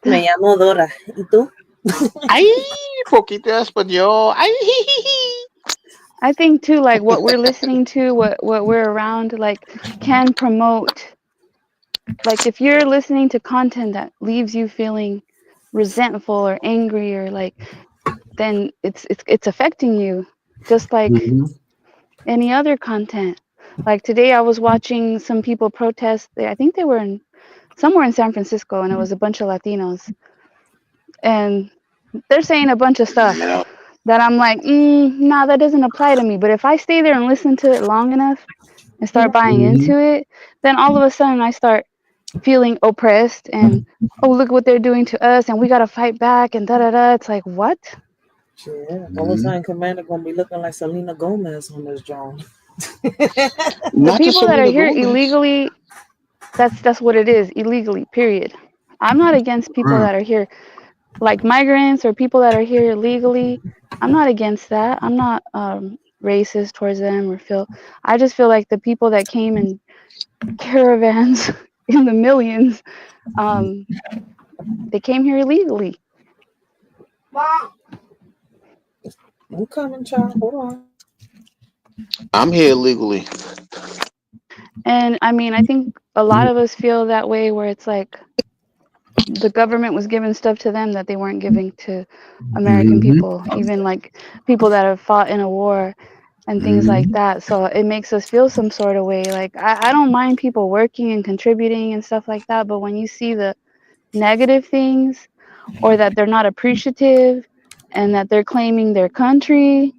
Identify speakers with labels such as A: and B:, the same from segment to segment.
A: Me llamo Dora. ¿Y tú?
B: Ay, poquito español. Ay,
C: I think too, like what we're listening to, what we're around, like can promote. Like if you're listening to content that leaves you feeling resentful or angry or like, then it's affecting you, just like
D: Mm-hmm.
C: any other content. Like today, I was watching some people protest. I think they were in somewhere in San Francisco, and it was a bunch of Latinos, and they're saying a bunch of stuff
B: yeah.
C: that I'm like, nah, that doesn't apply to me. But if I stay there and listen to it long enough and start buying
D: Mm-hmm.
C: into it, then all of a sudden I start feeling oppressed and oh look what they're doing to us and we gotta fight back and da da da. It's like what?
A: Yeah. All of a
D: Mm-hmm.
A: sudden, Commander gonna be looking like Selena Gomez on this drone.
C: The
B: Not just
C: people that are
B: Selena
C: here
B: Gomez.
C: illegally, that's what it is, illegally, period. I'm not against people
D: Right.
C: that are here like migrants or people that are here illegally. I'm not against that. I'm not racist towards them or feel. I just feel like the people that came in caravans in the millions, um, they came here illegally.
A: I'm coming, child. Hold on.
B: I'm here legally.
C: And I mean, I think a lot of us feel that way where it's like the government was giving stuff to them that they weren't giving to American
D: Mm-hmm.
C: people, even like people that have fought in a war and things like
D: Mm-hmm.
C: that. So it makes us feel some sort of way. Like I don't mind people working and contributing and stuff like that, but when you see the negative things or that they're not appreciative and that they're claiming their country,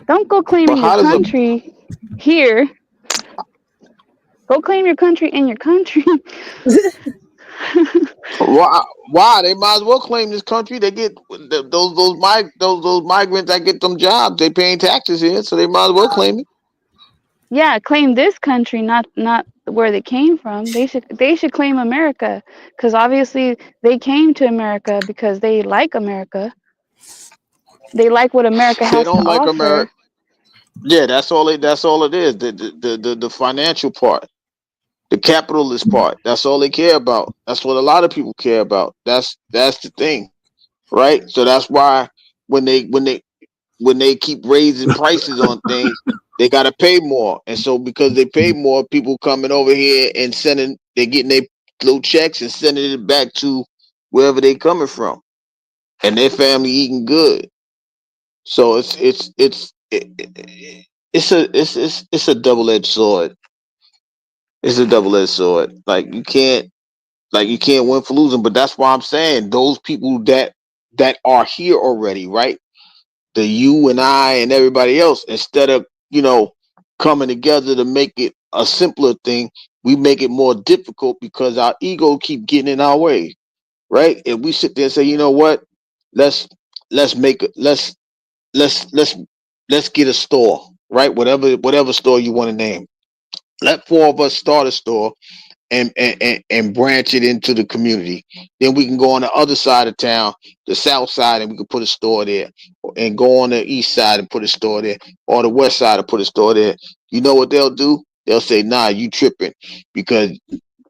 C: don't go
B: But
C: claiming your
B: how does a
C: country here. Go claim your country in your country.
B: why they might as well claim this country? They get those migrants that get them jobs. They paying taxes here, so they might as well claim it.
C: Yeah, claim this country, not where they came from. They should claim America because obviously they came to America because they like America. They like what America
B: They
C: has to
B: don't like
C: offer.
B: America. Yeah, that's all. That's all it is. The financial part, the capitalist part. That's all they care about. That's what a lot of people care about. That's the thing, right? So that's why when they when they when they keep raising prices on things, they gotta pay more. And so because they pay more, people coming over here and they're getting their little checks and sending it back to wherever they coming from, and their family eating good. So it's a double edged sword. It's a double edged sword. Like you can't win for losing. But that's why I'm saying those people that are here already, right? The you and I and everybody else, instead of coming together to make it a simpler thing, we make it more difficult because our ego keep getting in our way, right? If we sit there and say, you know what, let's let's make it let's let's get a store, right? Whatever store you want to name. Let four of us start a store and branch it into the community. Then we can go on the other side of town, the south side, and we can put a store there, and go on the east side and put a store there, or the west side and put a store there. You know what they'll do? They'll say, "Nah, you tripping because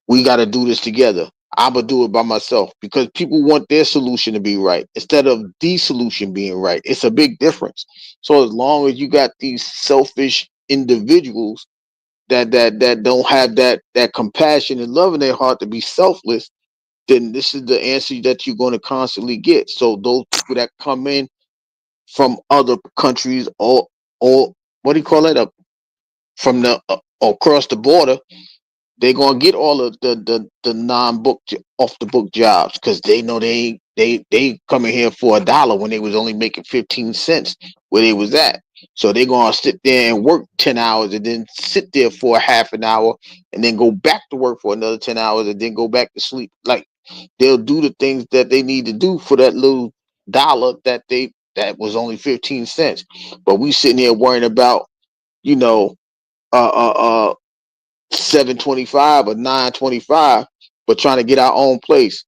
B: we got to do this together. I'm gonna do it by myself," because people want their solution to be right instead of the solution being right. It's a big difference. So as long as you got these selfish individuals that don't have that compassion and love in their heart to be selfless, then this is the answer that you're going to constantly get. So those people that come in from other countries or what do you call it, from the across the border, they're gonna get all of the non-book off the book jobs because they know they coming here for $1 when they was only making 15 cents where they was at. So they're gonna sit there and work 10 hours and then sit there for a half an hour and then go back to work for another 10 hours and then go back to sleep. Like they'll do the things that they need to do for that little dollar that was only 15 cents. But we sitting here worrying about, you know, uh uh uh 725 or 925, but trying to get our own place.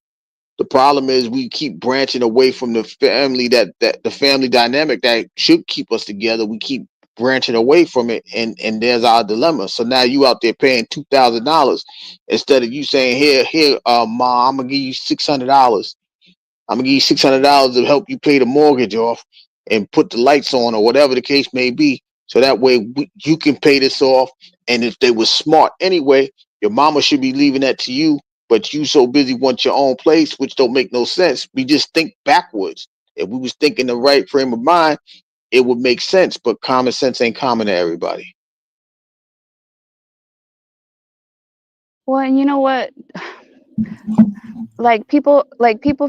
B: The problem is we keep branching away from the family that the family dynamic that should keep us together. We keep branching away from it, and there's our dilemma. So now you out there paying $2,000 instead of you saying, here, Ma, I'm gonna give you $600. I'm gonna give you $600 to help you pay the mortgage off and put the lights on, or whatever the case may be. So that way you can pay this off. And if they were smart anyway, your mama should be leaving that to you. But you so busy want your own place, which don't make no sense. We just think backwards. If we was thinking the right frame of mind, it would make sense. But common sense ain't common to everybody.
C: Well, and you know what? Like people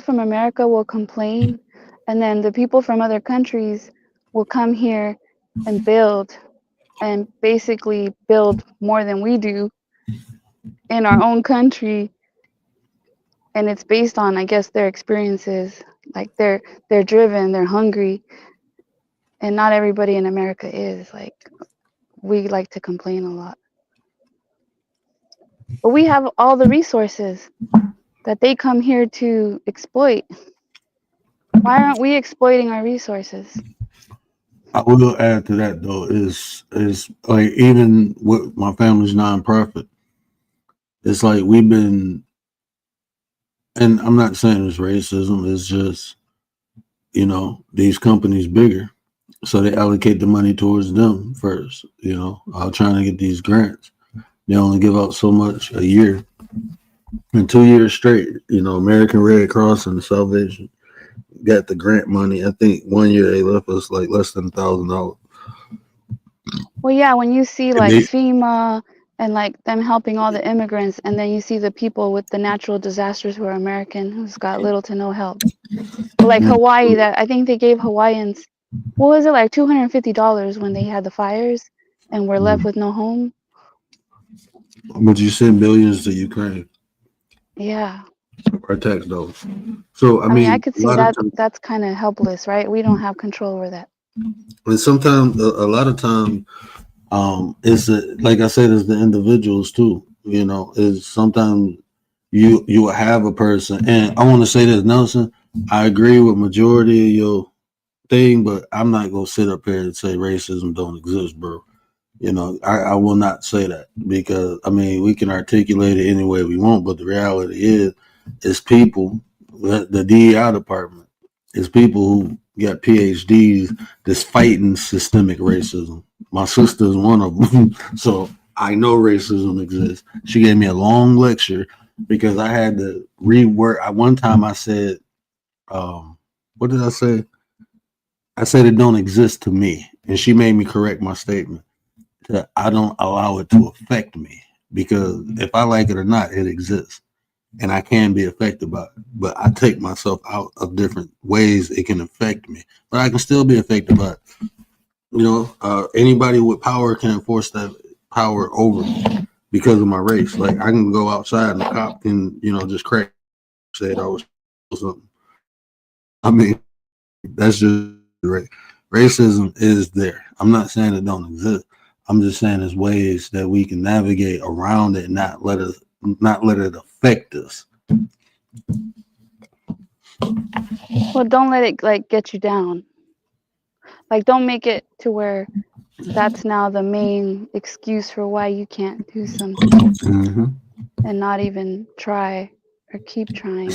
C: from America will complain, and then the people from other countries will come here and basically build more than we do in our own country, and it's based on, I guess, their experiences. Like they're driven, they're hungry, and not everybody in America is. Like, we like to complain a lot, but we have all the resources that they come here to exploit. Why aren't we exploiting our resources?
D: I will add to that though, is like, even with my family's nonprofit, it's like we've been, and I'm not saying it's racism, it's just, these companies bigger, so they allocate the money towards them first. Trying to get these grants, they only give out so much a year, and 2 years straight, American Red Cross and the Salvation got the grant money. I think 1 year they left us like less than $1,000.
C: Well, yeah, when you see
D: And
C: like
D: they,
C: FEMA and like them helping all the immigrants, and then you see the people with the natural disasters who are American, who's got little to no help. Like Hawaii, that I think they gave Hawaiians, what was it, like $250 when they had the fires and were left with no home?
D: but you send billions to Ukraine,
C: Yeah.
D: our tax dollars. So I
C: I mean, I
D: mean,
C: could
D: a
C: see
D: lot of
C: that
D: times,
C: that's kind of helpless, right? We don't have control over that.
D: and sometimes a lot of time, it's like I said, it's the individuals too. Is sometimes you will have a person, and I want to say this, Nelson. I agree with majority of your thing, but I'm not gonna sit up here and say racism don't exist, bro. I will not say that, because I mean, we can articulate it any way we want, but the reality is, it's people, the DEI department is people who got PhDs that's fighting systemic racism. My sister is one of them, so I know racism exists. She gave me a long lecture because I had to rework. One time I said, what did I say? I said it don't exist to me, and she made me correct my statement. That I don't allow it to affect me, because if I like it or not, it exists, and I can be affected by it. But I take myself out of different ways it can affect me, but I can still be affected by it. Anybody with power can enforce that power over me because of my race. Like, I can go outside and the cop can, just crack, said I was something. I mean, that's just right. Racism is there. I'm not saying it don't exist. I'm just saying there's ways that we can navigate around it and not let it affect us.
C: Well, don't let it like get you down. Like, don't make it to where that's now the main excuse for why you can't do something, and not even try or keep trying.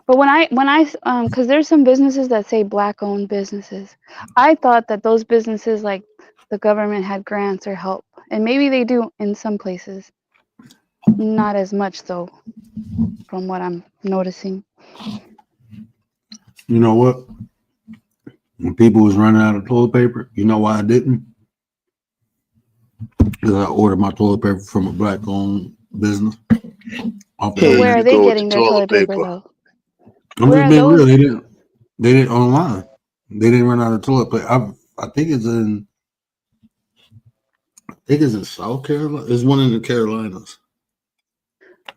C: But when I because there's some businesses that say Black-owned businesses, I thought that those businesses, like, the government had grants or help, and maybe they do in some places, not as much though, from what I'm noticing.
D: You know what? When people was running out of toilet paper, you know why I didn't? Because I ordered my toilet paper from a Black-owned business.
C: But where are they getting their toilet paper though?
D: I'm
C: Where
D: just
C: are
D: being real.
C: those?
D: They didn't online. They didn't run out of toilet paper. I think it's in South Carolina. There's one in the Carolinas.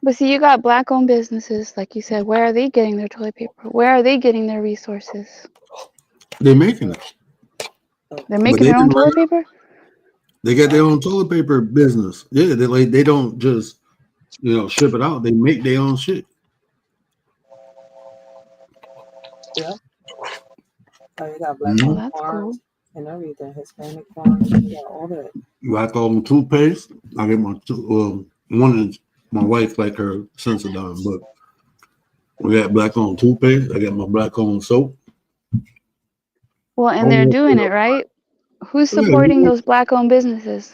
C: But see, you got Black-owned businesses, like you said. Where are they getting their toilet paper? Where are they getting their resources?
D: They're making it.
C: They're making their own toilet paper?
D: They got their own toilet paper business. Yeah, they don't just ship it out. They make their own shit.
A: Yeah. Oh, you got
C: Well, that's cool.
A: and everything. Hispanic farms, yeah, all that.
D: Black owned toothpaste. I get my one is my wife like her Sensodyne, but we got black owned toothpaste. I got my black owned soap.
C: Well, and they're doing it right. Who's supporting those black-owned businesses?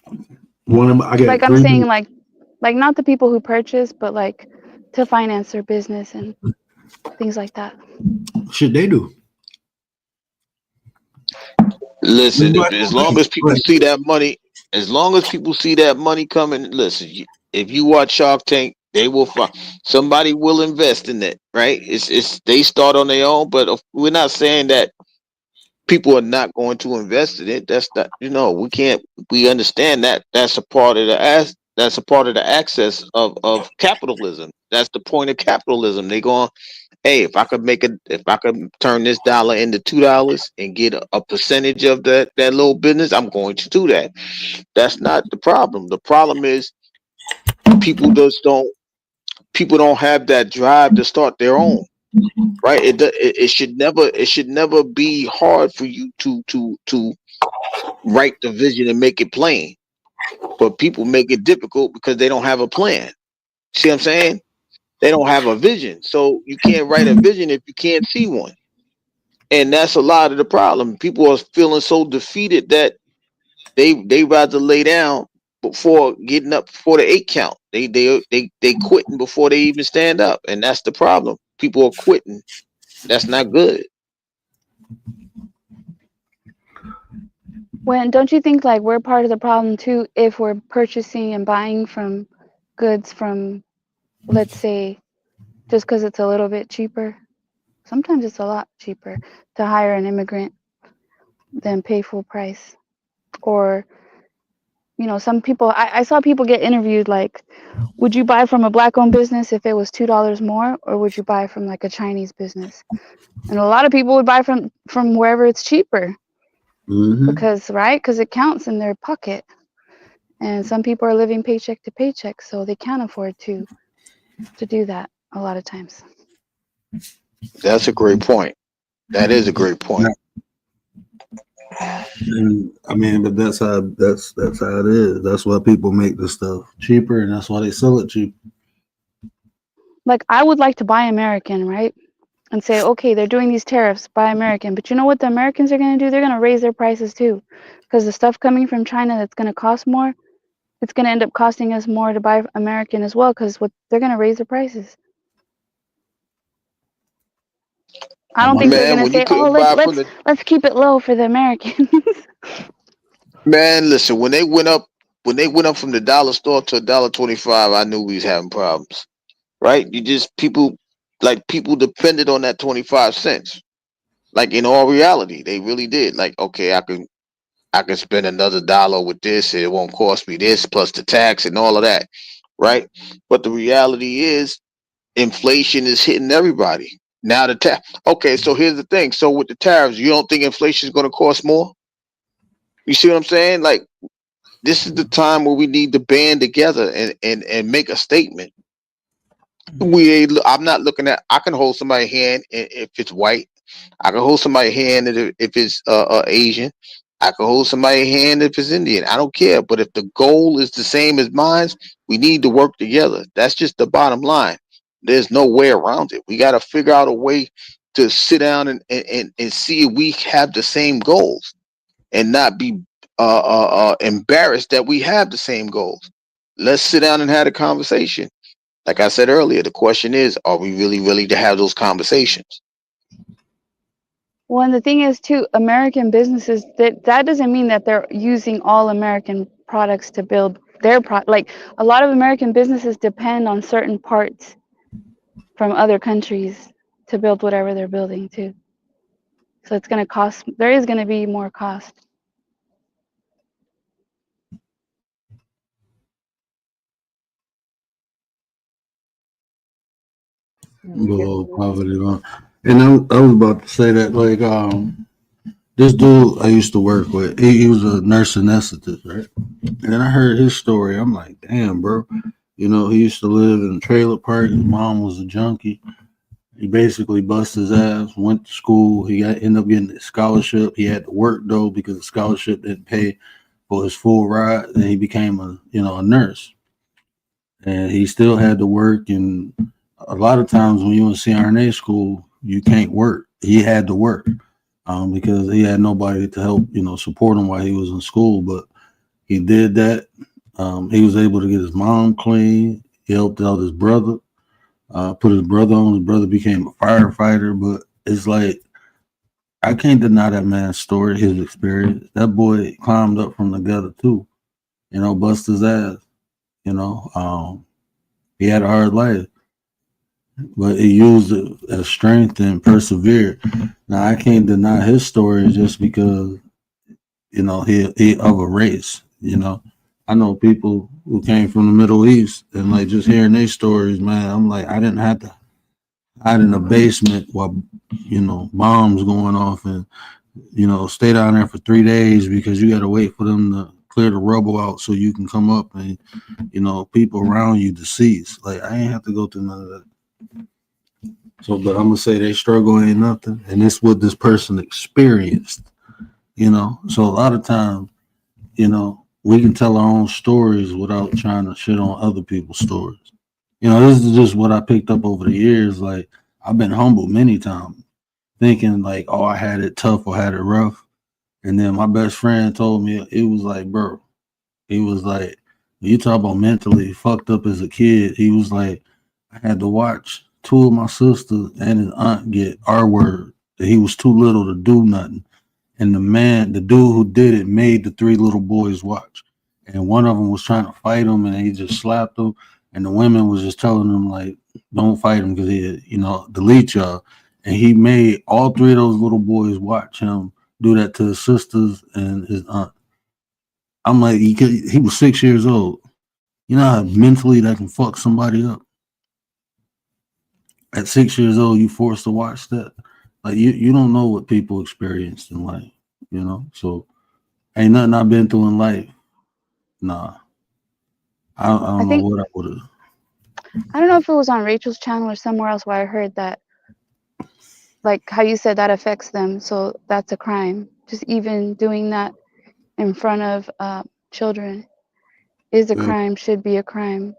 D: I got
C: Like I'm
D: three.
C: saying, like not the people who purchase, but like to finance their business and things like that.
D: Shit, they do.
B: Listen, as long as people see that money, as long as people see that money coming, listen. If you watch Shark Tank, they will find somebody will invest in it, right? It's they start on their own, but we're not saying that people are not going to invest in it. That's not, we can't. We understand that that's a part of that's a part of the access of capitalism. That's the point of capitalism. They going, hey, if I could turn this dollar into $2 and get a percentage of that little business, I'm going to do that. That's not the problem. The problem is people people don't have that drive to start their own. Right? It should never be hard for you to write the vision and make it plain. But people make it difficult because they don't have a plan. See what I'm saying? They don't have a vision. So you can't write a vision if you can't see one. And that's a lot of the problem. People are feeling so defeated that they rather lay down before getting up for the 8 count. They quitting before they even stand up. And that's the problem. People are quitting. That's not good.
C: When don't you think like we're part of the problem too if we're purchasing and buying from goods from, let's say, just because it's a little bit cheaper? Sometimes it's a lot cheaper to hire an immigrant than pay full price. Or, some people, I saw people get interviewed like, would you buy from a black-owned business if it was $2 more, or would you buy from like a Chinese business? And a lot of people would buy from wherever it's cheaper.
D: Mm-hmm.
C: Because it counts in their pocket. And some people are living paycheck to paycheck, so they can't afford to do that a lot of times.
B: That's a great point. That is a great point.
D: And I mean, but that's how it is. That's why people make the stuff cheaper, and that's why they sell it cheap.
C: Like I would like to buy American, right? And say, okay, they're doing these tariffs, buy American. But you know what the Americans are going to do? They're going to raise their prices too. Because the stuff coming from China that's going to cost more, it's going to end up costing us more to buy American as well, because they're going to raise their prices. I don't think they're going to say, oh, let's keep it low for the Americans.
B: Man, listen, when they went up from the dollar store to $1.25, I knew we was having problems. Right? People depended on that 25 cents. Like in all reality, they really did. Like, okay, I can spend another $1 with this, and it won't cost me this plus the tax and all of that. Right? But the reality is inflation is hitting everybody. Now okay, so here's the thing. So with the tariffs, you don't think inflation is going to cost more? You see what I'm saying? Like, this is the time where we need to band together and make a statement. I'm not looking at. I can hold somebody's hand if it's white. I can hold somebody's hand if it's Asian. I can hold somebody's hand if it's Indian. I don't care. But if the goal is the same as mine, we need to work together. That's just the bottom line. There's no way around it. We got to figure out a way to sit down and see if we have the same goals and not be embarrassed that we have the same goals. Let's sit down and have a conversation. Like I said earlier, the question is, are we really willing to have those conversations?
C: Well, and the thing is, too, American businesses, that doesn't mean that they're using all American products to build their product. Like, a lot of American businesses depend on certain parts from other countries to build whatever they're building, too. So it's going to cost, there is going to be more cost.
D: Below poverty line. And I was about to say that, like, this dude I used to work with, he was a nurse anesthetist, right? And then I heard his story. I'm like, damn, bro. He used to live in a trailer park. His mom was a junkie. He basically busted his ass, went to school. Ended up getting a scholarship. He had to work though because the scholarship didn't pay for his full ride. And he became a nurse. And he still had to work. And a lot of times when you're in CRNA school, you can't work. He had to work because he had nobody to help, support him while he was in school. But he did that. He was able to get his mom clean. He helped out his brother. Put his brother on. His brother became a firefighter. But it's like, I can't deny that man's story, his experience. That boy climbed up from the gutter too, bust his ass. He had a hard life, but he used it as strength and persevered. Now I can't deny his story just because he of a race. I know people who came from the Middle East, and like just hearing their stories, man, I'm like, I didn't have to hide in a basement while bombs going off, and stay down there for 3 days because you got to wait for them to clear the rubble out so you can come up, and people around you deceased. Like, I ain't have to go through none of that. So, but I'm gonna say they struggle ain't nothing, and it's what this person experienced. So a lot of times, we can tell our own stories without trying to shit on other people's stories. This is just what I picked up over the years. Like, I've been humbled many times, thinking like, oh, I had it tough or had it rough. And then my best friend told me, it was like, bro, he was like, you talk about mentally fucked up as a kid. He was like, I had to watch 2 of my sisters and his aunt get R word, that he was too little to do nothing. And the dude who did it made the 3 little boys watch. And one of them was trying to fight him, and he just slapped him. And the women was just telling him, like, don't fight him because he, delete y'all. And he made all 3 of those little boys watch him do that to his sisters and his aunt. I'm like, he was 6 years old. You know how mentally that can fuck somebody up? At 6 years old, you forced to watch that. Like, you don't know what people experienced in life, So ain't nothing I've been through in life. Nah. I don't know what I would have.
C: I don't know if it was on Rachel's channel or somewhere else where I heard that, like how you said that affects them, so that's a crime. Just even doing that in front of children is a crime, should be a crime.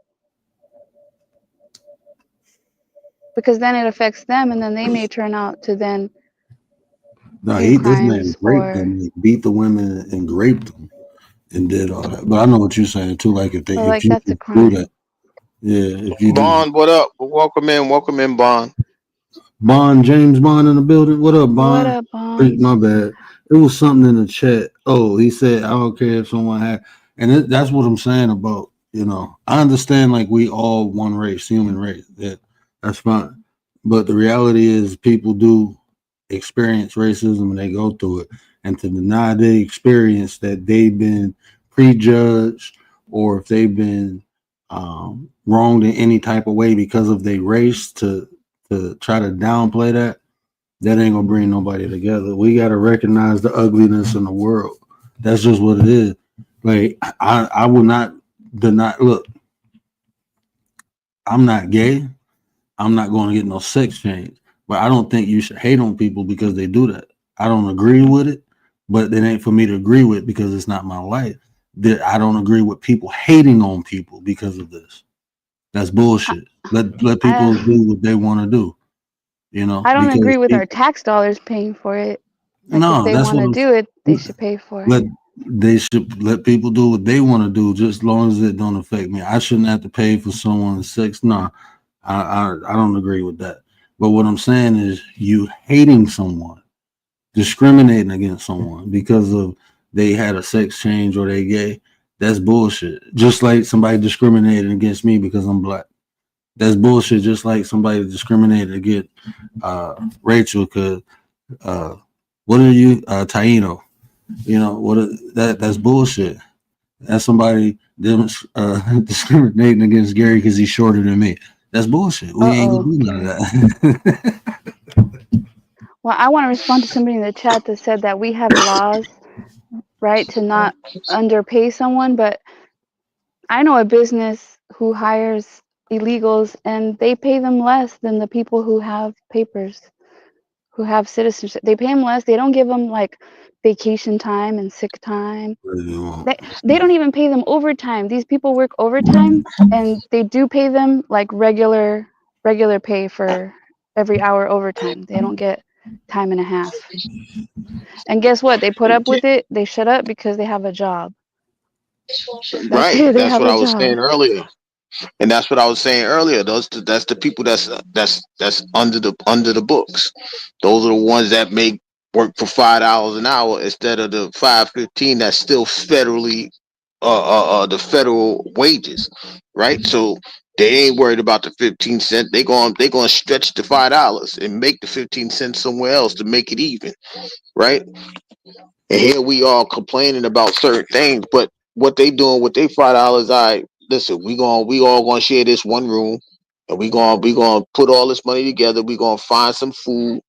C: Because then it affects them, and then they may turn out to then do
D: This man
C: crimes
D: raped
C: for.
D: them, beat the women and raped them and did all that. But I know what you're saying too. Like,
C: So
D: if
C: like
D: you
C: that's a
D: can do
C: crime.
D: that, yeah. If you do,
B: Bond, what up? Welcome in, Bond.
D: Bond, James Bond in the building. What up,
C: What
D: Bond?
C: up, Bonds?
D: My bad. It was something in the chat. Oh, he said, I don't care if someone had, and that's what I'm saying about, I understand, like, we all one race, human race. That's fine. But the reality is people do experience racism and they go through it. And to deny the experience that they've been prejudged, or if they've been wronged in any type of way because of their race, to try to downplay that ain't gonna bring nobody together. We gotta recognize the ugliness in the world. That's just what it is. Like, I will not deny. Look, I'm not gay. I'm not going to get no sex change. But I don't think you should hate on people because they do that. I don't agree with it, but it ain't for me to agree with because it's not my life. I don't agree with people hating on people because of this. That's bullshit. Let people
C: I
D: do what they want to do.
C: I don't
D: Because
C: agree with our
D: people,
C: tax dollars paying for it. Like if
D: no,
C: they
D: that's
C: want
D: what
C: to do it, they
D: I'm.
C: should pay for
D: Let
C: it.
D: They should let people do what they want to do, just as long as it don't affect me. I shouldn't have to pay for someone's sex. No, I don't agree with that. But what I'm saying is, you hating someone, discriminating against someone because of they had a sex change or they gay, that's bullshit. Just like somebody discriminated against me because I'm black. That's bullshit. Just like somebody discriminated against Rachel because what are you, Taino? That's bullshit. That's somebody discriminating against Gary because he's shorter than me. That's bullshit. We ain't gonna
C: Uh-oh,
D: do none of
C: Gary.
D: that.
C: Well, I want to respond to somebody in the chat that said that we have laws, right, to not underpay someone, but I know a business who hires illegals, and they pay them less than the people who have papers, who have citizenship. They pay them less. They don't give them like vacation time and sick time.
D: You know,
C: They don't even pay them overtime. These people work overtime, and they do pay them like regular pay for every hour overtime. They don't get time and a half. And guess what? They put up with it. They shut up because they have a job. That's
B: Right.
C: it. They
B: That's
C: have
B: what
C: a
B: I was
C: job.
B: saying earlier. And that's what I was saying earlier. That's the people that's under the books. Those are the ones that make work for $5 an hour instead of the 5.15. That's still federally the federal wages, right? So they ain't worried about the 15 cent. They going to stretch the $5 and make the 15 cents somewhere else to make it even, right? And here we are complaining about certain things, but what they doing with their $5, I listen, we all gonna share this one room, and we gonna put all this money together. We gonna find some food.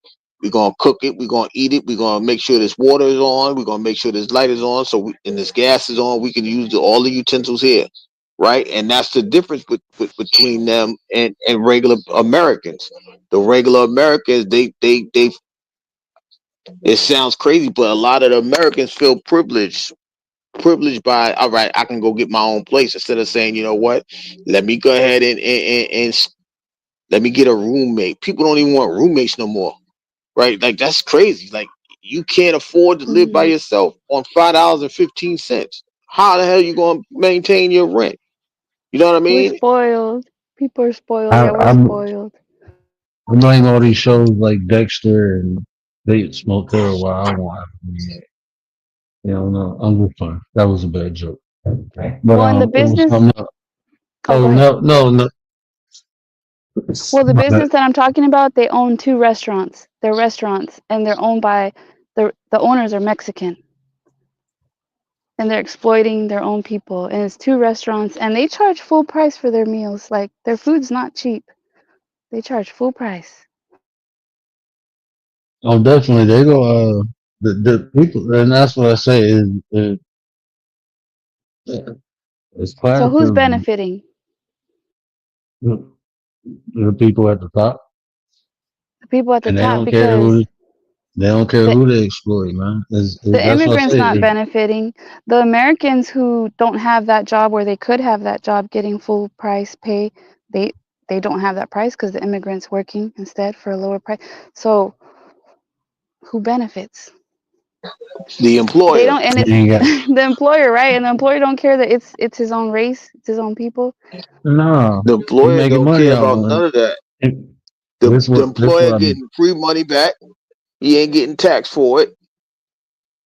B: We gonna cook it. We gonna eat it. We gonna make sure this water is on. We gonna make sure this light is on. And this gas is on. We can use all the utensils here, right? And that's the difference between them and regular Americans. The regular Americans, they it sounds crazy, but a lot of the Americans feel privileged by, all right, I can go get my own place instead of saying, you know what, let me go ahead and let me get a roommate. People don't even want roommates no more, right? Like that's crazy. Like you can't afford to live by
C: Hmm.
B: yourself on $5.15. How the hell you gonna maintain your rent? You know what I
C: We're
B: mean?
C: spoiled. People are spoiled.
E: I,
C: Yeah, we're
E: I'm
C: spoiled.
E: I'm knowing all these shows like Dexter and they smoke there a while. I won't have to, no, I'm just fine. That was a bad joke. But
C: Well, in the
E: it was
C: business,
E: something else.
C: oh, go
E: Oh
C: ahead.
E: no.
C: Well, the
E: My bad.
C: business that I'm talking about, they own two restaurants. They're restaurants, and they're owned by the owners are Mexican, and they're exploiting their own people. And it's two restaurants, and they charge full price for their meals. Like their food's not cheap. They charge full price.
E: Oh, definitely. They go. The people, and that's what I say is
C: So who's
E: classism.
C: benefiting?
E: The, the people at the top,
C: The people at the
E: and they
C: top,
E: don't care
C: because the
E: who they exploit, man.
C: the
E: That's what I
C: immigrants
E: say.
C: not benefiting. The Americans who don't have that job where they could have that job getting full price pay, they they don't have that price because the immigrants working instead for a lower price. So who benefits?
B: The
C: They
B: employer.
C: don't, and
E: You
C: it's
E: ain't got
C: the employer, right? And the employer don't care that it's his own race, it's his own people.
E: no.
B: The
E: He
B: employer
E: making
B: don't
E: money
B: care
E: out
B: about
E: of
B: none of that.
E: it.
B: The
E: This
B: employer
E: what I mean.
B: getting free money back. He ain't getting taxed for it,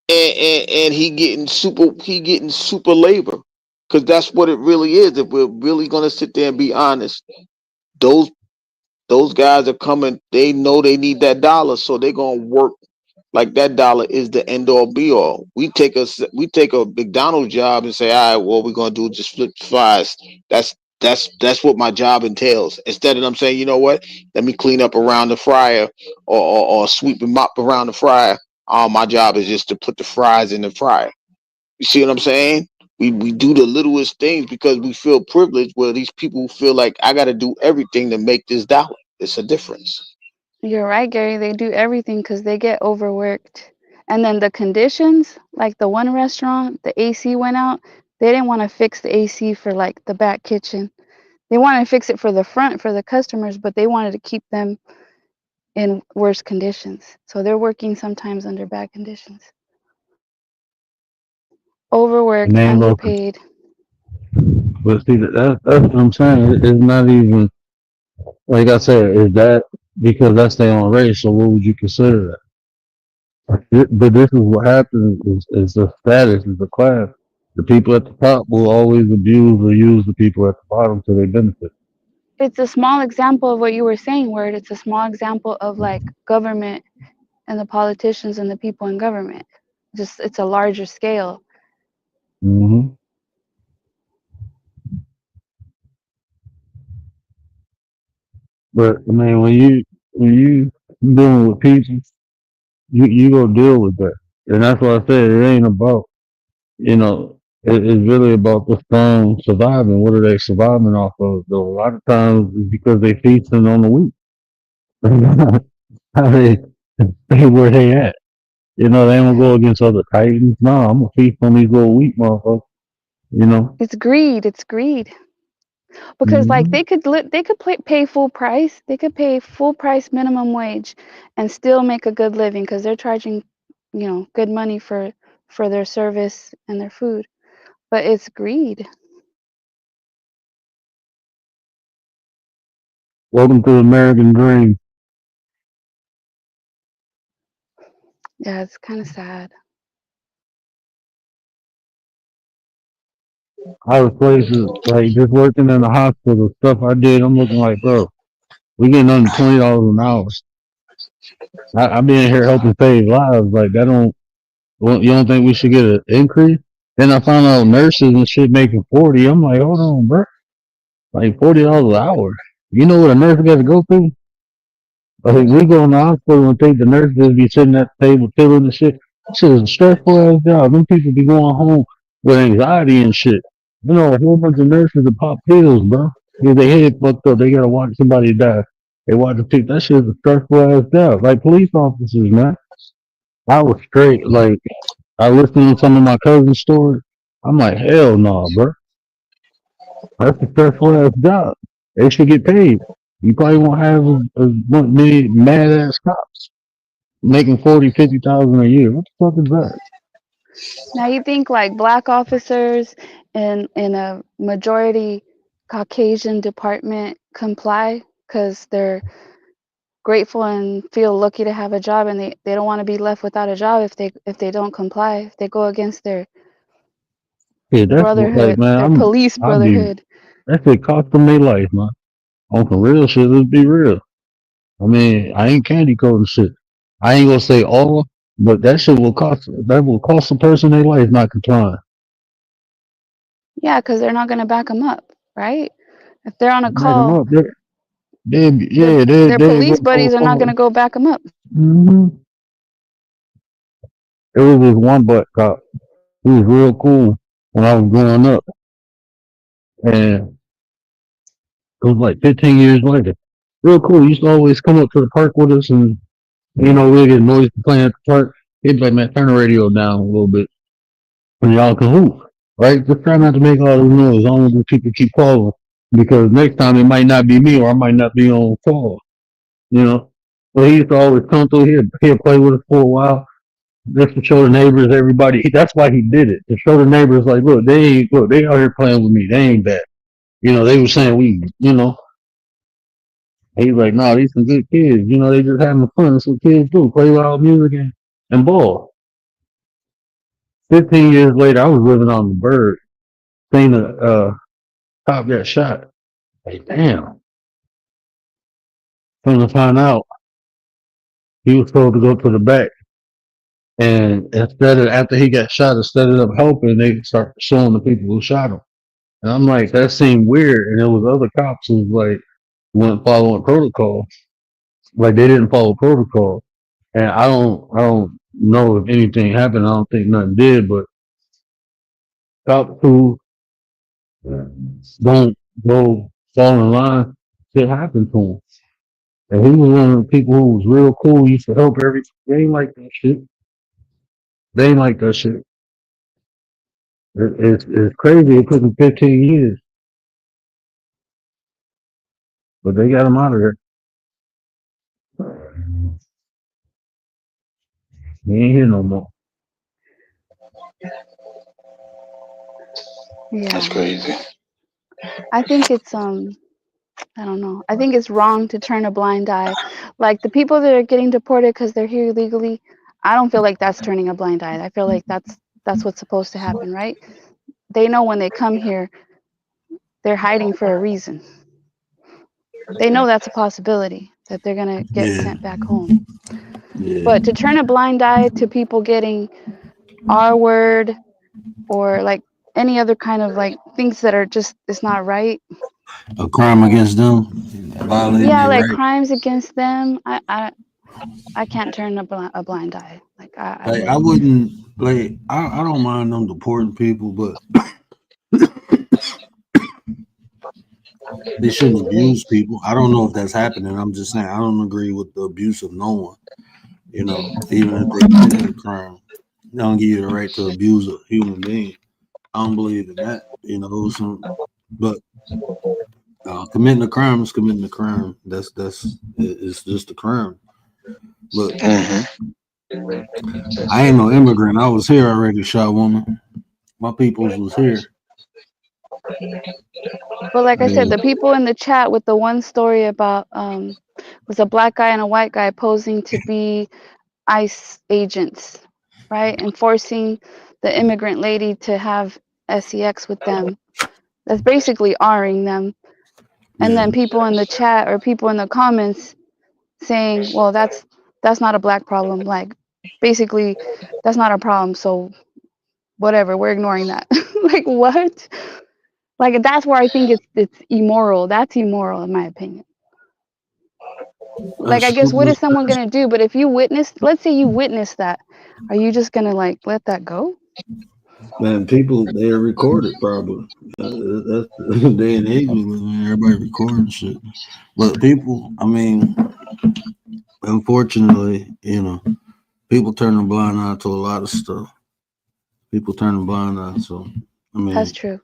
B: and he getting super labor, because that's what it really is. If we're really gonna sit there and be honest, those those guys are coming. They know they need that dollar, so they're gonna work like that dollar is the end all be all. We take a McDonald's job and say, all right, what we're gonna do is just flip fries. That's that's what my job entails. Instead of them saying, you know what, let me clean up around the fryer or sweep and mop around the fryer. My job is just to put the fries in the fryer. You see what I'm saying? We do the littlest things because we feel privileged, where these people feel like I got to do everything to make this dollar. It's a difference.
C: You're right, Gary. They do everything because they get overworked. And then the conditions, like the one restaurant, the AC went out. They didn't want to fix the AC for like the back kitchen. They wanted to fix it for the front for the customers, but they wanted to keep them in worse conditions. So they're working sometimes under bad conditions.
E: And
C: Overworked,
E: they ain't gonna.
C: underpaid.
E: But see, that's what I'm saying. It's not even like I said. Is that because that's their own race? So what would you consider that? But this is what happens: is the status, is the class. The people at the top will always abuse or use the people at the bottom to their benefit.
C: It's a small example of what you were saying, Word. It's a small example of like government and the politicians and the people in government. Just it's a larger scale.
E: hmm But I mean, when you dealing with people, you gonna deal with that, and that's what I said. It ain't about you know. It's really about the strong surviving. What are they surviving off of? Though a lot of times it's because they feasting on the weak. How they stay where they at. You know, they don't go against other titans. No, I'm gonna feast on these little weak motherfuckers. You know.
C: It's greed. It's greed. Because like
E: Hmm.
C: they could pay full price. They could pay full price minimum wage and still make a good living because they're charging, good money for their service and their food. But it's greed.
E: Welcome to the American dream.
C: Yeah, it's kind of sad.
E: I was places like just working in the hospital, stuff I did. I'm looking like, bro, we getting under $20 an hour. I be in here helping save lives. Like that don't. Well, you don't think we should get an increase? Then I found out nurses and shit making 40. I'm like, hold on, bro. Like $40 an hour. You know what a nurse got to go through? Like we go in the hospital and think the nurses be sitting at the table chilling and shit. Shit is a stressful ass job. Them people be going home with anxiety and shit. You know, a whole bunch of nurses that pop pills, bro. If they head fucked up, they gotta watch somebody die. They watch the people. That shit is a stressful ass job. Like police officers, man. I was straight. Like I listened to some of my cousin's stories. I'm like, hell no, bro. That's a stressful ass job. They should get paid. You probably won't have as many mad ass cops making 40, 50,000 a year. What the fuck is that?
C: Now you think like black officers in a majority Caucasian department comply because they're grateful and feel lucky to have a job, and they don't want to be left without a job if they don't comply, if they go against their
E: Yeah, that's like,
C: brotherhood,
E: man,
C: their police
E: I'll be,
C: brotherhood.
E: that shit cost them their life, man. On some real shit, let's be real. I mean, I ain't candy coating shit. I ain't gonna say all, but that will cost a person their life not complying.
C: Yeah, because they're not going to back them up, right? If they're on a
E: Back them
C: call,
E: up. They,
C: their
E: yeah, they
C: police
E: go on
C: buddies are not going to
E: call.
C: go back them up.
E: Hmm. It was this one butt cop. He was real cool when I was growing up, and it was like 15 years later. Real cool. He used to always come up to the park with us, and we'd get noise playing at the park. He'd be like, man, turn the radio down a little bit, and y'all can hoop. Right? Just try not to make all this noise. I don't want the people keep calling because next time it might not be me or I might not be on call. You know. So he used to always come through here. He'd play with us for a while just to show the neighbors, everybody. That's why he did it, to show the neighbors, like, look, they out here playing with me. They ain't bad. They were saying he's like, no, these some good kids. They just having fun. That's what kids do, play loud music and ball. 15 years later, I was living on the bird. Seen a cop got shot. Like, damn. Come to find out, he was told to go to the back. And after he got shot, instead of helping, they start showing the people who shot him. And I'm like, that seemed weird. And there was other cops who was like, weren't following protocol. Like they didn't follow protocol. And I don't know if anything happened. I don't think nothing did, but cops who don't go fall in line, shit happened to him. And he was one of the people who was real cool. He used to help everything. They ain't like that shit. They ain't like that shit. It's crazy. It took him 15 years, but they got him out of there. He ain't here no more.
B: That's
C: Yeah,
B: crazy.
C: I think it's I don't know. I think it's wrong to turn a blind eye. Like the people that are getting deported because they're here illegally, I don't feel like that's turning a blind eye. I feel like that's what's supposed to happen, right? They know when they come here, they're hiding for a reason. They know that's a possibility that they're gonna get
D: Yeah,
C: sent back home.
D: yeah.
C: But to turn a blind eye to people getting R word or like any other kind of like things that are just it's not right.
D: A crime against them, violating
C: Yeah,
D: their
C: like
D: right.
C: crimes against them. I can't turn a blind eye. Like I
D: Like I
C: wouldn't.
D: wouldn't like I don't mind them deporting people, but they shouldn't abuse people. I don't know if that's happening. I'm just saying I don't agree with the abuse of no one. You know, even if they commit a crime, they don't give you the right to abuse a human being. I don't believe in that. You know, but committing a crime is committing a crime. It's just a crime. But I ain't no immigrant. I was here already, shot woman. My peoples was here.
C: But like I said,
D: Yeah,
C: the people in the chat with the one story about was a black guy and a white guy posing to be ICE agents, right? And forcing the immigrant lady to have sex with them. That's basically R-ing them. And
D: yeah.
C: then people in the chat or people in the comments saying, well, that's not a black problem. Like basically that's not a problem. So whatever, we're ignoring that. Like what? Like that's where I think it's immoral. That's immoral in my opinion. Like I guess what is someone gonna do? But if you witness, let's say you witness that, are you just gonna like let that go?
D: Man, people they are recorded probably. That's the day and age we live in. Everybody recording shit. But people, I mean, unfortunately, you know, people turn a blind eye to a lot of stuff. People turn a blind eye. So, I
C: That's
D: mean,
C: true.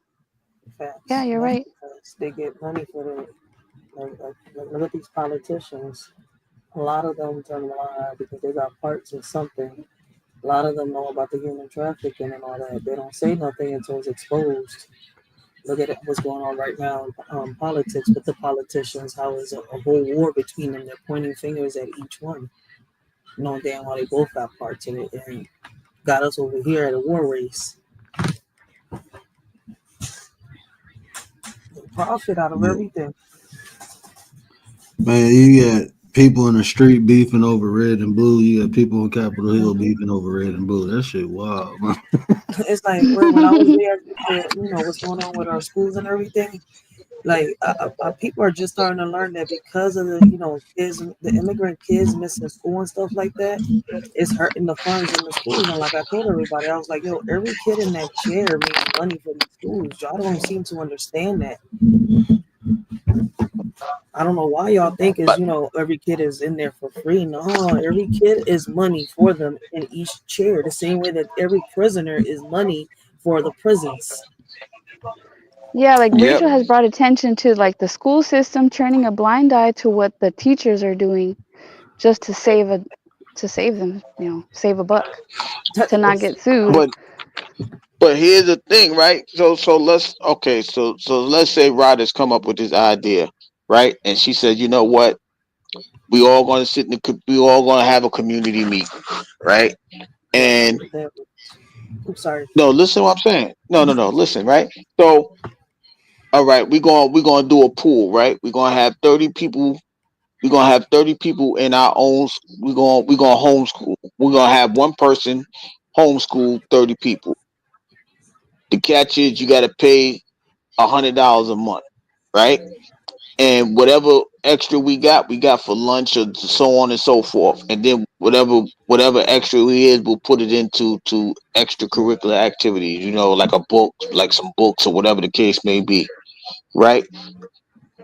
A: Facts.
C: Yeah, you're
A: That's
C: right.
A: because they get money for the look at these politicians. A lot of them turn a blind eye because they got parts in something. A lot of them know about the human trafficking and all that. They don't say nothing until it's exposed. Look at what's going on right now in politics with the politicians. How is a whole war between them? They're pointing fingers at each one, knowing damn well they both got parts in it and got us over here at a war race. They profit out of
D: yeah.
A: everything.
D: Man, you got people in the street beefing over red and blue. You got people on Capitol Hill
A: Mhm.
D: beefing over red and blue. That shit wild, man.
A: It's like when I was there, what's going on with our schools and everything. Like people are just starting to learn that because of the kids, the immigrant kids missing school and stuff like that, it's hurting the funds in the schools. And like I told everybody, I was like, yo, every kid in that chair makes money for these schools. Y'all don't seem to understand that. I don't know why y'all think is every kid is in there for free. No, every kid is money for them in each chair. The same way that every prisoner is money for the prisons.
C: Yeah, like
B: Yep.
C: Rachel has brought attention to like the school system turning a blind eye to what the teachers are doing just to save them, save a buck, to not get sued.
B: But here's the thing, right? So let's say Ryder's come up with this idea, right? And she said, you know what? We all gonna we all gonna have a community meeting, right?
A: Yeah,
B: And
A: I'm sorry.
B: no, listen to what I'm saying. No, listen, right? So, all right, we gonna do a pool, right? We're gonna have 30 people. We're gonna have 30 people in our own. We're gonna homeschool. We're gonna have one person homeschool 30 people. The catch is you got to pay $100 a month, right? And whatever extra we got for lunch or so on and so forth. And then whatever extra we is, we'll put it into extracurricular activities. Like a book, like some books or whatever the case may be, right?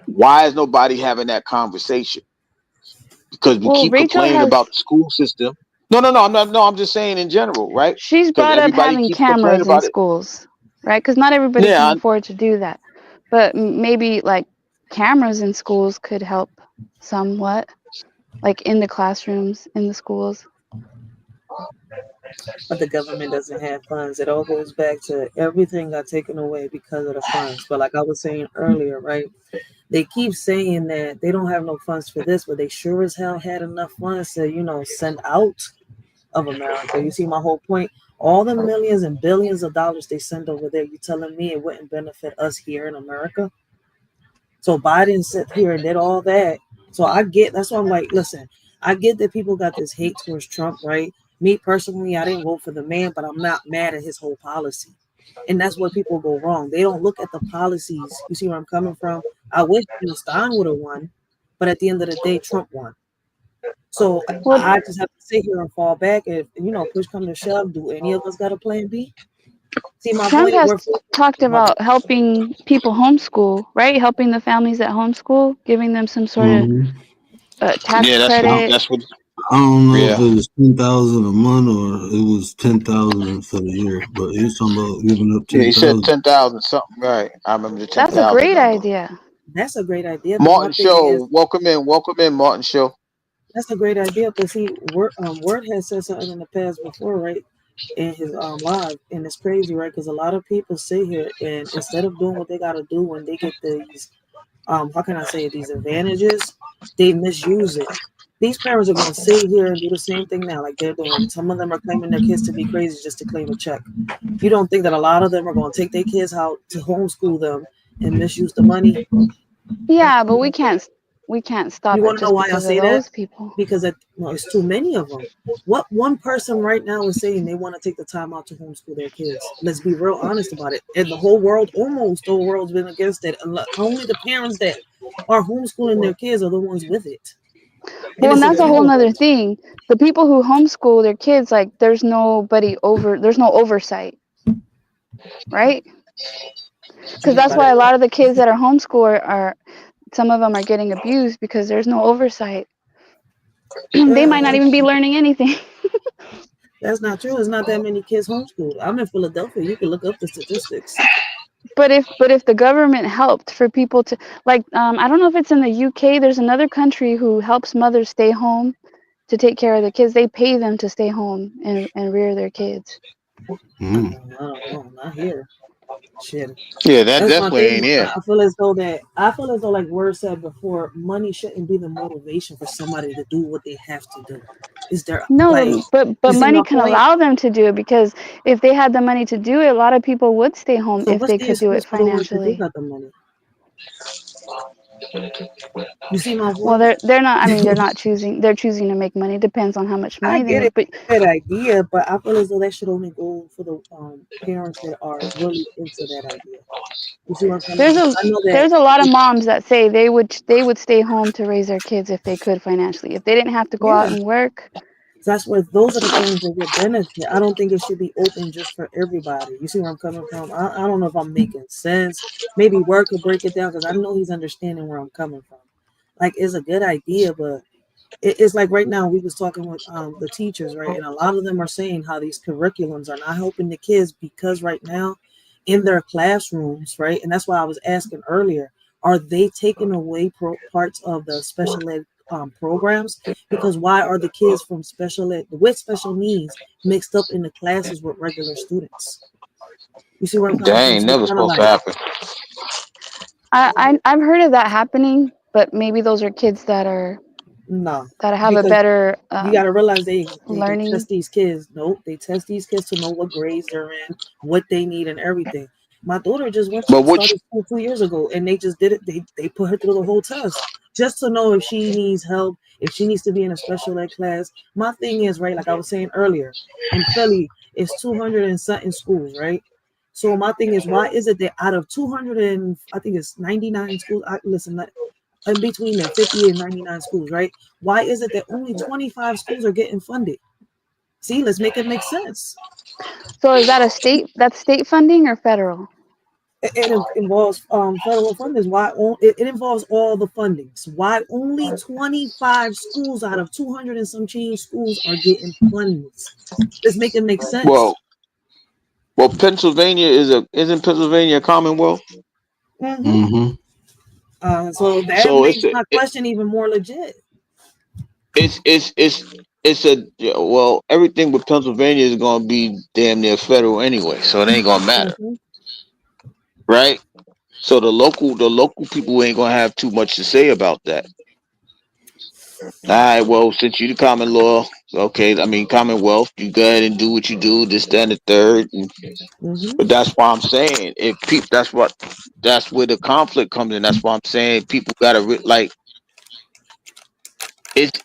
B: Why is nobody having that conversation? Because we
C: Well,
B: keep
C: Rachel
B: complaining
C: has
B: about the school system. No, I'm not. No, I'm just saying in general, right?
C: she's
B: Because
C: brought up
B: everybody
C: having
B: keeps complaining
C: cameras in
B: about it.
C: schools, right? Because not everybody can
B: Yeah,
C: afford to do that. But maybe like cameras in schools could help somewhat, like in the classrooms, in the schools.
A: But the government doesn't have funds. It all goes back to everything got taken away because of the funds. But like I was saying earlier, right? They keep saying that they don't have no funds for this, but they sure as hell had enough funds to, send out of America. You see my whole point? All the millions and billions of dollars they send over there, you telling me it wouldn't benefit us here in America? So Biden sit here and did all that. So I get that's why I'm like, listen, I get that people got this hate towards Trump, right? Me personally, I didn't vote for the man, but I'm not mad at his whole policy. And that's where people go wrong. They don't look at the policies. You see where I'm coming from? I wish Stein would have won, but at the end of the day, Trump won. So
C: Well,
A: I just have to sit here and fall back. If push come to shove, do any of us got a plan B? See, my
C: Trump
A: point.
C: has
A: We're
C: talked
A: my bad.
C: about helping people homeschool, right? Helping the families that homeschool, giving them some sort of
D: Mhm.
C: tax
B: Yeah,
C: credit.
B: that's what.
D: I don't know if
B: Yeah,
D: it was 10,000 a month or it was 10,000 for the year, but he's talking about giving up
B: yeah. He said
D: 10,000.
B: 10,000 something. Right. I remember the ten
C: That's a
B: thousand
C: great
B: number.
C: idea.
A: That's a great idea, but my
B: Martin
A: thing is,
B: Show, welcome in, Martin Show.
A: that's a great idea. But see, Word has said something in the past before, right? In his live, and it's crazy, right? Because a lot of people sit here and instead of doing what they got to do when they get these how can I say it, these advantages, they misuse it. These parents are going to sit here and do the same thing now, like they're doing. Some of them are claiming their kids to be crazy just to claim a check. You don't think that a lot of them are going to take their kids out to homeschool them and misuse the money?
C: Yeah, but we can't
A: You
C: stop it
A: want to know
C: just
A: why I
C: because of
A: say that?
C: those people.
A: Because it's too many of them. What one person right now is saying they want to take the time out to homeschool their kids? Let's be real honest about it. And the whole world, almost the whole world's been against it. Only the parents that are homeschooling their kids are the ones with it. And
C: Well, and
A: it's a
C: that's a whole
A: joke.
C: nother thing. The people who homeschool their kids, like, there's no oversight, right?
A: What you
C: Because
A: mean
C: that's
A: by
C: why a
A: that?
C: lot of the kids that are homeschooled are some of them are getting abused because there's no oversight. They might not
A: Uh,
C: even be learning anything.
A: that's not true. It's not that many kids homeschooled. I'm in Philadelphia. You can look up the statistics.
C: But if the government helped for people to, like, I don't know if it's in the UK, there's another country who helps mothers stay home to take care of the kids. They pay them to stay home and rear their kids.
D: Mm.
A: I don't know. Not here. Shit.
B: Yeah, that
A: That's my
B: definitely
A: thing.
B: ain't it.
A: I feel as though, like Word said before, money shouldn't be the motivation for somebody to do what they have to do. Is there like
C: No, but
A: you see
C: money
A: my
C: can
A: point?
C: allow them to do it, because if they had the money to do it, a lot of people would stay home
A: So
C: if
A: what's
C: they
A: the
C: could do
A: excuse
C: it
A: for the ones that do
C: financially.
A: got the money? You see my
C: Well,
A: point?
C: they're not. I mean, they're not choosing. They're choosing to make money. Depends on how much
A: I
C: money they
A: get it,
C: make. But
A: that idea, but I feel as though that should only go for the parents that are really into that idea. You see where I'm coming
C: there's
A: from?
C: a
A: I know that
C: there's a lot of moms that say they would stay home to raise their kids if they could financially. If they didn't have to go out
A: yeah.
C: and work.
A: That's where those are the parents that get benefit. I don't think it should be open just for everybody. You see where I'm coming from? I don't know if I'm making sense. Maybe Word could break it down because I know he's understanding where I'm coming from. Like it's a good idea, but it's like right now we was talking with the teachers, right? And a lot of them are saying how these curriculums are not helping the kids because right now in their classrooms, right? And that's why I was asking earlier, are they taking away parts of the special ed programs? Because why are the kids from special ed with special needs mixed up in the classes with regular students? You see where I'm
B: That
A: coming from?
B: ain't
A: So it's
B: never
A: kind of
B: supposed to
A: like,
B: happen.
C: I've heard of that happening, but maybe those are kids
A: nah,
C: that have a
A: because
C: better
A: you got to realize they
C: learning.
A: test these kids. Nope, they test these kids to know what grades they're in, what they need, and everything. My daughter just
B: But which
A: started school 2 years ago, and they just did it. They put her through the whole test just to know if she needs help, if she needs to be in a special ed class. My thing is right, like I was saying earlier, in Philly, it's 200 and something schools, right? So my thing is, why is it that out of 200 and I think it's 99 schools? Listen, in between the 50 and 99 schools, right? Why is it that only 25 schools are getting funded? See, let's make it make sense.
C: So is that that's state funding or federal?
A: It involves federal fundings. It involves all the fundings? Why only 25 schools out of 200 and some change schools are getting funds? Let's make it make sense.
B: well, Pennsylvania isn't Pennsylvania a Commonwealth?
A: Hmm.
D: Mm-hmm.
A: So that
B: So
A: makes my question even more legit.
B: it's it's it's it's a yeah, well, everything with Pennsylvania is gonna be damn near federal anyway, so it ain't gonna matter,
A: Hmm.
B: right? So the local people ain't gonna have too much to say about that. All right, well, since you the common law, okay, I mean Commonwealth, you go ahead and do what you do, this, that, and the third.
A: Hmm.
B: But that's why I'm saying if people, that's where the conflict comes in. That's why I'm saying people gotta like it's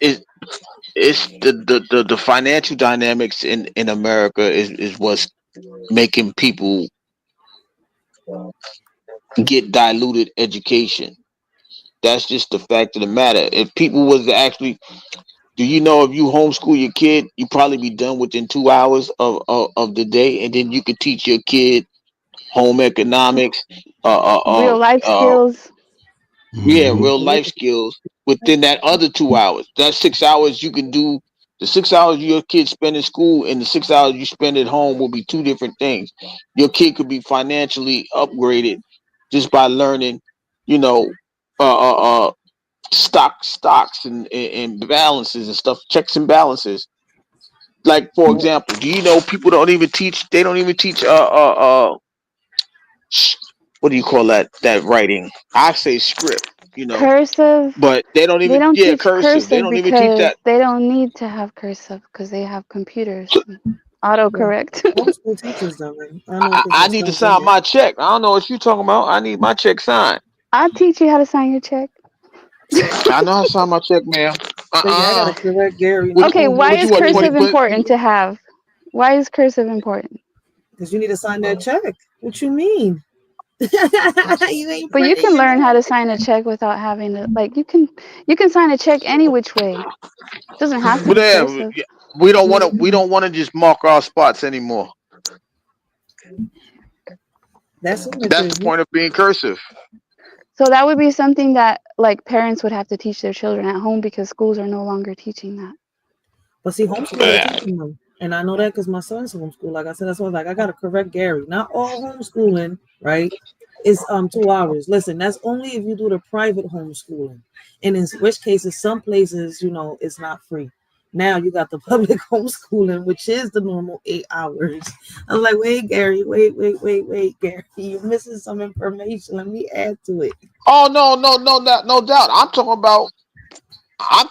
B: it's the financial dynamics in America is what's making people get diluted education. That's just the fact of the matter. If people was to actually Do you know if you homeschool your kid, you probably be done within 2 hours of the day, and then you could teach your kid home economics,
C: Real life skills.
B: yeah,
D: Mhm.
B: real life skills within that other 2 hours. That 6 hours you can do. The 6 hours your kid spend in school and the 6 hours you spend at home will be two different things. Your kid could be financially upgraded just by learning, you know, uh, uh, uh stocks and balances and stuff, checks and balances. Like for example, do you know people don't even teach? They don't even teach what do you call that writing? I say script,
C: Cursive.
B: but they don't
C: They
B: even,
C: don't
B: yeah,
C: teach
B: cursive. They
C: cursive
B: don't even teach
C: because
B: that.
C: they don't need to have cursive because they have computers.
B: So
A: Yeah.
C: Autocorrect.
A: Homeschool teachers though, man. I know
B: I,
A: because
B: I
A: my
B: need to
A: son's in
B: sign
A: there.
B: my check. I don't know what you're talking about. I need my check signed.
C: I'll teach you how to sign your check.
B: I know how to sign my check, man.
A: But yeah, I gotta
B: Uh-uh.
A: correct Gary.
B: What
A: Not
C: Okay,
A: only
C: why
B: what
A: is
B: you
C: is
B: want,
A: school
B: 20
C: cursive
B: put?
C: important to have? Why is cursive important?
A: because you need to sign that check. What you mean? You ain't
C: But you
A: printing
C: can
A: your
C: learn how
A: name.
C: to sign a check without having to like you can sign a check any which way. It doesn't have to
B: But
C: be
B: yeah,
C: cursive.
B: we don't want to just mark our spots anymore.
A: That
B: That's
A: signature
B: the
A: is
B: point of being cursive.
C: So that would be something that like parents would have to teach their children at home because schools are no longer teaching that.
A: But see, homeschool are teaching them. And I know that because my son's homeschool. Like I said, that's why I was like, I gotta correct Gary. Not all homeschooling, right? Is 2 hours. Listen, that's only if you do the private homeschooling. And in which cases, some places, it's not free. Now you got the public homeschooling, which is the normal 8 hours. I'm like, wait, Gary, wait, Gary. You're missing some information. Let me add to it.
B: Oh no doubt. I'm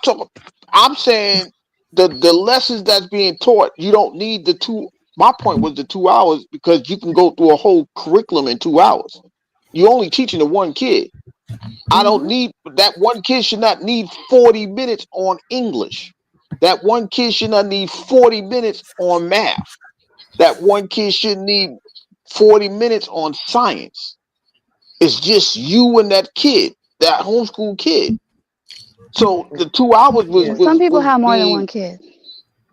B: talking I'm saying the lessons that's being taught, you don't need the two. My point was the 2 hours because you can go through a whole curriculum in 2 hours. You're only teaching the one kid. I don't
A: Hmm.
B: need that one kid should not need 40 minutes on English. That one kid should not need 40 minutes on math. That one kid should need 40 minutes on science. It's just you and that kid, that homeschool kid. So the 2 hours was
A: Yeah.
C: Well, some people
B: was
C: have more than one
B: being.
C: kid.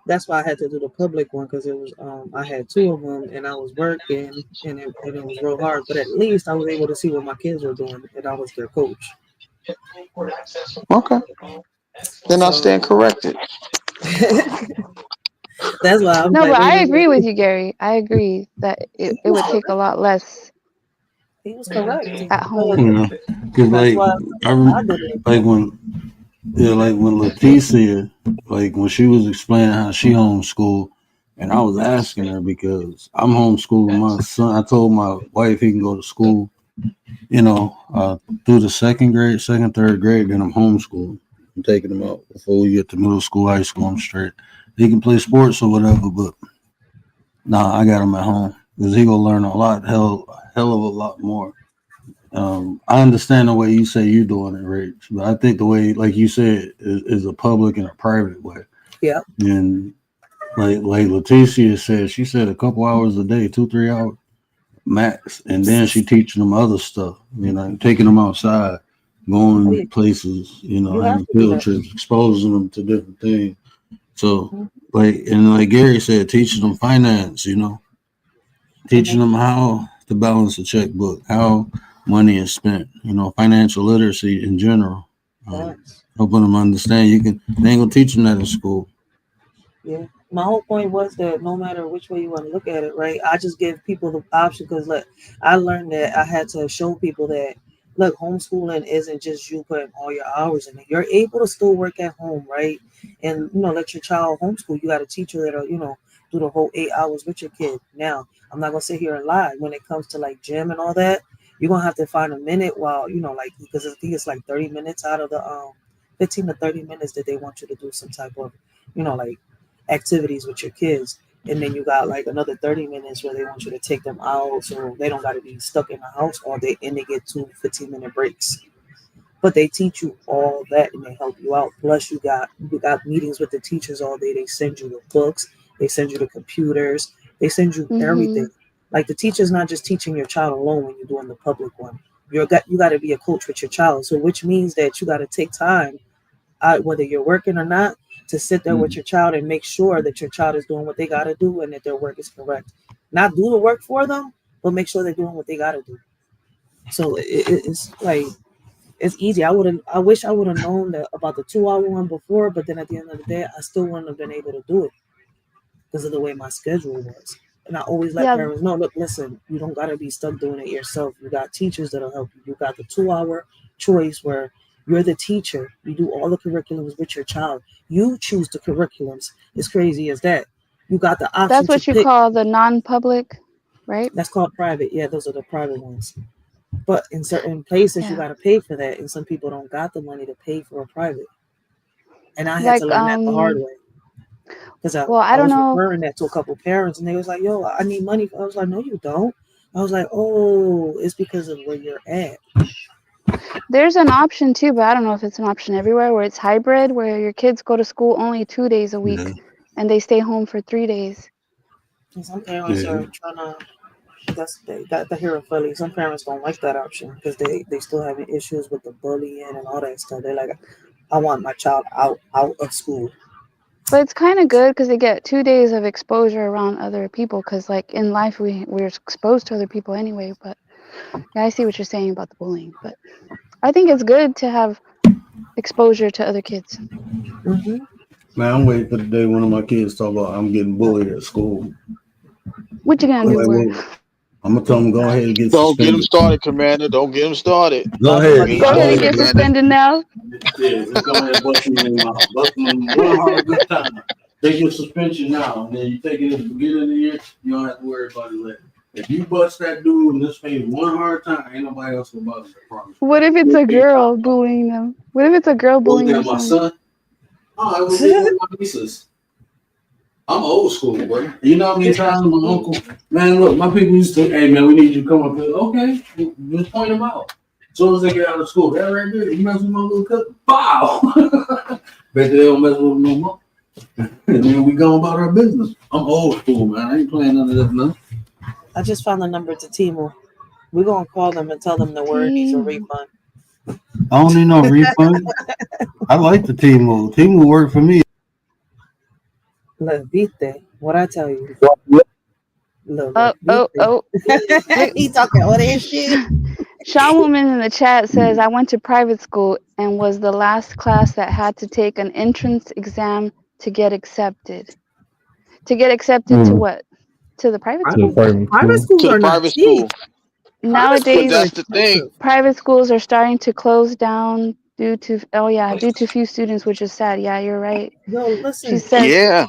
A: That's why I had to do the public one because it was I had two of them and I was working and it was real hard. But at least I was able to see what my kids were doing and I was their coach.
B: Okay, then I
A: So
B: stand corrected.
A: that's why I was
C: No,
A: like,
C: but I agree with
A: wait.
C: you, Gary. I agree that
A: He
C: it
A: was
C: would take a
A: correct.
C: lot less
A: He was correct.
C: at
A: But
C: home.
D: You know, because
A: that's
D: like
A: why I did it.
D: like when yeah, like when Leticia, like when she was explaining how she homeschooled, and I was asking her because I'm homeschooling my son. I told my wife he can go to school, through the third grade. Then I'm homeschooling. I'm taking him out before we get to middle school, high school. I'm straight. He can play sports or whatever, but nah, I got him at home because he gonna learn a lot, hell of a lot more. I understand the way you say you're doing it, Rich, but I think the way, like you said, is a public and a private way.
A: Yeah.
D: And like Leticia said, she said a couple hours a day, 2 3 hours max, and then she teaching them other stuff. Taking them outside,
A: Oh
D: going
A: yeah.
D: places,
A: You have
D: having
A: to do
D: field
A: that.
D: trips, exposing them to different things. So,
A: Mhm.
D: like Gary said, teaching them finance, teaching them how to balance a checkbook, how money is spent, financial literacy in general,
A: Facts.
D: helping them understand. They ain't gonna teach them that in school.
A: Yeah. My whole point was that no matter which way you want to look at it, right? I just give people the option because look, I learned that I had to show people that look, homeschooling isn't just you putting all your hours in it. You're able to still work at home, right? And let your child homeschool. You got a teacher that'll, do the whole 8 hours with your kid. Now, I'm not gonna sit here and lie. When it comes to like gym and all that, you're gonna have to find a minute while, like because I think it's like 30 minutes out of the 15 to 30 minutes that they want you to do some type of, like activities with your kids. And then you got like another 30 minutes where they want you to take them out so they don't got to be stuck in the house all day and they get 2 15-minute breaks. But they teach you all that and they help you out. Plus you got meetings with the teachers all day. They send you the books, they send you the computers, they send you everything.
C: Mhm.
A: Like the teacher's not just teaching your child alone when you're doing the public one. You got to be a coach with your child. So which means that you got to take time whether you're working or not, to sit there with your child and make sure that your child is doing what they got to do and that their work is correct. Not do the work for them, but make sure they're doing what they got to do. So it's like, it's easy. I wish I would have known that about the 2 hour one before, but then at the end of the day, I still wouldn't have been able to do it because of the way my schedule was. And I always let
C: Yeah,
A: parents know, look, listen, you don't got to be stuck doing it yourself. You got teachers that'll help you. You got the 2 hour choice where you're the teacher. You do all the curriculums with your child. You choose the curriculums. As crazy as that. You got the option
C: that's
A: to
C: what you
A: pick.
C: call the non-public, right?
A: That's called private. Yeah, those are the private ones. But in certain places, you
C: Yeah.
A: got to pay for that. And some people don't got the money to pay for a private. And I had to
C: Like,
A: learn that the hard way. Because
C: well, I
A: I
C: don't
A: was
C: know.
A: referring that to a couple parents, and they was like, "Yo, I need money." I was like, "No, you don't." I was like, "Oh, it's because of where you're at."
C: There's an option too, but I don't know if it's an option everywhere where it's hybrid, where your kids go to school only 2 days a
D: Yeah,
C: week and they stay home for 3 days.
A: And some parents
D: yeah.
A: are trying to. That here in Philly, some parents don't like that option because they still having issues with the bullying and all that stuff. They're like, "I want my child out of school."
C: But it's kind of good because they get 2 days of exposure around other people. Because like in life, we're exposed to other people anyway. But yeah, I see what you're saying about the bullying. But I think it's good to have exposure to other kids.
A: Mm-hmm.
D: Man, I'm waiting for the day one of my kids talk about I'm getting bullied at school.
C: What you gonna
D: I'm
C: do,
D: like,
C: word?
D: well, I'm gonna tell them go ahead and get
B: Don't get him
D: suspended.
B: started, Commander. Don't get him started.
D: Go
A: Talk
D: ahead,
A: about
B: We
A: the
B: ain't
C: Go ahead
D: go
C: and
B: doing it,
C: get
D: ahead.
B: Commander.
C: suspended now.
D: Yeah, just go ahead and bust them in their mouth. Bust them one hard good time. Take your suspension now, and then you take it at the beginning of the year. You don't have to worry about it later. If you bust that dude in this face one hard time, ain't nobody else gonna bother you. I promise
C: What if it's
D: you.
C: a girl bullying them? What if it's a girl bullying
D: Bullying
C: your
D: my
C: son?
D: son? Oh, I will be one of my nieces. I'm old school, bro. You know how many times my uncle, man, look, my people used to, hey, man, we need you to come up here. Okay, just point them out. As soon as they get out of school, that right there, you mess with my little cousin, bow. Bet they don't mess with them no more. And then we go about our business. I'm old school, man. I ain't playing none of that, man.
A: I just found the number to Timo. We're gonna call them and tell them the word needs a
C: Team.
A: refund.
D: I don't need no refund. I like the team move. Team will work for me.
A: Le viste. What I tell you. Le
C: Oh, oh,
A: viste.
C: oh. Look,
A: He talking all that shit.
C: Sean Woman in the chat says, I went to private school and was the last class that had to take an entrance exam to get accepted. To get accepted to what? To the private
E: To the
C: school?
E: private
A: Private
E: school.
A: schools
B: To the
A: are not
B: private
A: cheap.
B: school.
A: Private
B: But
A: schools are
C: Nowadays,
B: that's the thing.
A: expensive.
C: private schools are starting to close down due to few students, which is sad. Yeah, you're right.
A: Yo,
C: She
A: listen.
C: says
B: Yeah.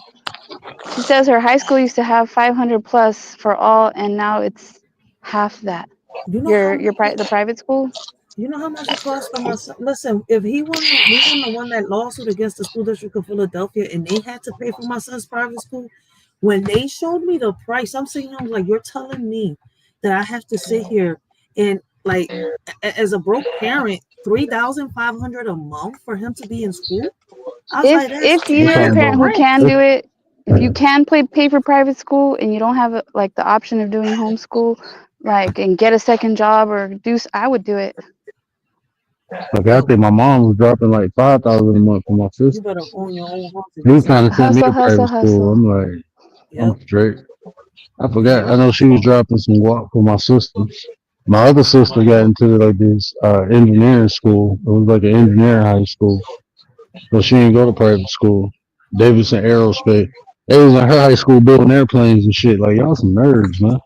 C: she says her high school used to have 500 plus for all, and now it's half that.
A: You know how
C: The private school?
A: you know how much it costs for my son? Listen, if we wouldn't have won that lawsuit against the school district of Philadelphia, and they had to pay for my son's private school. When they showed me the price, I'm sitting here, I'm like, you're telling me that I have to sit here and like, as a broke parent, 3,500 a month for him to be in school. I was like, that's
C: If
E: We're
C: you're the
E: talking
C: parent who
E: about
C: can
A: rent.
C: do it, if you can pay for private school and you don't have like the option of doing homeschool, like and get a second job or I would do it.
E: like I think my mom was dropping like 5,000 a month for my
A: You
E: sister.
A: better own your own house to
E: She
A: do
E: was
A: something.
E: trying to send me
C: Hustle,
E: to
C: hustle,
E: private school.
C: hustle.
E: I'm like,
A: Yep.
E: I'm straight. I forgot.
A: Yep.
E: I know she was dropping some guap for my sister. My other sister got into like this engineering school. It was like an engineering high school, but she didn't go to private school. Davidson Aerospace. They was in her high school building airplanes and shit. Like y'all some nerds, man.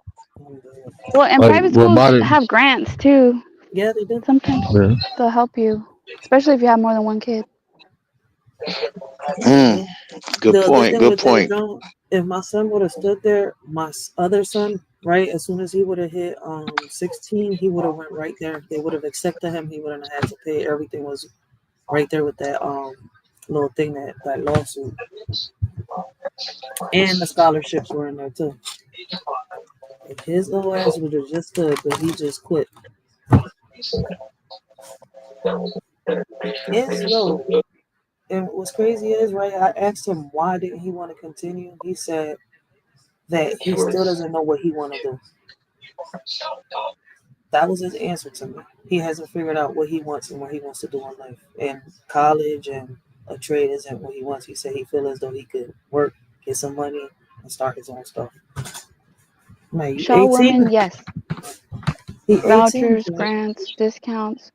C: Well, and
E: Like
C: private schools
E: robotic.
C: have grants too.
A: Yeah, they do.
C: Sometimes
E: Yeah.
C: they'll help you, especially if you have more than one kid.
B: Mm. Good
A: The
B: point.
A: thing
B: Good
A: with that,
B: point.
A: John, if my son would have stood there, other son, right, as soon as he would have hit 16, he would have went right there. They would have accepted him. He wouldn't have had to pay. Everything was right there with that little thing, that lawsuit, and the scholarships were in there too. If his little ass would have just stood, but he just quit. Is yo, and what's crazy is, right, I asked him why didn't he want to continue. He said that he still doesn't know what he want to do. That was his answer to me. He hasn't figured out what he wants and what he wants to do in life, and college, and a trade isn't what he wants. He said he feels as though he could work, get some money, and start his own stuff. I'm like, you
C: Shaw
A: 18?
C: women, yes.
A: He 18.
C: Vouchers, grants, discounts.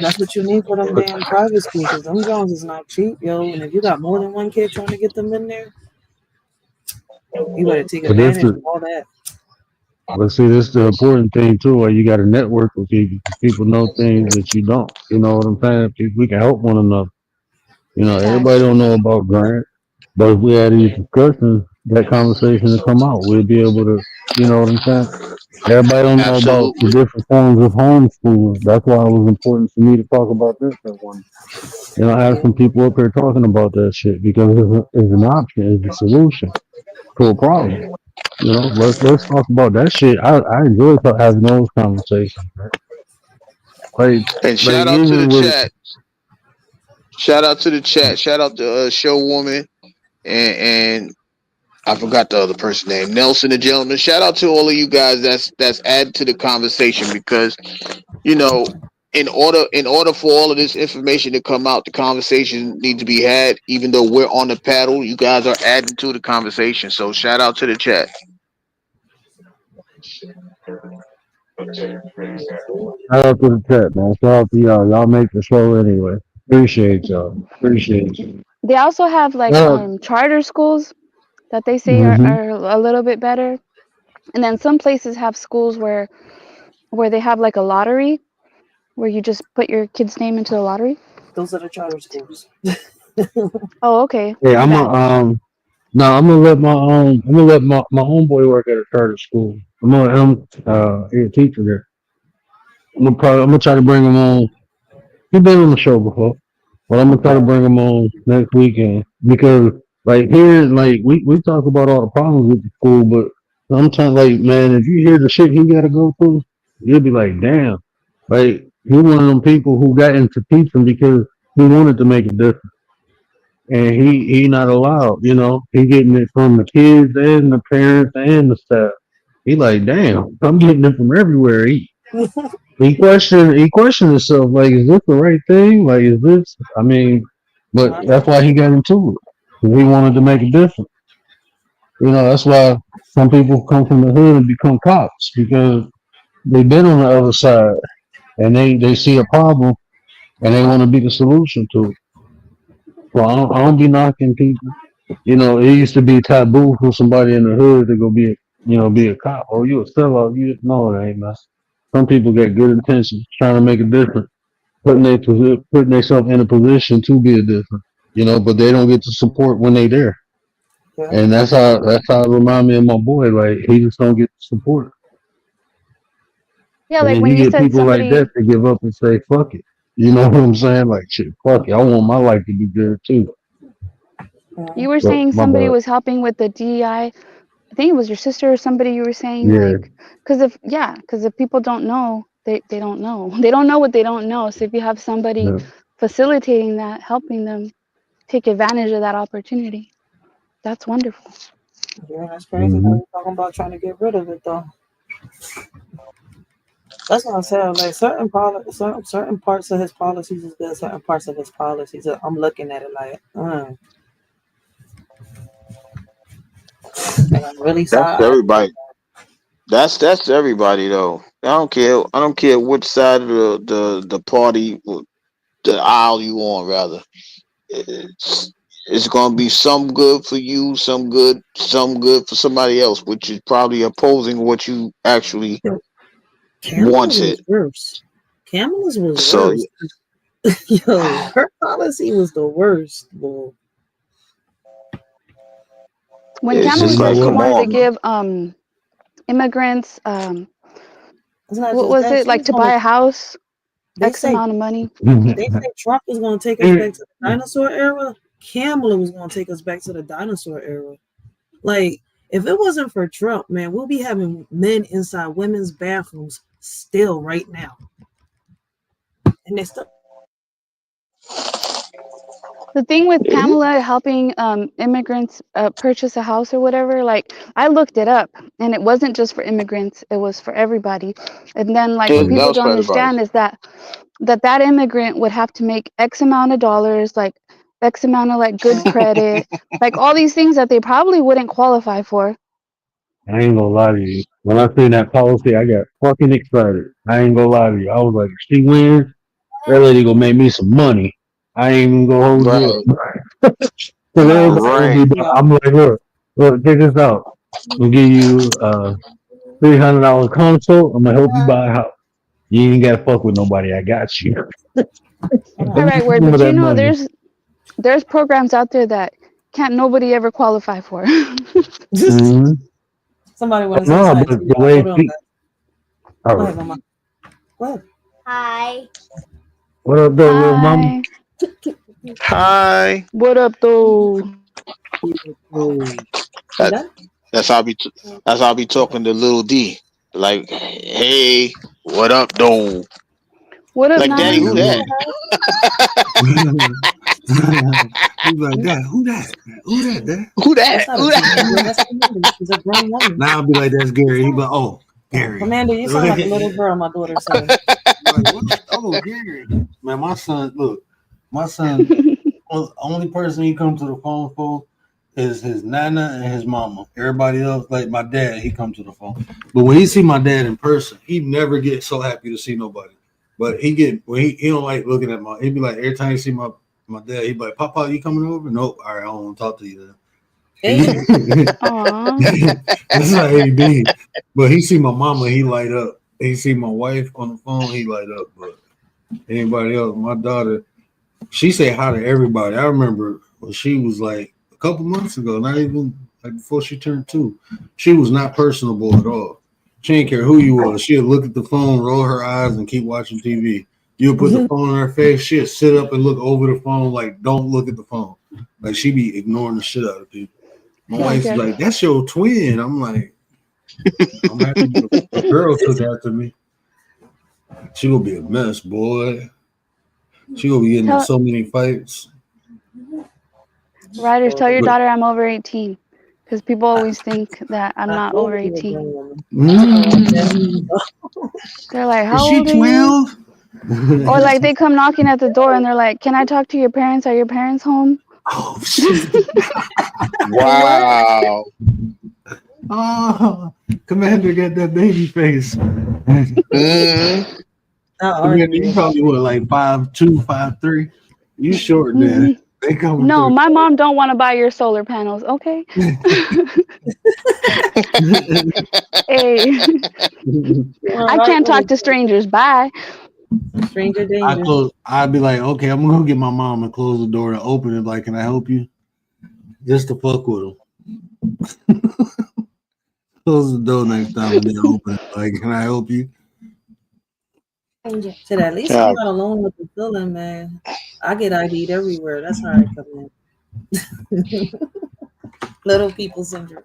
A: That's what you need for them damn private school, because them Jones is not cheap, yo. And if you got more than one kid trying to get them in there, you better take
E: But this
A: advantage of
E: the
A: all that.
E: but see, this the important thing too. Where you got to network with people. 'Cause people know things that you don't. You know what I'm saying? We can help one another. You know, everybody
C: Facts.
E: don't know about grant, but if we had these discussions, that conversation to come out, we'll be able to. You know what I'm saying? Everybody don't know about the
B: Absolutely.
E: different forms of homeschooling. That's why it was important for me to talk about this at one. You know, I have
A: Yeah,
E: some people up here talking about that shit because it's an option, it's a solution to a problem. You know, let's talk about that shit. I enjoy having those conversations, man. Like
B: And
E: like
B: shout out to the
E: even with
B: chat. Shout out to the chat. Shout out to Show Woman and I forgot the other person name, Nelson the gentleman. Shout out to all of you guys that's added to the conversation because you know in order for all of this information to come out, the conversation needs to be had. Even though we're on the paddle, you guys are adding to the conversation. So shout out to the chat.
E: shout out to the chat, man. Shout out to y'all. Y'all make the show anyway. Appreciate y'all. Appreciate you.
C: They also have like charter schools that they say
E: Mm-hmm.
C: are a little bit better. And then some places have schools where they have like a lottery where you just put your kid's name into the lottery.
A: those are the charter schools.
C: Oh, okay.
E: Hey,
C: My
E: I'm a
C: bad.
E: no, I'm gonna let my homeboy work at a charter school. I'm gonna let him he a teacher there. I'm gonna try to bring him on. He's been on the show before. But I'm gonna try to bring him on next weekend because like here, like we talk about all the problems with the school, but sometimes like man, if you hear the shit he gotta go through, you'll be like, damn. Like he one of them people who got into teaching because he wanted to make a difference. And he not allowed, you know, he getting it from the kids and the parents and the staff. He like, damn, I'm getting it from everywhere. He questioned himself, like, is this the right thing? Like, is this? I mean, but
A: I
E: that's
A: know.
E: why he got into it. 'Cause he wanted to make a difference. You know, that's why some people come from the hood and become cops because they've been on the other side and they see a problem and they want to be the solution to it. Well, I don't be knocking people. You know, it used to be taboo for somebody in the hood to go be a cop. Oh, you a sellout? You no, it ain't, man. Some people got good intentions, trying to make a difference, putting themselves in a position to be a difference. You know, but they don't get the support when they there,
A: Yeah,
E: and that's how it remind me of my boy. Like he just don't get the support,
C: Yeah,
E: and
C: like
E: then
C: when
E: you
C: you
E: get
C: said
E: people like that
C: somebody,
E: to give up and say fuck it. You know what I'm saying? Like shit, fuck it. I want my life to be good too.
A: yeah,
C: you were
E: But
C: saying
E: my
C: somebody
E: bad.
C: was helping with the DEI. I think it was your sister or somebody you were saying
E: Yeah,
C: like, because if people don't know, they don't know. They don't know what they don't know. So if you have somebody
E: yeah.
C: facilitating that, helping them take advantage of that opportunity, that's wonderful.
A: yeah. That's crazy how
E: Mm-hmm.
A: you talking about trying to get rid of it though. That's what I'm saying. Like certain parts of his policies is good. Certain parts of his policies, I'm looking at it like I'm really
B: That's
A: side.
B: everybody. That's everybody though. I don't care. I don't care which side of the party, the aisle you on. Rather, it's it's gonna be some good for you, some good for somebody else, which is probably opposing what you actually
A: Yo, Kamala
B: wanted.
A: was worse. Kamala's was
B: So
A: worse. Yo, her policy was the worst. Well,
C: When
B: it's
E: Well,
C: Kamala
E: you
B: just
E: know
C: said
B: like,
C: she
E: what?
B: come
C: wanted to
B: on,
C: give immigrants
A: it's not
C: what
A: just
C: was
A: that.
C: it
A: She
C: like
A: was
C: to
A: gonna.
C: buy a house,
A: They
C: X
A: say
C: amount of money.
A: they say Trump was gonna take us back to the dinosaur era. Kamala was gonna take us back to the dinosaur era. Like, if it wasn't for Trump, man, we'll be having men inside women's bathrooms still right now. And they still
C: The thing with
B: yeah,
C: Kamala helping immigrants purchase a house or whatever, like I looked it up and it wasn't just for immigrants, it was for everybody. And then like what
B: that
C: people
B: was
C: don't
B: for everybody.
C: understand is that that immigrant would have to make X amount of dollars, like X amount of like good credit, like all these things that they probably wouldn't qualify for.
E: I ain't gonna lie to you. When I seen that policy, I got fucking excited. I ain't gonna lie to you. I was like, if she wins, that lady gonna make me some money. I ain't even gonna hold you
B: Right.
E: up. So
A: No,
E: everybody
A: see,
E: gonna
B: Right.
E: be,
A: no,
E: I'm like, look, check this out. We'll give you $300 consult. I'm gonna help you buy a house. You ain't gotta fuck with nobody. I got you.
C: All
A: no.
C: right, word,
E: Some of
C: but you
E: that
C: know
E: money.
C: there's programs out there that can't nobody ever qualify for.
E: Mm-hmm.
A: Somebody want to say
E: No,
A: something
E: but
A: to
E: the
A: y'all.
E: way
A: Hold on,
E: she,
A: guys.
E: all
A: Go ahead,
E: right.
A: Mama. Go ahead.
F: Hi.
E: What up, though, little mama?
C: Hi,
B: Hi.
C: what up, though?
A: Oh, you
B: That,
A: done?
B: that's how I be. That's how I be talking to Little D. Like, hey, what up, though?
C: What up,
B: Like, Daddy,
C: Nine?
B: who that?
D: He's like, Dad, who that? Who that, Dad?
B: Who
A: That's
B: that?
A: not a
B: Who that?
A: teenager. That's Commander. She's a grown woman.
D: Now I'll be like, that's Gary. He be like, oh, Gary.
A: Commander, you sound like a little girl, my daughter said.
D: Like, what? Oh, Gary. Man, my son, look, my son, only person he comes to the phone for is his nana and his mama. Everybody else, like my dad, he comes to the phone. But when he see my dad in person, he never gets so happy to see nobody. But he don't like looking at he be like, every time he see my dad, he be like, Papa, you coming over? Nope. All right, I don't want to talk to you
A: Hey,
D: then.
C: Aw,
D: That's how he be. But he see my mama, he light up. He see my wife on the phone, he light up. But anybody else, my daughter, she say hi to everybody. I remember when she was like a couple months ago, not even like before she turned 2. She was not personable at all. She didn't care who you was. She'd look at the phone, roll her eyes, and keep watching TV. You'll put the phone in her face. She'll sit up and look over the phone like, don't look at the phone. Like she be ignoring the shit out of people. My wife's
C: gotcha.
D: like, that's your twin. I'm like, I'm happy the girl took after me. She gonna be a mess, boy. She gonna be getting in
C: Tell
D: so many fights.
C: Riders, tell your
D: But
C: daughter I'm over 18, because people
A: I,
C: always think that I'm
A: I
C: not
A: told
C: over
A: her she was a
C: 18.
A: grown woman. I told her that.
D: mm,
C: They're like,
D: is
C: how
D: she
C: old are you?
D: 12?
C: Or like they come knocking at the door and they're like, can I talk to your parents? Are your parents home?
D: Oh shit.
A: What?
B: Wow.
D: Oh, Commander got that baby face.
B: Mm.
A: I
D: Commander,
A: argue
D: you
A: about
D: probably what, like 5'2", 5'3"? You short then.
C: Mhm.
D: They coming
C: No,
D: through.
C: my mom don't want to buy your solar panels. Okay. Hey, I
A: right
C: can't
A: with
C: talk
A: it.
C: to strangers. Bye.
A: Stranger danger.
D: I'd be like, okay, I'm gonna go get my mom and close the door and open it. Like, can I help you? Just to fuck with them. Close the door next time and then open it. Like, can I help you?
A: Shit, at least I'm
B: Yeah.
A: not alone with the feeling, man. I get ID'd everywhere. That's how I come in. Little people syndrome.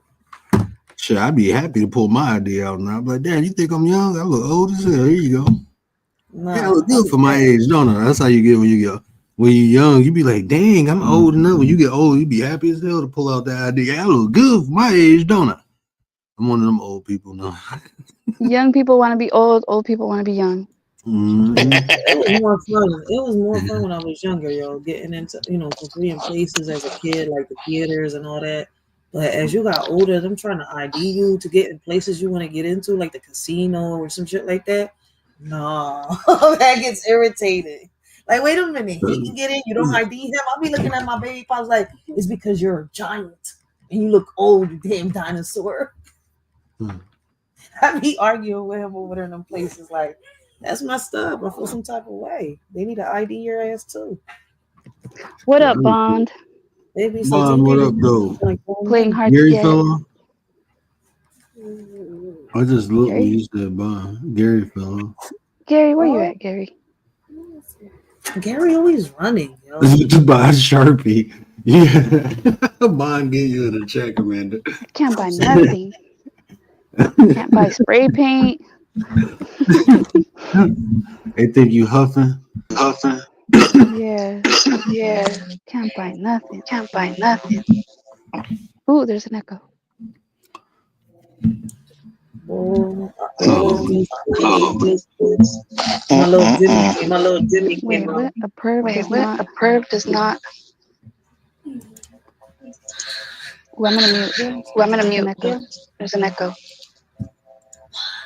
D: Shit, I'd be happy to pull my ID out now. I'm like, Dad, you think I'm young? I look old as hell. Here you go. Yeah, I
A: Nah,
D: look
A: I'll
D: good
A: be
D: for my
A: back.
D: age, don't I? That's how you get when you go. When you're young, you be like, dang, I'm old enough. When you get old, you be happy as hell to pull out that ID. I look good for my age, don't I? I'm one of them old people now.
C: Young people want to be old. Old people want to be young.
D: Mm-hmm.
A: It was more fun. It was more fun when I was younger, yo. Getting into, being places as a kid, like the theaters and all that. But as you got older, them trying to ID you to get in places you want to get into, like the casino or some shit like that. Nah, that gets irritating. Like, wait a minute, he can get in. You don't ID him. I'll be looking at my baby pops like, it's because you're a giant and you look old, you damn dinosaur. I be arguing with him over there in them places. Like, that's messed up. I feel some type of way. They need to ID your ass too.
C: What up, Bond?
A: They be so
D: Bond, what
A: teenagers
D: up, though?
A: like grown
C: Playing
A: men.
C: hard to
D: Gary
C: get.
D: fella? I just looked when
C: Gary?
D: you said Bond. Gary fella.
C: Gary, where you at, Gary?
A: Gary always running, yo.
D: To buy a Sharpie. Yeah. Bond get you in a check, Amanda.
C: I can't buy nothing. Can't buy spray paint.
D: They think you huffing.
C: Yeah,
F: Yeah.
C: can't buy nothing.
F: Can't buy nothing.
C: Ooh, there's an echo.
A: Oh,
B: Oh,
A: my little Jimmy
B: mm-mm-mm.
A: came up.
C: Wait, what? A perv
F: Wait,
C: does
F: what?
C: not.
F: A perv does not.
C: Oh, I'm gonna mute.
F: Oh, I'm gonna
C: There's an
F: mute.
C: echo.
F: There's an echo.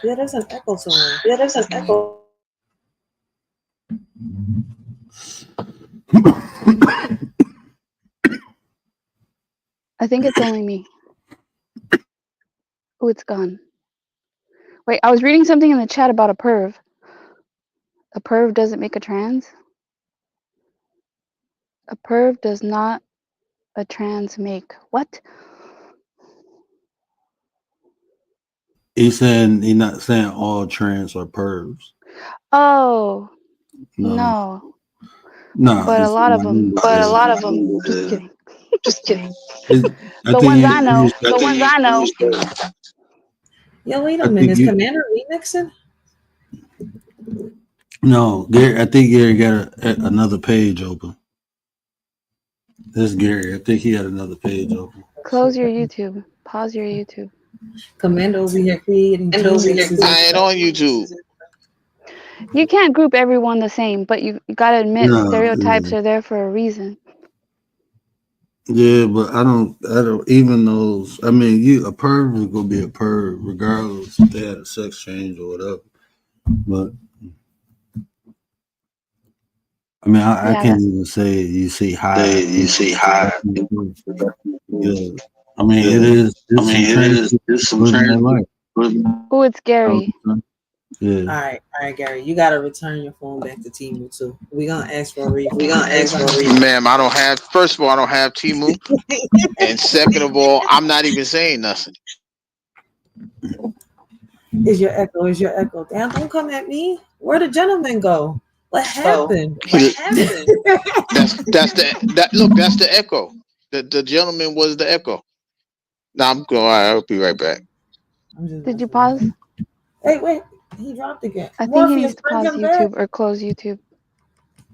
A: Yeah, there's an echo somewhere.
F: Yeah, there's an echo.
C: I think it's only me. Oh, it's gone. Wait, I was reading something in the chat about a perv. A perv doesn't make a trans. A perv does not a trans make. What?
D: He's saying he's not saying all trans are pervs.
C: Oh,
D: No,
C: no.
D: no.
C: But a lot of them.
F: But a lot of them.
C: Just kidding.
F: Just kidding.
D: I
C: The
D: think
C: ones I know.
F: The ones I know.
A: Yo, wait a
D: I think
A: minute. Is
D: you.
A: Commander remixing?
D: No, Gary. I think Gary got another page open. This is Gary. I think he had another page open.
C: Close your YouTube. Pause your YouTube.
A: Commander over here creating remixes.
B: I ain't on YouTube.
C: You can't group everyone the same, but you gotta admit
D: No,
C: stereotypes are there for a reason.
D: yeah, but I don't even those. I mean, a perv is gonna be a perv regardless if they had a sex change or whatever. But I mean, I
C: Yeah,
D: can't even say you see high.
F: You see high.
D: Yeah, I mean, it is.
F: I mean, it is some
D: living their
F: trans.
D: life.
C: Oh, it's Gary.
D: Yeah.
A: All right, Gary. You gotta return your phone back to Timu too. We gonna ask for a refund.
B: Ma'am, I don't have. First of all, I don't have Timu, and second of all, I'm not even saying nothing.
A: Is your echo? Damn! Don't come at me. Where'd the gentleman go? What happened?
B: That's the echo. The gentleman was the echo. Now I'm going. All right, I'll be right back.
C: Did you pause?
A: Hey, wait. He dropped again.
C: I think he
A: Morpheus,
C: needs to
A: bring
C: pause
A: him back.
C: YouTube or close YouTube.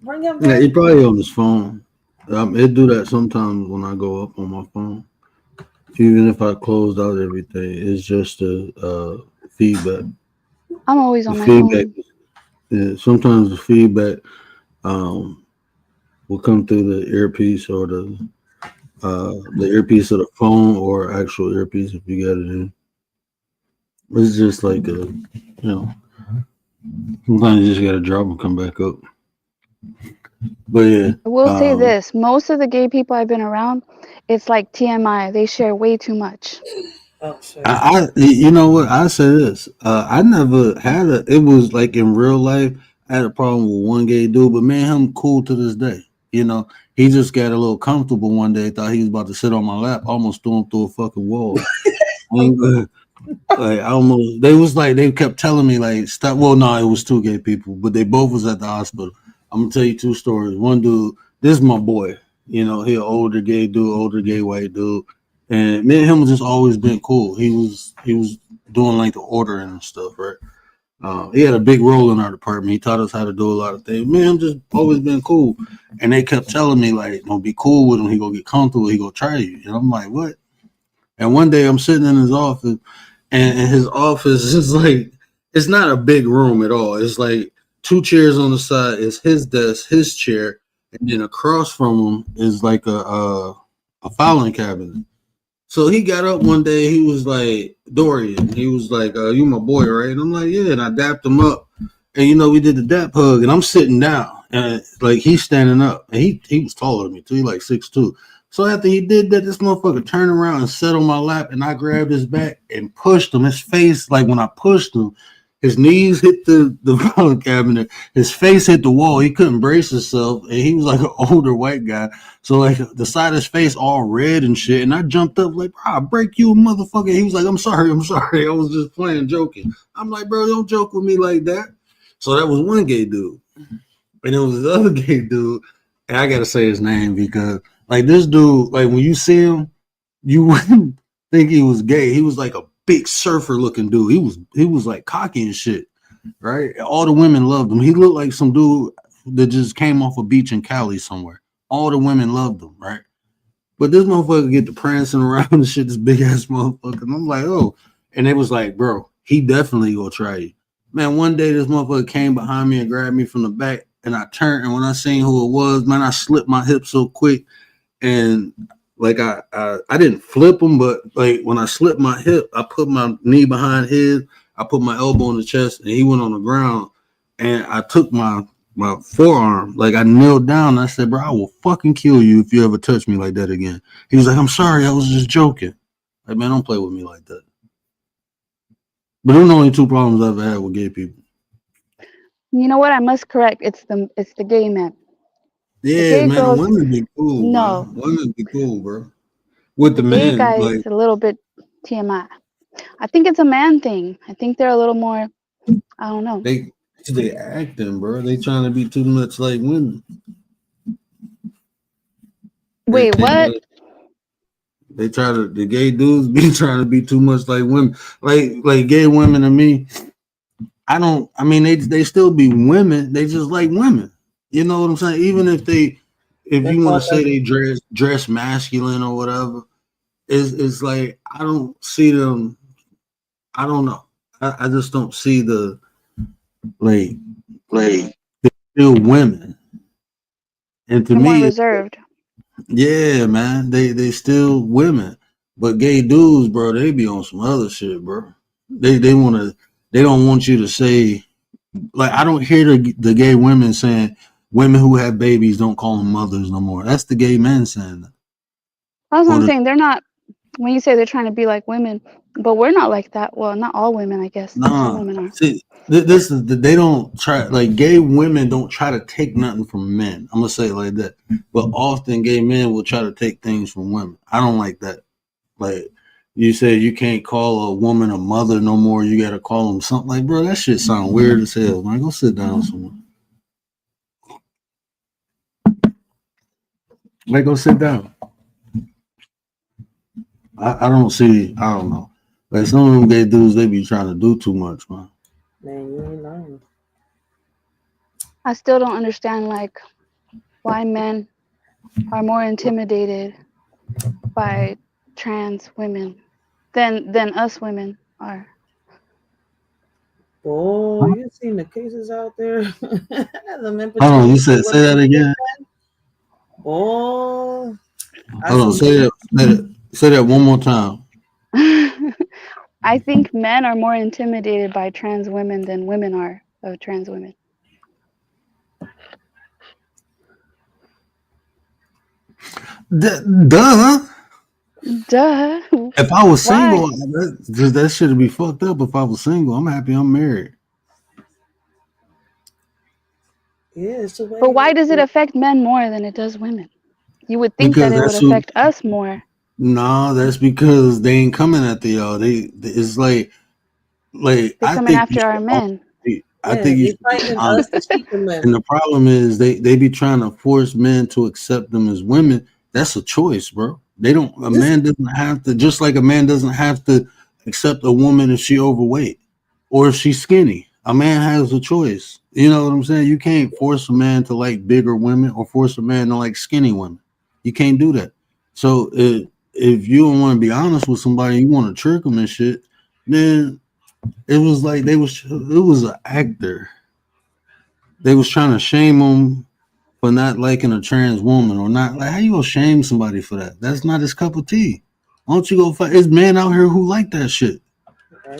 A: Bring him
D: Yeah,
A: back.
D: he probably on his phone. It do that sometimes when I go up on my phone. Even if I closed out everything, it's just a feedback.
C: I'm always on
D: The
C: my
D: feedback.
C: phone.
D: Yeah, sometimes the feedback will come through the earpiece or the earpiece of the phone or actual earpiece if you got it in. It's just like sometimes you just gotta drop and come back up. But yeah,
C: I will say this: most of the gay people I've been around, it's like TMI. They share way too much.
A: Oh shit.
D: you know what? I say this. I never had it was like in real life, I had a problem with one gay dude, but me and him cool to this day. You know, he just got a little comfortable one day, thought he was about to sit on my lap, almost threw him through a fucking wall. Like almost they kept telling me like stop. Well, no, it was two gay people, but they both was at the hospital. I'm gonna tell you two stories. One dude, this is my boy. You know, he an older gay dude, older gay white dude. And me and him just always been cool. He was doing like the ordering and stuff, right? He had a big role in our department. He taught us how to do a lot of things. Me and him just always been cool. And they kept telling me like, don't be cool with him. He gonna get comfortable. He gonna try you. And I'm like, what? And one day I'm sitting in his office, and his office is like, it's not a big room at all. It's like two chairs on the side. It's his desk, his chair, and then across from him is like a filing cabinet. So he got up one day. He was like, Dorian. He was like, you my boy, right? And I'm like, yeah. And I dapped him up. And, you know, we did the dap hug. And I'm sitting down. And, like, he's standing up. And he was taller than me, too. He like 6'2". So after he did that, this motherfucker turned around and sat on my lap. And I grabbed his back and pushed him. His face, like, when I pushed him, his knees hit the filing cabinet. His face hit the wall. He couldn't brace himself. And he was like an older white guy. So like the side of his face all red and shit. And I jumped up like, bro, I'll break you, motherfucker. He was like, I'm sorry. I was just playing, joking. I'm like, bro, don't joke with me like that. So that was one gay dude. And it was the other gay dude. And I got to say his name because like this dude, like when you see him, you wouldn't think he was gay. He was like a big surfer looking dude. He was like cocky and shit, right? All the women loved him. He looked like some dude that just came off a beach in Cali somewhere. All the women loved him, right? But this motherfucker get to prancing around and shit, this big ass motherfucker. And I'm like, oh. And they was like, bro, he definitely gonna try you. Man, one day this motherfucker came behind me and grabbed me from the back, and I turned, and when I seen who it was, man, I slipped my hip so quick, and like I didn't flip him, but like when I slipped my hip, I put my knee behind his, I put my elbow on the chest, and he went on the ground, and I took my forearm, like I knelt down, and I said, bro, I will fucking kill you if you ever touch me like that again. He was like, I'm sorry, I was just joking. Like, man, don't play with me like that. But those are the only two problems I've ever had with gay people.
C: You know what? I must correct. It's the gay men.
D: Yeah,
C: gay
D: man,
C: girls,
D: the women be cool,
C: no.
D: bro. Women be cool, bro. With the
C: Gay
D: men,
C: guys,
D: like,
C: a little bit TMI. I think it's a man thing. I think they're a little more, I don't know.
D: they acting, bro. They trying to be too much like women.
C: Wait, what?
D: They try to, the gay dudes be trying to be too much like women. Like gay women to me, I mean, they still be women. They just like women. You know what I'm saying? Even if you want to say they dress masculine or whatever, it's like I don't see them. I don't know. I just don't see the like still women. And to
C: They're more
D: me,
C: reserved.
D: yeah, man, they still women. But gay dudes, bro, they be on some other shit, bro. They don't want you to say, like, I don't hear the gay women saying women who have babies don't call them mothers no more. That's the gay men saying that.
C: That's what I'm saying. They're not, when you say they're trying to be like women, but we're not like that. Well, not all women, I guess. Some women are.
D: See, this is they don't try, like, gay women don't try to take nothing from men. I'm gonna say it like that. But often gay men will try to take things from women. I don't like that. Like, you say you can't call a woman a mother no more. You gotta call them something. Like, bro, that shit sound weird as hell, man. Go sit down somewhere. Like, go sit down. I don't know. Like, some of them gay dudes, they be trying to do too much, man.
A: Man, you ain't lying.
C: I still don't understand, like, why men are more intimidated by trans women than us women are.
A: Oh, you seen the cases out there? The men
D: Hold on, you say that again.
A: Oh,
D: Hold on, say that one more time.
C: I think men are more intimidated by trans women than women are of trans women.
D: Duh. If I was single,
C: Why?
D: that should be fucked up. If I was single, I'm happy I'm married.
A: Yeah, it's the way.
C: But why does it affect men more than it does women? You would think
D: Because
C: that it would affect us more.
D: No, that's because they ain't coming after y'all. It's like
C: They're
D: I
C: coming
D: think
C: after our men.
D: I think you should be honest.
A: Us to keep the men.
D: And the problem is they be trying to force men to accept them as women. That's a choice, bro. Man doesn't have to, just like a man doesn't have to accept a woman if she overweight or if she's skinny. A man has a choice. You know what I'm saying? You can't force a man to like bigger women or force a man to like skinny women. You can't do that. So if you don't want to be honest with somebody, you want to trick them and shit, then it was like it was an actor. They was trying to shame them for not liking a trans woman or not. Like, how you gonna shame somebody for that? That's not his cup of tea. Why don't you go fight? There's men out here who like that shit.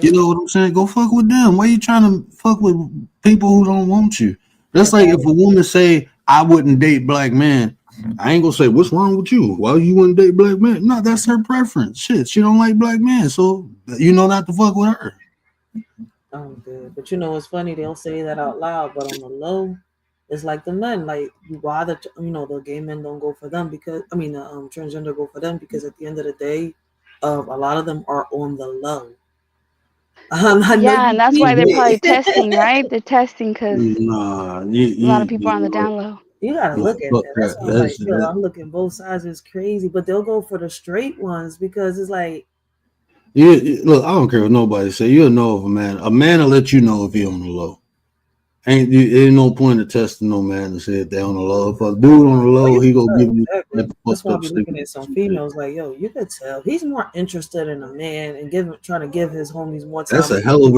D: You know what I'm saying? Go fuck with them. Why you trying to fuck with people who don't want you? That's like if a woman say, I wouldn't date black men. I ain't gonna say, what's wrong with you? Why you wouldn't date black men? No, that's her preference. Shit, she don't like black men, so you know not to fuck with her.
A: Oh, good. But you know, it's funny. They don't say that out loud, but on the low, it's like the men. Like, why the gay men don't go for them because the transgender go for them because at the end of the day, a lot of them are on the low.
C: Yeah, and that's why they're probably testing, right? They're testing because a lot of people are on the down low.
A: You gotta look at that. That's why I'm like, I'm looking both sides. It's crazy, but they'll go for the straight ones because it's like,
D: look, I don't care what nobody say. You'll know if a man will let you know if he on the low. Ain't no point of testing no man to say they on the low. If a dude on the low, he gonna give you
A: Exactly.
D: that
A: That's
D: fucked
A: why I
D: up
A: be
D: stick.
A: looking at some females like, yo, you could tell he's more interested in a man and trying to give his homies more
D: That's
A: time.
D: a hell of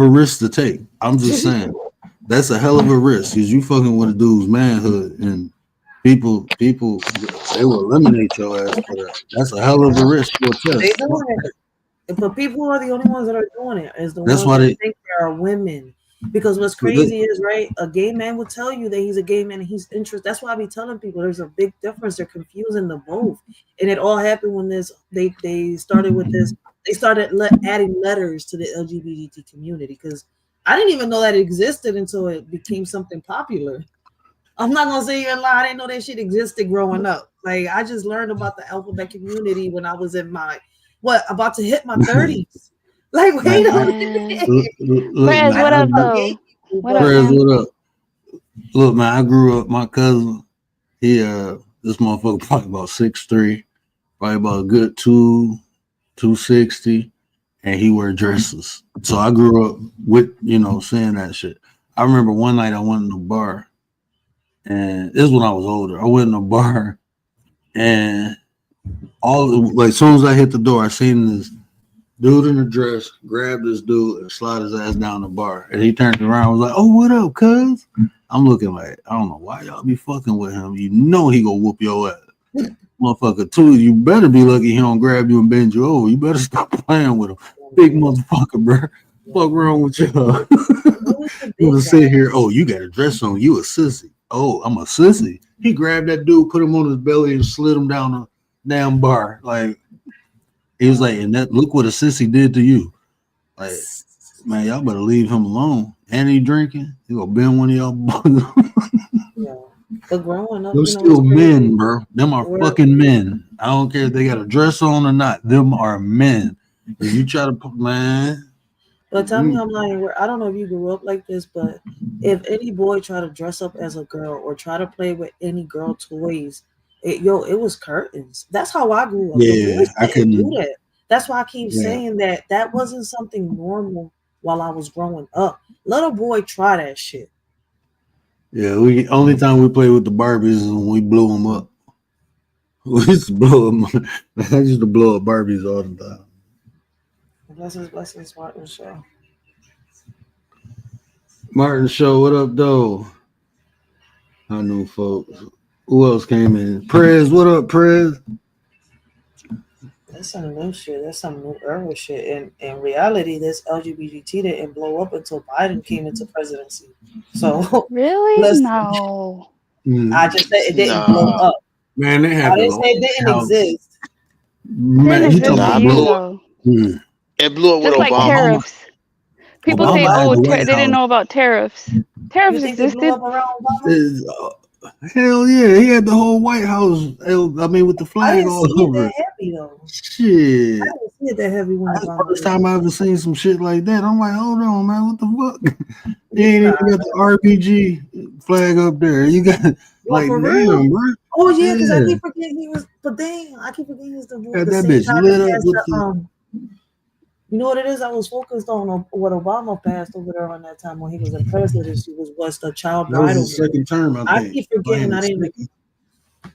D: a risk to take. I'm just saying, that's a hell of a risk because you fucking with a dude's manhood and people they will eliminate your ass for that. That's a hell of a risk for a
A: They
D: test.
A: doing it. But people are the only ones that are doing it, is the
D: That's
A: ones
D: why
A: that
D: they.
A: think they are women. Because what's crazy is, right, a gay man will tell you that he's a gay man and he's interested. That's why I be telling people there's a big difference. They're confusing the both. And it all happened when they started with this. They started adding letters to the LGBT community because I didn't even know that it existed until it became something popular. I'm not gonna say you a lie. I didn't know that shit existed growing up. Like I just learned about the alphabet community when I was in my about to hit my 30s. Like, wait a
C: Man.
A: minute.
D: Look,
C: Prez,
D: man,
C: what
A: I
C: up
A: knew about
C: though?
A: gay people,
C: What
A: but
C: up,
D: Prez,
C: man?
D: what up? Look, man, I grew up. My cousin, he this motherfucker probably about 6'3", probably about a good 260, and he wear dresses. So I grew up with saying that shit. I remember one night I went in the bar, and this is when I was older. I went in the bar, and as soon as I hit the door, I seen this dude in a dress grab this dude and slide his ass down the bar. And he turned around and was like, "Oh, what up, cuz?" I'm looking like, I don't know why y'all be fucking with him. You know he gonna whoop your ass. Motherfucker, too, you better be lucky he don't grab you and bend you over. You better stop playing with him. Big motherfucker, bro. Fuck wrong with y'all?
A: Who is the
D: You
A: big
D: gonna
A: guy?
D: sit here, oh, you got a dress on, you a sissy. Oh, I'm a sissy. He grabbed that dude, put him on his belly, and slid him down the damn bar. Like, he was like, and that look what a sissy did to you. Like, man, y'all better leave him alone. And he drinking, he gonna bend one of y'all boys.
A: Yeah. But growing up,
D: Them
A: you know, it's
D: still
A: crazy.
D: men, bro. Them are
A: We're,
D: fucking men. I don't care if they got a dress on or not. Them are men. If you try to put, man,
A: but tell me I'm lying. I don't know if you grew up like this, but if any boy try to dress up as a girl or try to play with any girl toys, it was curtains. That's how I grew up. The
D: yeah,
A: boys
D: I
A: didn't do
D: couldn't.
A: that. That's why I keep
D: Yeah,
A: saying that wasn't something normal while I was growing up. Let a boy try that shit.
D: yeah. We only time we play with the Barbies is when we blew them up. We used to blow them. I used to blow up Barbies all the time.
A: Blessings, Martin Show.
D: Martin Show, what up, though? I know, folks. Who else came in? Prez, what up, Prez?
A: That's some new shit. That's some new era shit. And in reality, this LGBT didn't blow up until Biden came into presidency. So
C: Really?
A: let's.
C: No.
A: I just said it didn't blow
B: Nah,
A: up.
D: Man, they
A: I
D: had
A: didn't
D: the
A: say it didn't
D: house.
A: exist.
C: It didn't
D: Man, you talking
C: exist to
B: nah,
D: about
B: it
C: you
B: blew
D: blow?
B: up.
C: though.
B: It blew up with
C: Just like
B: Obama.
D: Obama,
C: tariffs. People
A: What
C: say,
D: Obama had
C: oh,
A: Obama
D: the
A: did?
D: White
C: they didn't
D: House.
C: know about tariffs.
A: You
C: Tariffs
A: think it blew
C: existed.
A: up around Obama?
D: Is, hell yeah, he had the whole White House. I mean, with the
A: I
D: flag
A: didn't
D: all
A: see it
D: over
A: that
D: it.
A: heavy though. I
D: Shit.
A: didn't see it that heavy when
D: That's the
A: Obama
D: first
A: was.
D: time I ever seen some shit like that. I'm like, hold on, man, what the fuck? He ain't
A: Nah,
D: even got the RPG flag up there. You got
A: yo,
D: like,
A: for real.
D: damn, bro.
A: Oh yeah, because I
D: Yeah,
A: keep forgetting he was. But dang, I keep forgetting he's
D: had
A: the
D: that
A: same
D: bitch
A: time
D: lit
A: they
D: up
A: passed
D: with
A: the
D: the.
A: You know what it is? I was focused on what Obama passed over there on that time when he was in presidency was the child
D: That was
A: bridal
D: his
A: bill.
D: second term, I
A: I
D: think.
A: keep
D: If I ain't
A: forgetting.
D: mistaken.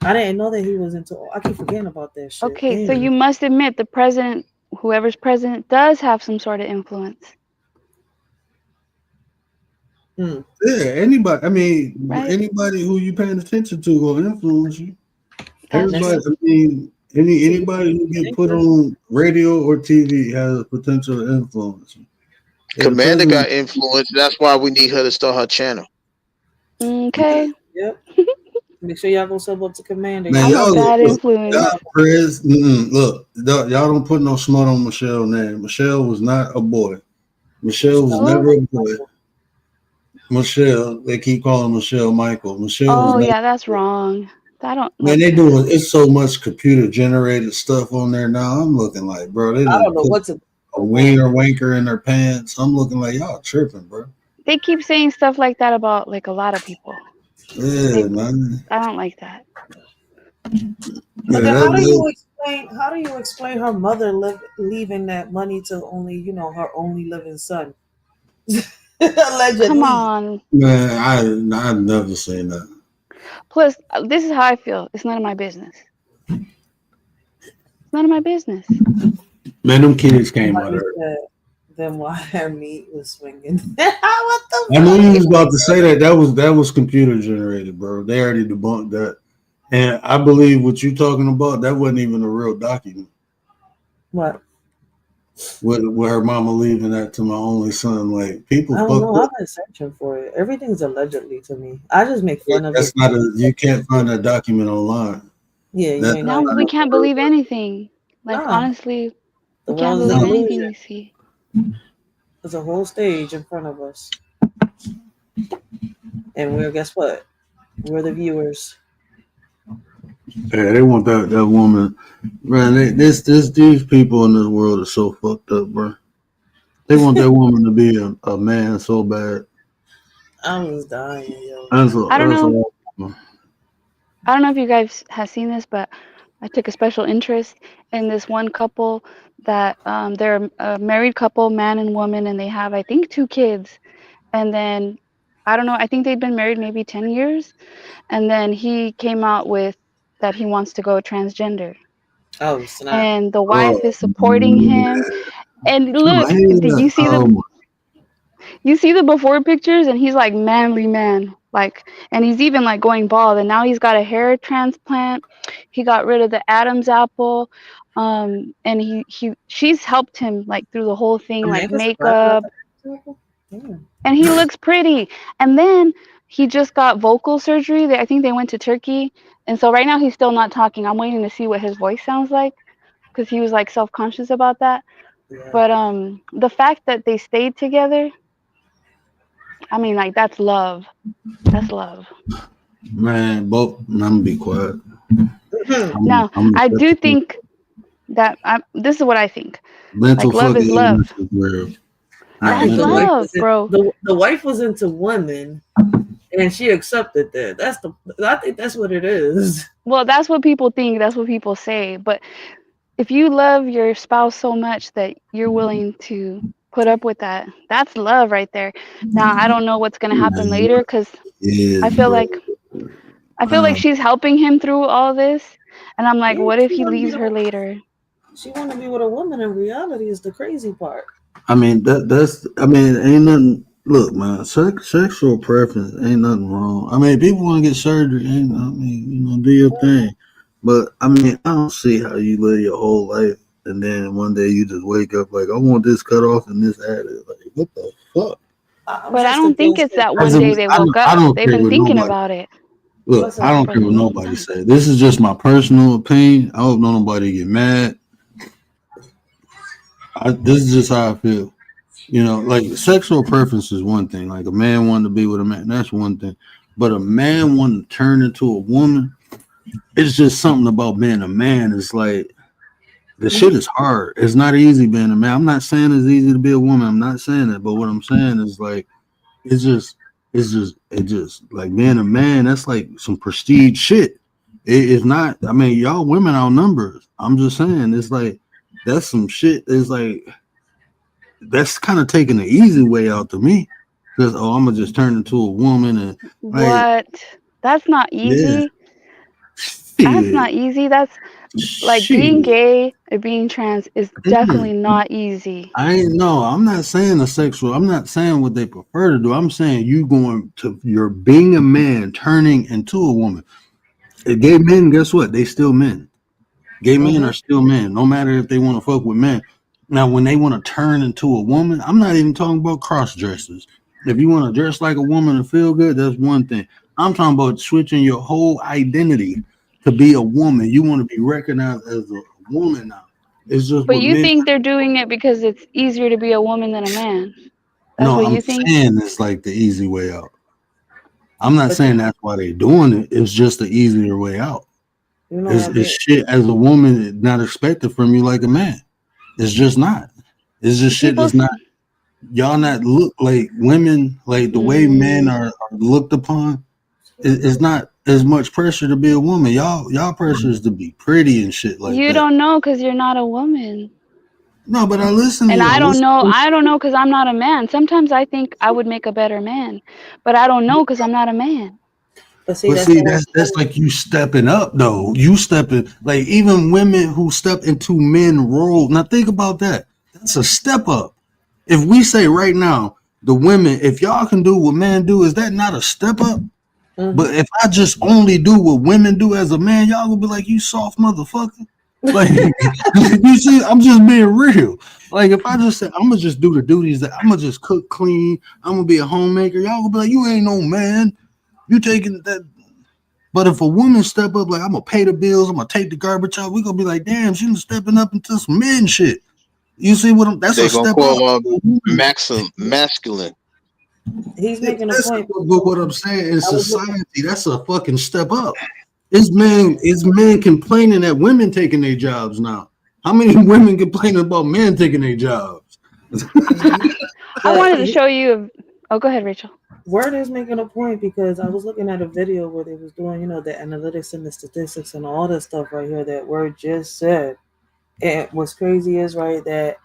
A: I didn't know that he was into. I keep forgetting about that shit.
C: Okay, so
A: Damn.
C: you must admit the president, whoever's president, does have some sort of influence,
A: Hmm.
D: Yeah, anybody. I mean,
C: right?
D: anybody who you paying attention to will influence you.
C: That's
A: That's
D: Everybody.
C: true.
D: I mean, anybody who get put on radio or TV has a potential to influence you. Yeah, the
B: Commander
D: president.
B: got influence. That's why we need her to start her channel.
C: Okay.
A: Yep. Make sure y'all go sub up to Commander.
D: Man,
C: I'm a
D: y'all
C: bad
D: look,
C: influence.
D: y'all, Prez, look, y'all don't put no smut on Michelle's name. Michelle was not a boy. Michelle was
C: Who?
D: never a boy. Michelle, they keep calling Michelle Michael. Michelle was
C: Oh,
D: never.
C: yeah, that's wrong. I don't
D: Man,
C: like
D: they
C: that.
D: doing it's so much computer generated stuff on there now. I'm looking like, bro, they
A: I
D: done
A: don't know
D: put
A: what to
D: a
A: no more.
D: wiener wanker in their pants. I'm looking like y'all tripping, bro.
C: They keep saying stuff like that about like a lot of people.
D: Yeah, man.
C: I don't like that.
D: Yeah,
A: But then how do
D: that,
A: you explain her mother leaving that money to only her only living son? Allegedly.
C: Come on.
D: Man, I've never seen that.
C: Plus, this is how I feel. It's none of my business. It's none of my business.
D: Man, them kids came
A: Like
D: out
A: you
D: of
A: said, then why her meat was swinging? What the
D: I knew you
A: fuck?
D: was about to say that. That was computer generated, bro. They already debunked that. And I believe what you talking about, that wasn't even a real document.
A: What?
D: With her mama leaving that to my only son. Like, people
A: I don't
D: fucked
A: know.
D: up.
A: I've been searching for it. Everything's allegedly to me. I just make fun of it.
D: That's not you can't find that document online.
A: Yeah, you
D: That's
A: ain't
C: Now
A: lying.
C: we can't believe anything. Like,
A: Nah,
C: honestly,
A: the
C: we can't
A: world is an
C: believe anything
A: illusion.
C: we see.
A: There's a whole stage in front of us, and guess what? We're the viewers.
D: Yeah, they want that woman, man. These people in this world are so fucked up, bro. They want that woman to be a man so bad.
A: I was dying, yo.
C: I don't know.
D: all.
C: I don't know if you guys have seen this, but I took a special interest in this one couple that they're a married couple, man and woman, and they have, I think, 2 kids. And then, I don't know, I think they'd been married maybe 10 years. And then he came out with that he wants to go transgender.
A: Oh snap!
C: And the
D: Oh,
C: wife is supporting him. And look, did you see
D: oh,
C: you see the before pictures, and he's like manly man, like, and he's even like going bald, and now he's got a hair transplant. He got rid of the Adam's apple, and she's helped him like through the whole thing,
A: A
C: like
A: man can survive without
C: makeup,
A: the yeah.
C: and he looks pretty. And then he just got vocal surgery. I think they went to Turkey, and so right now he's still not talking. I'm waiting to see what his voice sounds like because he was like self-conscious about that.
A: Yeah.
C: But the fact that they stayed together, I mean, like, that's love. That's love.
D: man, both. I'm gonna be quiet.
C: Now,
D: I'm
C: I do think that this is what I think.
D: mental
C: Like, love
D: fucking
C: is love.
D: illness is real.
A: I
C: That's
A: think the
D: mental-
A: wife
C: love, bro.
A: the wife was into women, and she accepted that. I think that's what it is.
C: Well, that's what people think. That's what people say. But if you love your spouse so much that you're willing to put up with that, that's love right there. Now, I don't know what's going to happen later because I
D: Yes,
C: feel
D: bro.
C: like she's helping him through all this. And I'm like,
A: Yeah,
C: what if
A: she
C: he
A: wanna be
C: leaves her later?
A: She want to be with a woman. In reality, is the crazy part.
D: I mean that's. I mean, ain't nothing. Look, man, sexual preference ain't nothing wrong. I mean, people want to get surgery. I mean, do your thing. But I mean, I don't see how you live your whole life and then one day you just wake up like, I want this cut off and this added. Like, what the fuck?
C: But I don't think it's that one day they woke
D: I
C: up.
D: don't
C: They've
D: care
C: been
D: what
C: thinking
D: nobody.
C: about it.
D: Look, I don't
C: for
D: care
C: a
D: what
C: long
D: nobody
C: time.
D: say. This is just my personal opinion. I hope nobody get mad. This is just how I feel. Like sexual preference is one thing. Like a man wanting to be with a man, that's one thing. But a man wanting to turn into a woman, it's just something about being a man. It's like the shit is hard. It's not easy being a man. I'm not saying it's easy to be a woman. I'm not saying that. But what I'm saying is like it just like being a man. That's like some prestige shit. It's not. I mean, y'all women outnumber us. I'm just saying it's like that's some shit. It's like that's kind of taking the easy way out to me. Because I'm gonna just turn into a woman and like,
C: What? That's not
D: yeah,
C: easy. That's
D: shit,
C: not easy. That's like being
D: shit.
C: gay or being trans is
D: Mm.
C: definitely not easy.
D: I'm not saying I'm not saying what they prefer to do. I'm saying you're being a man turning into a woman. Gay men, guess what? They still men. Gay men are still men, no matter if they want to fuck with men. Now, when they want to turn into a woman, I'm not even talking about cross dressers. If you want to dress like a woman and feel good, that's one thing. I'm talking about switching your whole identity to be a woman. You want to be recognized as a woman now. It's just
C: But
D: what
C: you
D: men.
C: think they're doing it because it's easier to be a woman than a man. That's
D: No,
C: what
D: I'm
C: you think?
D: saying it's like the easy way out. I'm not
A: But
D: saying that's why they're doing it. It's just the easier way out.
A: you know
D: It's,
A: what?
D: it's shit as a woman not expected from you like a man. It's just not. It's just shit
C: People
D: that's not. Y'all not look like women, like the way men are looked upon. It's not as much pressure to be a woman. Y'all pressure is to be pretty and shit like
C: you
D: that.
C: don't know because you're not a woman.
D: No, but I listen to
C: And
D: you.
C: I don't know because I'm not a man. Sometimes I think I would make a better man, but I don't know because I'm not a man.
A: But see,
D: But
A: that's
D: see,
A: the whole
D: that's
A: thing.
D: like you stepping up though. You stepping like even women who step into men roles. Now think about that. That's a step up. If we say right now, the women, if y'all can do what men do, is that not a step up?
A: Mm-hmm.
D: But if I just only do what women do as a man, y'all will be like, you soft motherfucker. Like you see, I'm just being real. Like if I just say I'm gonna just do the duties that I'm gonna just cook clean, I'm gonna be a homemaker, y'all will be like, you ain't no man. You taking that. But if a woman step up, like I'm gonna pay the bills, I'm gonna take the garbage out, we gonna be like, damn, she's stepping up into some men shit. You see what I'm? That's a
B: They're gonna
D: step up.
B: call masculine.
A: He's making a
D: Listen,
A: point
D: but
A: because
D: what I'm saying in
A: I was looking.
D: society, that's a fucking step up. It's men complaining that women taking their jobs now. How many women complaining about men taking their jobs?
A: Mhm.
C: I
A: But
C: wanted to show you. Oh, go ahead, Rachel.
A: Word is making a point because I was looking at a video where they was doing, the analytics and the statistics and all this stuff right here that Word just said. And what's crazy is right that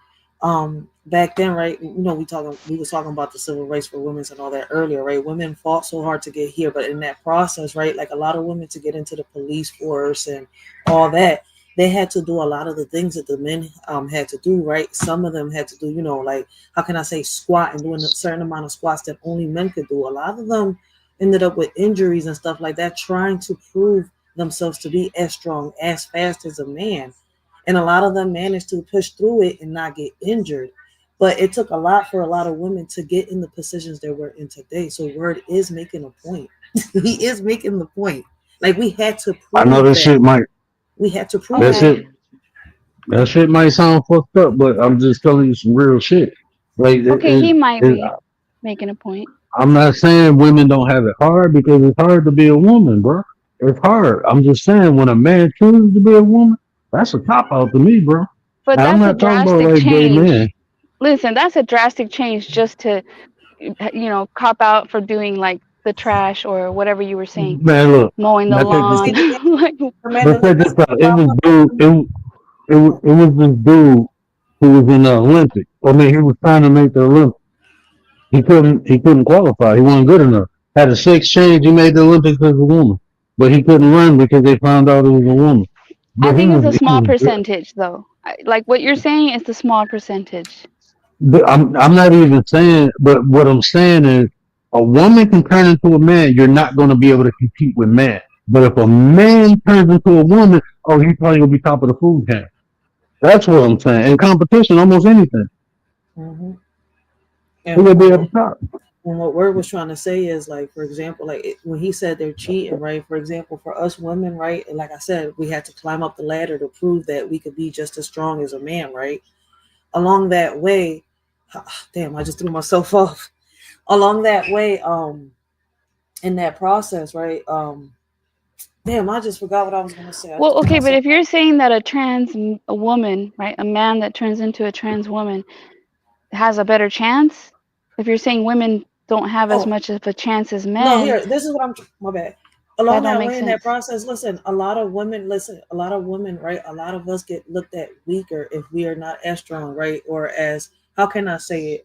A: back then, right, we was talking about the civil rights for women and all that earlier, right? Women fought so hard to get here, but in that process, right, like a lot of women to get into the police force and all that, they had to do a lot of the things that the men had to do, right? Some of them had to do, like how can I say squat and doing a certain amount of squats that only men could do. A lot of them ended up with injuries and stuff like that, trying to prove themselves to be as strong, as fast as a man, and a lot of them managed to push through it and not get injured. But it took a lot for a lot of women to get in the positions that we're in today. So Word is making a point. He is making the point. Like we had to
E: I know
A: prove
E: that
A: that.
E: shit might
A: We had to prove
E: that
A: that.
C: Okay.
E: shit that shit might sound fucked up, but I'm just telling you some real shit. Like
C: Okay, he might be making a point.
E: I'm not saying women don't have it hard because it's hard to be a woman, bro. It's hard. I'm just saying when a man chooses to be a woman, that's a cop out to me, bro.
C: But
E: And I'm
C: that's a
E: not talking about
C: drastic
E: like gay men.
C: change. Listen, that's a drastic change just to, cop out for doing like the trash or whatever you were saying,
E: Man, look,
C: mowing the
E: now check
A: But
E: this
A: see,
C: lawn.
E: out.
A: the thing,
C: Like,
A: Amanda,
E: But check
A: this
E: this
A: is the
E: out. It was
A: problem.
E: dude. It was this dude who was in the Olympics. I mean, he was trying to make the Olympics. He couldn't qualify. He wasn't good enough. Had a sex change. He made the Olympics as a woman, but he couldn't run because they found out it was a woman.
C: I
E: But he
C: think it's
E: was
C: a
E: he
C: small
E: was good.
C: percentage, though. Like what you're saying is the small percentage.
E: But I'm not even saying. But what I'm saying is, a woman can turn into a man. You're not going to be able to compete with man. But if a man turns into a woman, oh, he's probably gonna be top of the food chain. That's what I'm saying. In competition, almost anything,
A: Mm-hmm.
E: he
A: And
E: gonna be at the top.
A: what Word was trying to say is like, for example, like when he said they're cheating, right? For example, for us women, right? And like I said, we had to climb up the ladder to prove that we could be just as strong as a man, right? Along that way, damn, I just threw myself off. Along that way, in that process, right? Damn, I just forgot what I was gonna say. I
C: Well,
A: just threw
C: okay, but
A: myself
C: if you're
A: off.
C: saying that a woman, right, a man that turns into a trans woman has a better chance, if you're saying women don't have as
A: Oh,
C: much of a chance as
A: no,
C: men,
A: here, this is what I'm. My bad.
C: that
A: Along
C: don't
A: that
C: make
A: way in that
C: sense.
A: process, listen, a lot of women, right? A lot of us get looked at weaker if we are not as strong, right? Or as, how can I say it?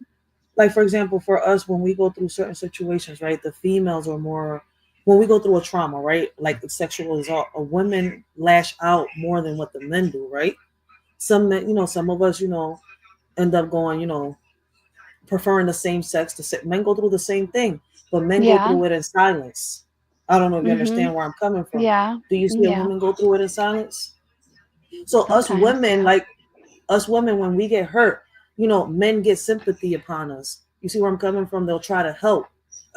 A: Like, for example, for us, when we go through certain situations, right? The females are more, when we go through a trauma, right? Like the sexual assault, a women lash out more than what the men do, right? Some men, some of us, end up going, preferring the same sex. Men go through the same thing, but men go
C: Yeah.
A: through it in silence. I don't know if you
C: Mhm.
A: understand where I'm coming from.
C: Yeah.
A: Do you see a
C: Yeah.
A: woman go through it in silence? So
C: Sometimes. Yeah.
A: us women, when we get hurt, men get sympathy upon us. You see where I'm coming from? They'll try to help.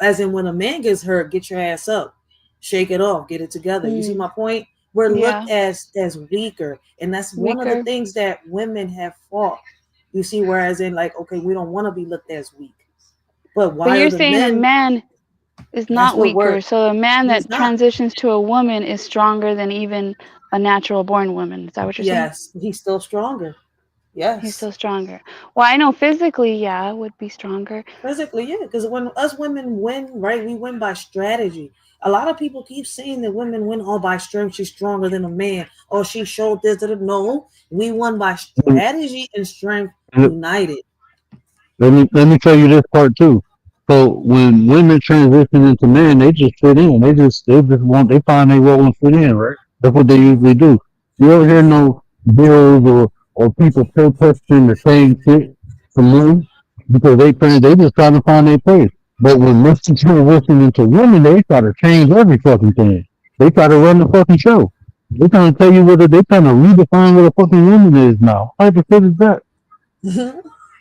A: As in when a man gets hurt, get your ass up, shake it off, get it together. You see
C: Mm.
A: my point? We're
C: Yeah.
A: looked as weaker. And that's one of the
C: Weaker.
A: things that women have fought. You see, whereas in like, okay, we don't want to be looked as weak. But
C: But
A: why are
C: you're
A: the
C: saying a
A: men?
C: man is
A: That's
C: not
A: what we're
C: weaker. So a man
A: he's
C: that
A: not.
C: transitions to a woman is stronger than even a natural born woman. Is that what you're saying?
A: Yes, he's still stronger.
C: He's
A: Yes.
C: still stronger. Well, I know physically, yeah, would be stronger.
A: Physically, yeah. Because when us women win, right, we win by strategy. A lot of people keep saying that women win all by strength. She's stronger than a man. Oh, she showed this. No, we won by strategy and strength united.
E: Let me tell you this part too. So when women transition into men, they just fit in. They find their role and fit in, right? That's what they usually do. You ever hear no bills or people protesting the same shit for men because they just try to find their place. But when men transition into women, they try to change every fucking thing. They try to run the fucking show. They trying to tell you they trying to redefine what a fucking woman is now. What type of shit is that?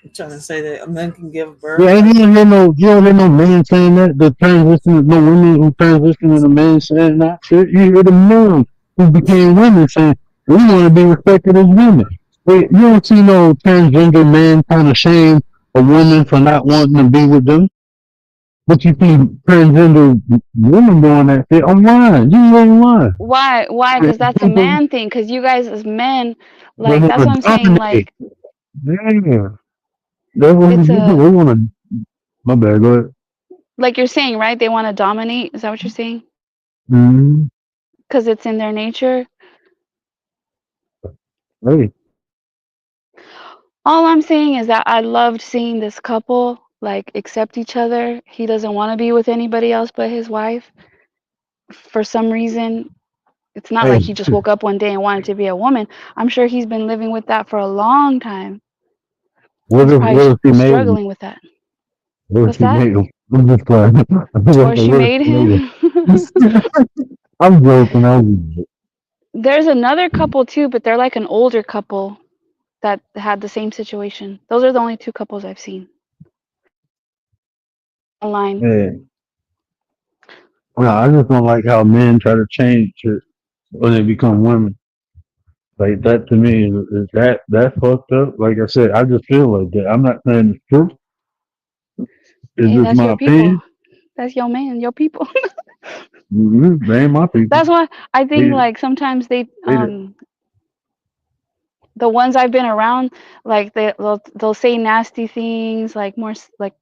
A: I'm trying to say that a man can give birth.
E: Yeah, you don't hear no man saying that. The transition, no women who transition into men saying that shit. You hear the men who became women saying we want to be respected as women. You don't see no transgender man kind of shame a woman for not wanting to be with them. But you see transgender women doing that shit online. You ain't lying.
C: Why? Because that's a man thing. Because you guys as men,
E: They
C: like
E: want
C: that's what
E: to
C: I'm saying.
E: dominate.
C: Like
E: Yeah, that's what
C: it's
E: they do.
C: a
E: They want to. My bad. Go ahead.
C: like you're saying, right? They want to dominate. Is that what you're saying?
E: Mm-hmm.
C: Because it's in their nature.
E: Hey.
C: All I'm saying is that I loved seeing this couple like accept each other. He doesn't want to be with anybody else but his wife. For some reason, it's not
E: Hey.
C: like he just woke up one day and wanted to be a woman. I'm sure he's been living with that for a long time.
E: What
C: He's
E: if
C: probably
E: what if he made him?
C: struggling with that.
E: What if
C: What's
E: he
C: that?
E: made him? I'm just playing.
C: Or she
E: What if
C: made
E: he made him?
C: him?
E: I'm joking. I'm
C: There's another couple too, but they're like an older couple that had the same situation. Those are the only two couples I've seen online.
E: hey. No, I just don't like how men try to change it when they become women. Like that to me is that fucked up. Like I said, I just feel like that. I'm not saying it's true. It's
C: Hey,
E: just
C: that's
E: my
C: your people.
E: opinion.
C: That's your man, your people.
E: They ain't my people.
C: That's why I think
E: They,
C: like sometimes
E: they,
C: the ones I've been around, like they'll say nasty things, like more like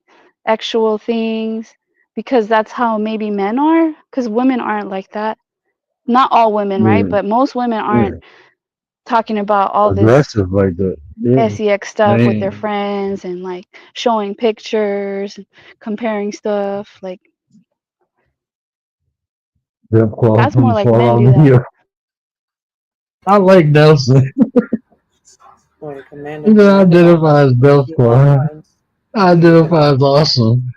C: actual things, because that's how maybe men are. Because women aren't like that. Not all women, right?
E: yeah,
C: But most women
E: yeah,
C: aren't talking about all this
E: aggressive like that. Yeah,
C: sex
E: they
C: stuff with their
E: ain't
C: friends and like showing pictures, and comparing stuff. Like
E: them claws
C: that's more
E: from
C: like
E: fall
C: men
E: out
C: do
E: of
C: that.
E: here. I like Nelson.
A: Or
E: You know, I
A: Commander
E: identify as Bell's
A: give all
E: Claw.
A: lines.
E: I identify as awesome.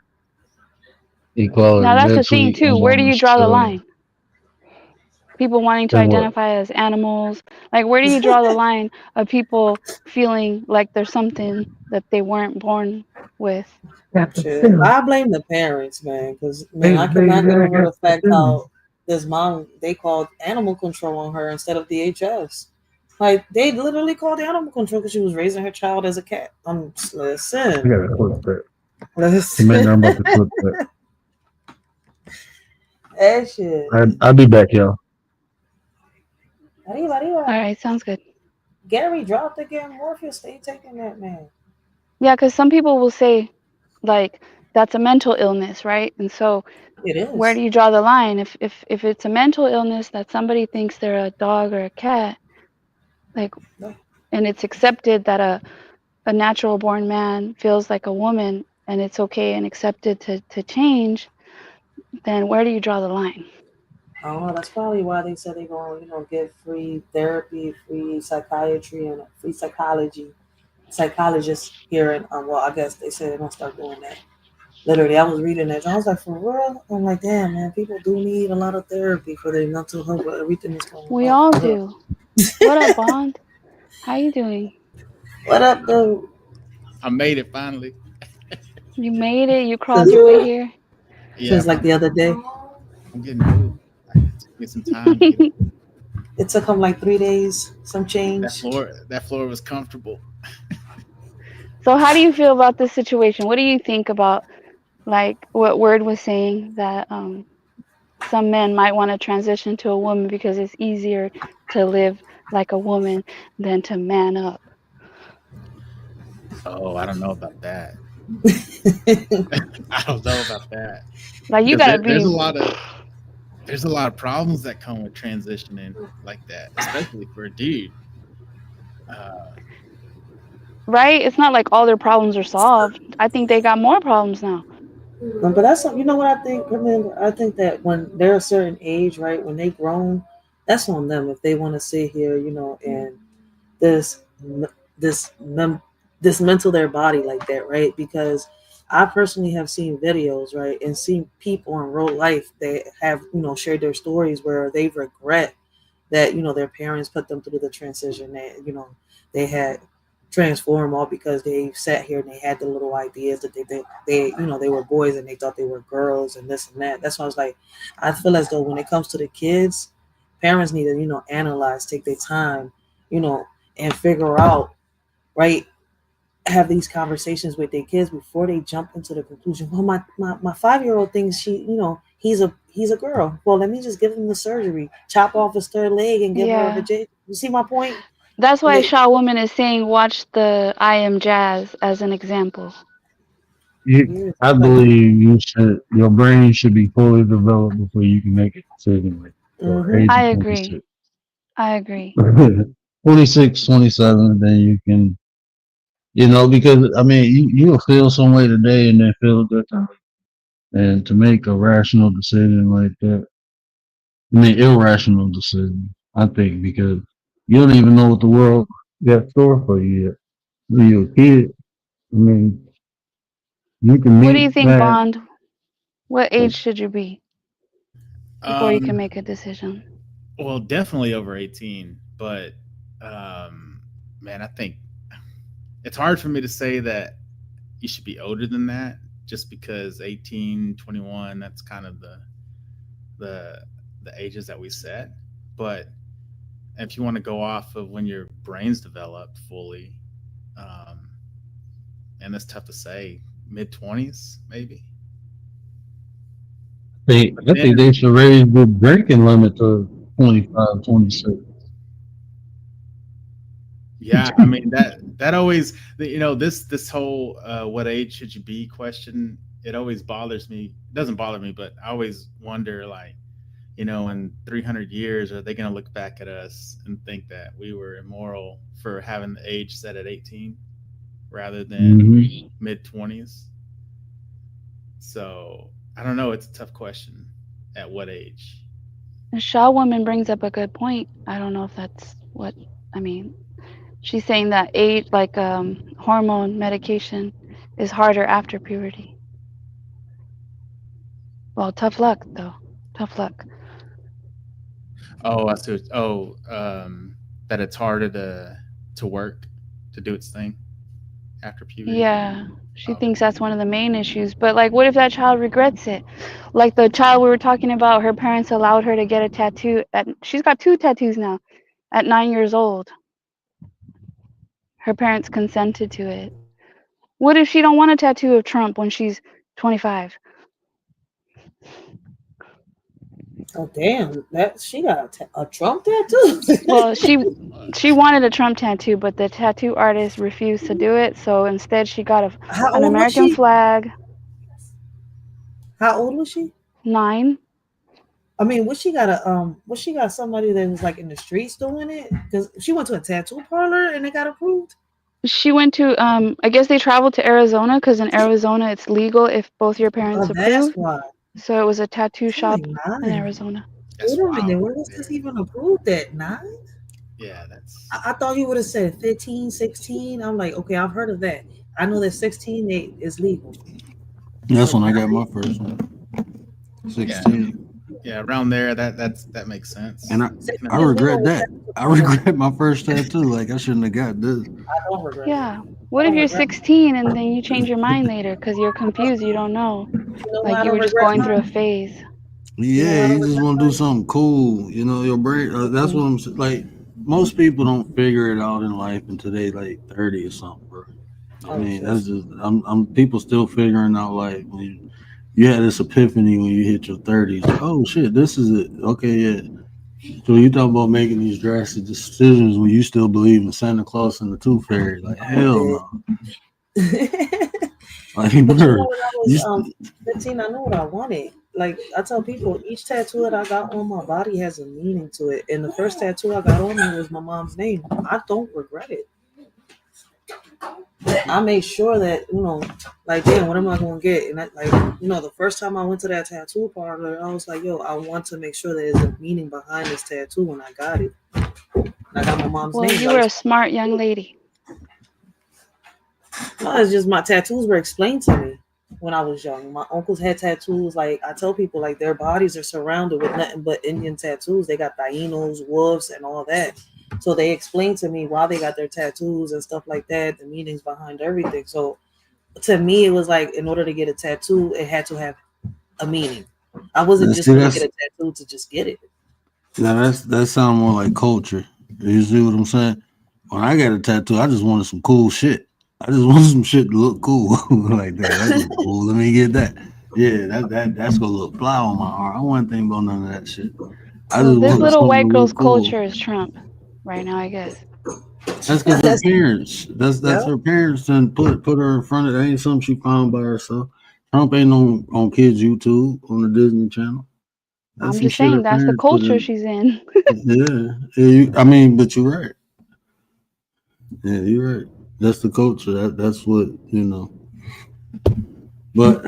C: Now
E: Equality
C: that's the
E: next
C: thing
E: week.
C: too.
E: I'm
C: Where do
E: on the
C: you draw the
E: show.
C: line? People wanting to
E: Then what?
C: identify as animals. Like, where do you draw the line of people feeling like there's something that they weren't born with?
A: Shit. I blame the parents, man, because man, I
E: Baby,
A: cannot get
E: I
A: over
E: got
A: the fact how this mom they called animal control on her instead of DHS. Like they literally called animal control because she was raising her child as a cat.
E: I
A: Listen,
E: gotta clip that.
A: listen,
E: Commander, I'm about to clip that.
A: that shit.
E: I'll be back, y'all.
A: Arriba,
C: All
A: arriba.
C: right, sounds good.
A: Gary dropped again. Morpheus, stay taking that man.
C: Yeah, because some people will say, like, that's a mental illness, right? And so,
A: It
C: where
A: is.
C: do you draw the line? If it's a mental illness that somebody thinks they're a dog or a cat, like, and it's accepted that a natural born man feels like a woman, and it's okay and accepted to change, then where do you draw the line?
A: Oh, that's probably why they said they're going, give free therapy, free psychiatry, and free psychologists here. And well, I guess they said they're gonna start doing that. Literally, I was reading that. I was like, for real? I'm like, damn, man, people do need a lot of therapy for their mental health, but everything is going
C: We
A: on.
C: all
A: For real.
C: do. What up, Bond? How you doing?
A: What up, dude?
G: I made it finally.
C: You made it. You crawled
A: Since,
C: your way here.
G: Yeah,
A: since like the other day,
G: I'm getting through. It took me some time to get up.
A: it took them like 3 days, some
G: That
A: change.
G: floor, that floor was comfortable.
C: So how do you feel about this situation? What do you think about like what Word was saying that some men might want to transition to a woman because it's easier to live like a woman than to man up?
G: Oh, I don't know about that. I don't know about that
C: Like you
G: because
C: gotta
G: there's
C: be
G: a lot of there's a lot of problems that come with transitioning like that, especially for a dude.
C: Right? It's not like all their problems are solved. I think they got more problems now.
A: But that's, you know what I think. Remember, I think that when they're a certain age, right, when they grown, that's on them if they want to sit here, and this this mem- dismantle their body like that, right? Because I personally have seen videos, right, and seen people in real life that have, shared their stories where they regret that, their parents put them through the transition, that, they had transformed all because they sat here and they had the little ideas that they were boys and they thought they were girls and this and that. That's why I was like, I feel as though when it comes to the kids, parents need to, analyze, take their time, and figure out, right, have these conversations with their kids before they jump into the conclusion, well, my 5-year-old thinks he's a girl. Well, let me just give him the surgery, chop off his third leg and give her a
C: Yeah.
A: vagina. You see my point?
C: That's why Shaw Woman is saying watch the I Am Jazz as an example.
E: I believe your brain should be fully developed before you can make a decision like
A: Mm-hmm.
C: I agree.
E: 26, 27, then you can, because I mean, you'll feel some way today and then feel different. And to make a rational decision like that, I mean, irrational decision, I think, because you don't even know what the world got store for you yet. When you're a kid, I mean, you can
C: What do you
E: meet
C: think,
E: that.
C: Bond? What age should you be before you can
G: Um,
C: make a decision?
G: well, definitely over 18, but man, I think it's hard for me to say that you should be older than that just because 18, 21, that's kind of the the ages that we set. But if you want to go off of when your brain's developed fully, um, and that's tough to say, mid 20s maybe. But
E: I think they
G: then,
E: should raise the drinking limit to 25, 26.
G: yeah, I mean that always, this whole what age should you be question. It always bothers me. It doesn't bother me, but I always wonder, like, in 300 years, are they going to look back at us and think that we were immoral for having the age set at 18 rather than mid 20s? So I don't know. It's a tough question. At what age?
C: Shaw Woman brings up a good point. I don't know if that's what I mean. She's saying that age, like hormone medication, is harder after puberty. Well, tough luck though. Tough luck.
G: Oh, I see. That it's harder to work, to do its thing after puberty.
C: Yeah, she
G: Oh,
C: thinks that's one of the main issues. But like, what if that child regrets it? Like the child we were talking about, her parents allowed her to get a tattoo. She's got 2 tattoos now. At 9 years old, her parents consented to it. What if she don't want a tattoo of Trump when she's 25?
A: Oh damn! That she got a Trump tattoo.
C: Well, she wanted a Trump tattoo, but the tattoo artist refused to do it. So instead, she got
A: How
C: an
A: old was
C: American
A: she?
C: flag.
A: How old was she?
C: 9.
A: I mean, was she got somebody that was like in the streets doing it? Because she went to a tattoo parlor and it got approved.
C: She went to I guess they traveled to Arizona because in Arizona it's legal if both your parents
A: Oh, that's
C: approve.
A: why.
C: So it was a tattoo
A: I'm like
C: shop in
A: 9.
C: Arizona.
G: that's
A: Wait a minute,
G: wild.
A: where was this even approved at 9?
G: Yeah, that's
A: I thought you would have said 15, 16. I'm like, okay, I've heard of that. I know that 16 is legal.
D: That's
A: But
D: when I
A: 9?
D: got my first one.
G: yeah,
D: 16.
G: yeah, around there. That makes sense.
D: And I
A: 16 is legal
D: regret
A: with
D: that.
A: tattoo
D: I
A: parlor.
D: regret my first tattoo. Like I shouldn't have got this.
A: I don't regret it.
C: Yeah.
A: I
C: What if
A: don't
C: you're
A: regret
C: 16 and then you change your mind later because you're confused, you don't know.
A: You know why
C: Like
A: I
C: you
A: don't
C: were just
A: regret
C: going through a
A: mine?
C: phase.
A: You know
D: Yeah,
A: why I don't
D: you just
A: regret
D: want to do
A: mine?
D: something cool. Your brain. That's what I'm like. Most people don't figure it out in life until they like 30 or something, bro. I
A: Oh,
D: mean,
A: shit.
D: that's just. I'm people still figuring out life. When you had this epiphany when you hit your 30s. Like, oh shit, this is it. Okay, yeah. So you talk about making these drastic decisions when you still believe in Santa Claus and the Tooth Fairy? Like
A: I'm
D: hell
A: dead.
D: no. Like,
A: But you
D: bro,
A: know, when I
D: you
A: was 15, I knew what I wanted. like I tell people, each tattoo that I got on my body has a meaning to it. And the first tattoo I got on me was my mom's name. I don't regret it. I made sure that, like, damn, what am I going to get? And the first time I went to that tattoo parlor, I was like, yo, I want to make sure there's a meaning behind this tattoo when I got it. And I got my mom's name.
C: Well, you were a smart young lady.
A: No, it's just my tattoos were explained to me when I was young. My uncles had tattoos. Like, I tell people, like, their bodies are surrounded with nothing but Indian tattoos. They got hyenas, wolves, and all that. So they explained to me why they got their tattoos and stuff like that, the meanings behind everything. So to me, it was like, in order to get a tattoo, it had to have a meaning. I wasn't just going to get a tattoo to just get it.
D: Now that sounds more like culture. You see what I'm saying? When I got a tattoo, I just wanted some cool shit. I just wanted some shit to look cool like that. That's cool. Let me get that. Yeah, that's gonna look fly on my arm. I wasn't thinking about none of that shit.
C: So this little white girl's culture is Trump right now, I guess.
D: That's because her parents. That's her parents and put her in front of that. Ain't something she found by herself. Trump ain't on kids' YouTube on the Disney Channel.
C: I'm just saying that's the culture she's in.
D: Yeah, but you're right. Yeah, you're right. That's the culture. That's what, But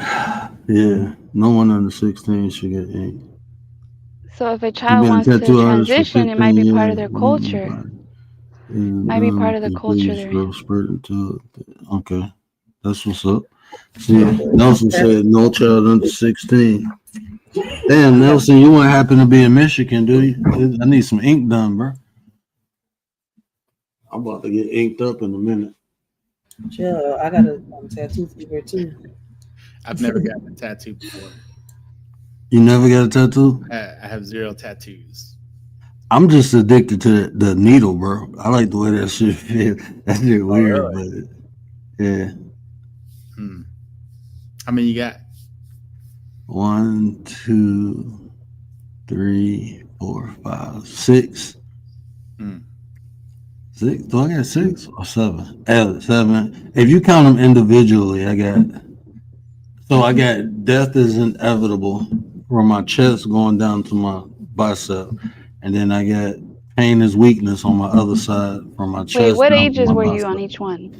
D: yeah, no one under 16 should get ink.
C: So if a child wants to transition, it might be part of their culture. Might be part of the culture they're in.
D: Okay, that's what's up. See, Nelson said no child under 16. Damn, Nelson, you wouldn't happen to be in Michigan, do you? I need some ink done, bro. I'm about to get inked up in a minute.
A: Chill, I got a tattoo fever too.
G: I've never gotten a tattoo before.
D: You never got a tattoo?
G: I have 0 tattoos.
D: I'm just addicted to the needle, bro. I like the way that shit feels. That shit weird,
G: really?
D: But yeah.
G: How many you got?
D: 1, 2, 3, 4, 5, 6. 6? Do I got 6 or 7? 7. If you count them individually, I got death is inevitable from my chest going down to my bicep, and then I got pain is weakness on my other side from my chest.
C: Wait, what ages were you on each one?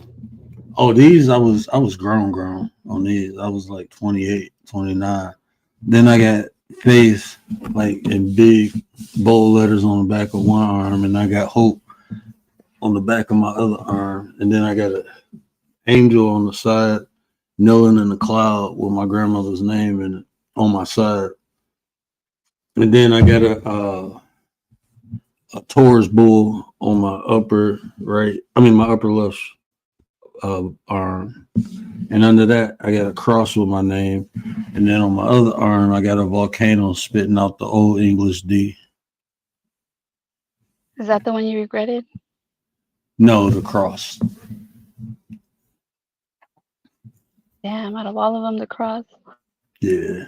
D: Oh, these I was grown on these. I was like 28, 29. Then I got faith like in big bold letters on the back of one arm, and I got hope on the back of my other arm, and then I got an angel on the side, knowing in the cloud with my grandmother's name in it on my side, and then I got a Taurus bull on my upper left arm, and under that I got a cross with my name, and then on my other arm I got a volcano spitting out the old English D.
C: Is that the one you regretted?
D: No, the cross.
C: Damn, out of all of them, the cross.
D: Yeah.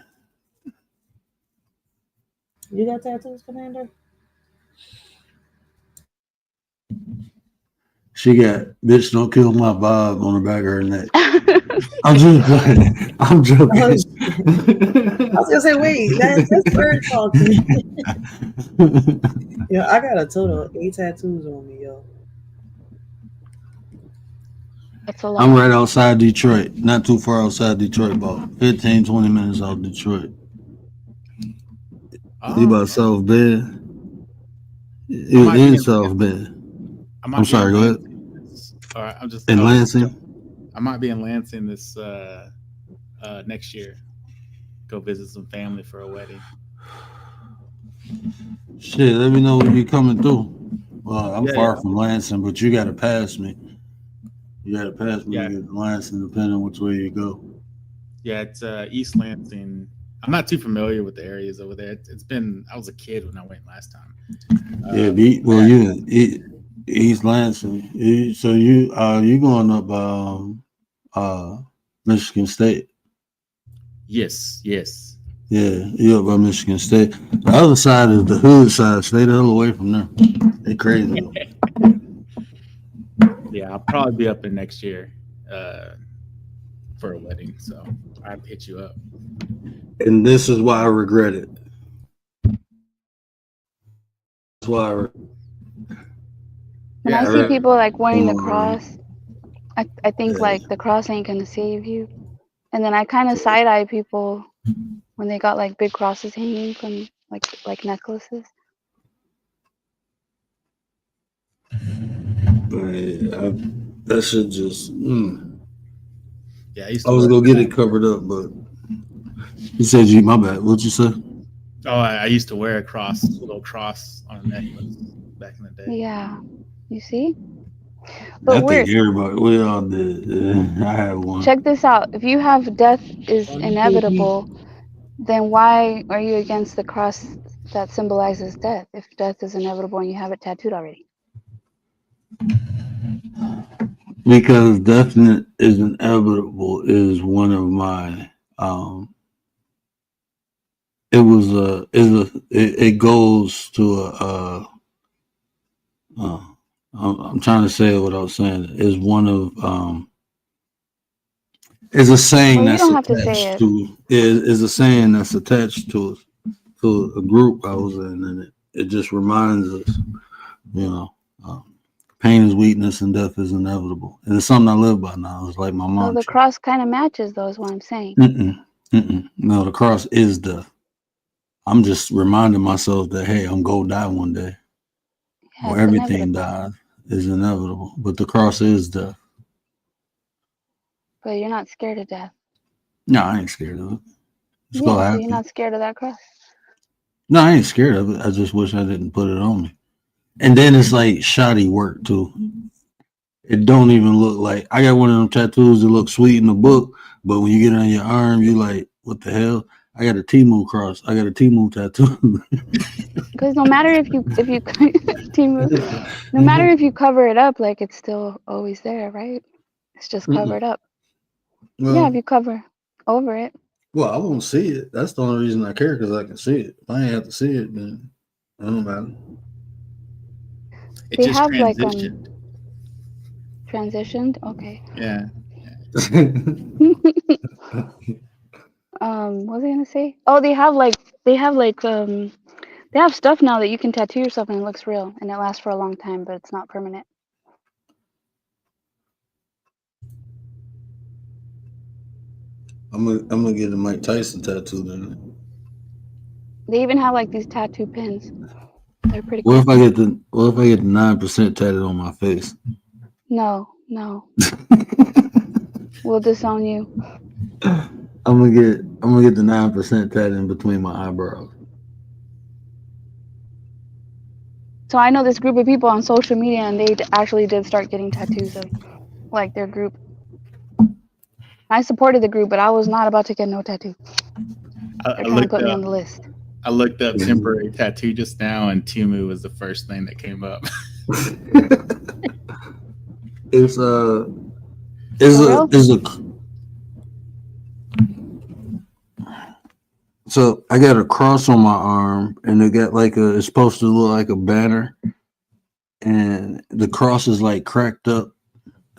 A: You got tattoos, Commander?
D: She got bitch don't kill my vibe on the back of her neck. I'm just playing. I'm joking.
A: I was gonna say, wait, that's bird talking. Yo, I got a total of 8 tattoos on me, yo.
C: That's a lot.
D: I'm right outside Detroit, not too far outside Detroit, about 15, 20 minutes out of Detroit. You about South Bend? In South Bend.
G: I'm
D: sorry, go ahead.
G: All right, I'm just
D: in Lansing.
G: I might be in Lansing this next year. Go visit some family for a wedding.
D: Shit, let me know when you're coming through. Well, I'm far from Lansing, but you got to pass me. You got to pass me to get to Lansing, depending on which way you go.
G: Yeah, it's East Lansing. I'm not too familiar with the areas over there. It's been, I was a kid when I went last time.
D: You East Lansing. So you going up Michigan State?
G: Yes.
D: Yeah, you up by Michigan State. The other side is the hood side. Stay the hell away from there. They crazy.
G: Yeah, I'll probably be up there next year. for a wedding, so I'd hit you up.
D: And this is why I regret it. That's why
C: When I see people like wearing the cross, I think like the cross ain't gonna save you. And then I kind of side eye people when they got like big crosses hanging from like necklaces.
D: that should just.
G: Yeah, I used
D: I
G: to
D: was
G: wear.
D: gonna get it covered up, but he said, "You, my bad." What'd you say?
G: Oh, I used to wear a little cross on a necklace back in the day.
C: Yeah, you see. But
D: I think everybody, we all did. I had one.
C: check this out. If you have death is inevitable, then why are you against the cross that symbolizes death? If death is inevitable and you have it tattooed already.
D: Because definite is inevitable is one of my it goes to I'm trying to say it without saying it. Is one of is a saying
C: Well, you
D: that's
C: don't have to say
D: attached
C: it.
D: to is a saying that's attached to a group I was in, and it just reminds us, pain is weakness and death is inevitable, and it's something I live by now. It's like my
C: So
D: mom.
C: the cross kind of matches those. What I'm saying.
D: No, the cross is death. I'm just reminding myself that hey, I'm gonna die one day.
C: Yeah,
D: Or
C: it's
D: everything
C: inevitable.
D: dies is inevitable, but the cross is death.
C: But you're not scared of death.
D: No, I ain't scared of it. It's
C: Yeah,
D: gonna
C: so
D: happen.
C: you're not scared of that cross.
D: No, I ain't scared of it. I just wish I didn't put it on me. And then it's like shoddy work too. It don't even look like I got one of them tattoos that look sweet in the book, but when you get it on your arm, you're like, what the hell? I got a Timu cross. I got a Timu tattoo.
C: Because no matter if you Timu, no matter if you cover it up, like it's still always there, right? It's just covered up.
D: Well,
C: Yeah, if you cover over it.
D: Well, I won't see it. That's the only reason I care, because I can see it. If I ain't have to see it, then I don't matter.
G: It
C: They
G: just
C: have
G: transitioned.
C: Transitioned. Okay.
G: Yeah.
C: What was I gonna say? Oh, they have stuff now that you can tattoo yourself and it looks real and it lasts for a long time, but it's not permanent.
D: I'm gonna get a Mike Tyson tattoo then.
C: They even have like these tattoo pins. They're pretty
D: What
C: cool.
D: if I get the 9% tatted on my face?
C: No. We'll disown you.
D: I'm gonna get the 9% tatted in between my eyebrows.
C: So I know this group of people on social media, and they actually did start getting tattoos of like their group. I supported the group, but I was not about to get no tattoo. They're trying to put me on the list.
G: I looked up temporary tattoo just now, and Timu was the first thing that came up.
D: It's so I got a cross on my arm, and it got it's supposed to look like a banner, and the cross is like cracked up.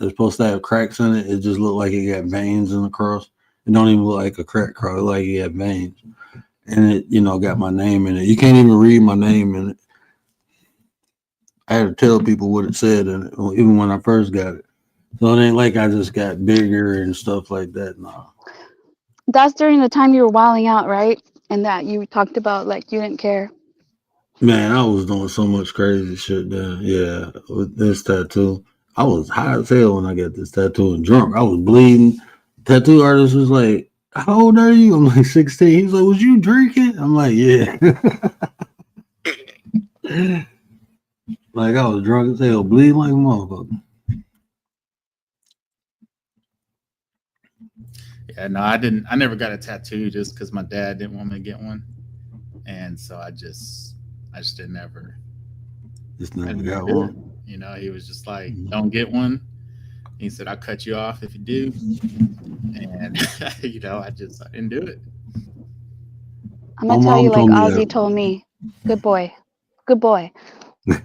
D: It's supposed to have cracks in it. It just looked like it got veins in the cross. It don't even look like a crack cross. It look like it got veins, and it got my name in it. You can't even read my name in it. I had to tell people what it said in it, even when I first got it. So it ain't like I just got bigger and stuff like that. No.
C: That's during the time you were wilding out, right? And that you talked about like you didn't care.
D: Man, I was doing so much crazy shit then. Yeah, with this tattoo. I was high as hell when I got this tattoo and drunk. I was bleeding. Tattoo artist was like, how old are you? I'm like 16. He's like, was you drinking? I'm like, yeah. Like I was drunk as hell, bleeding like a motherfucker.
G: Yeah, no, I didn't. I never got a tattoo just because my dad didn't want me to get one, and so I just didn't ever.
D: Just never got one.
G: He was just like, "Don't get one." He said, "I'll cut you off if you do," and I didn't do it.
C: I'm gonna tell you like Ozzy told me. Good boy. Good boy.
D: I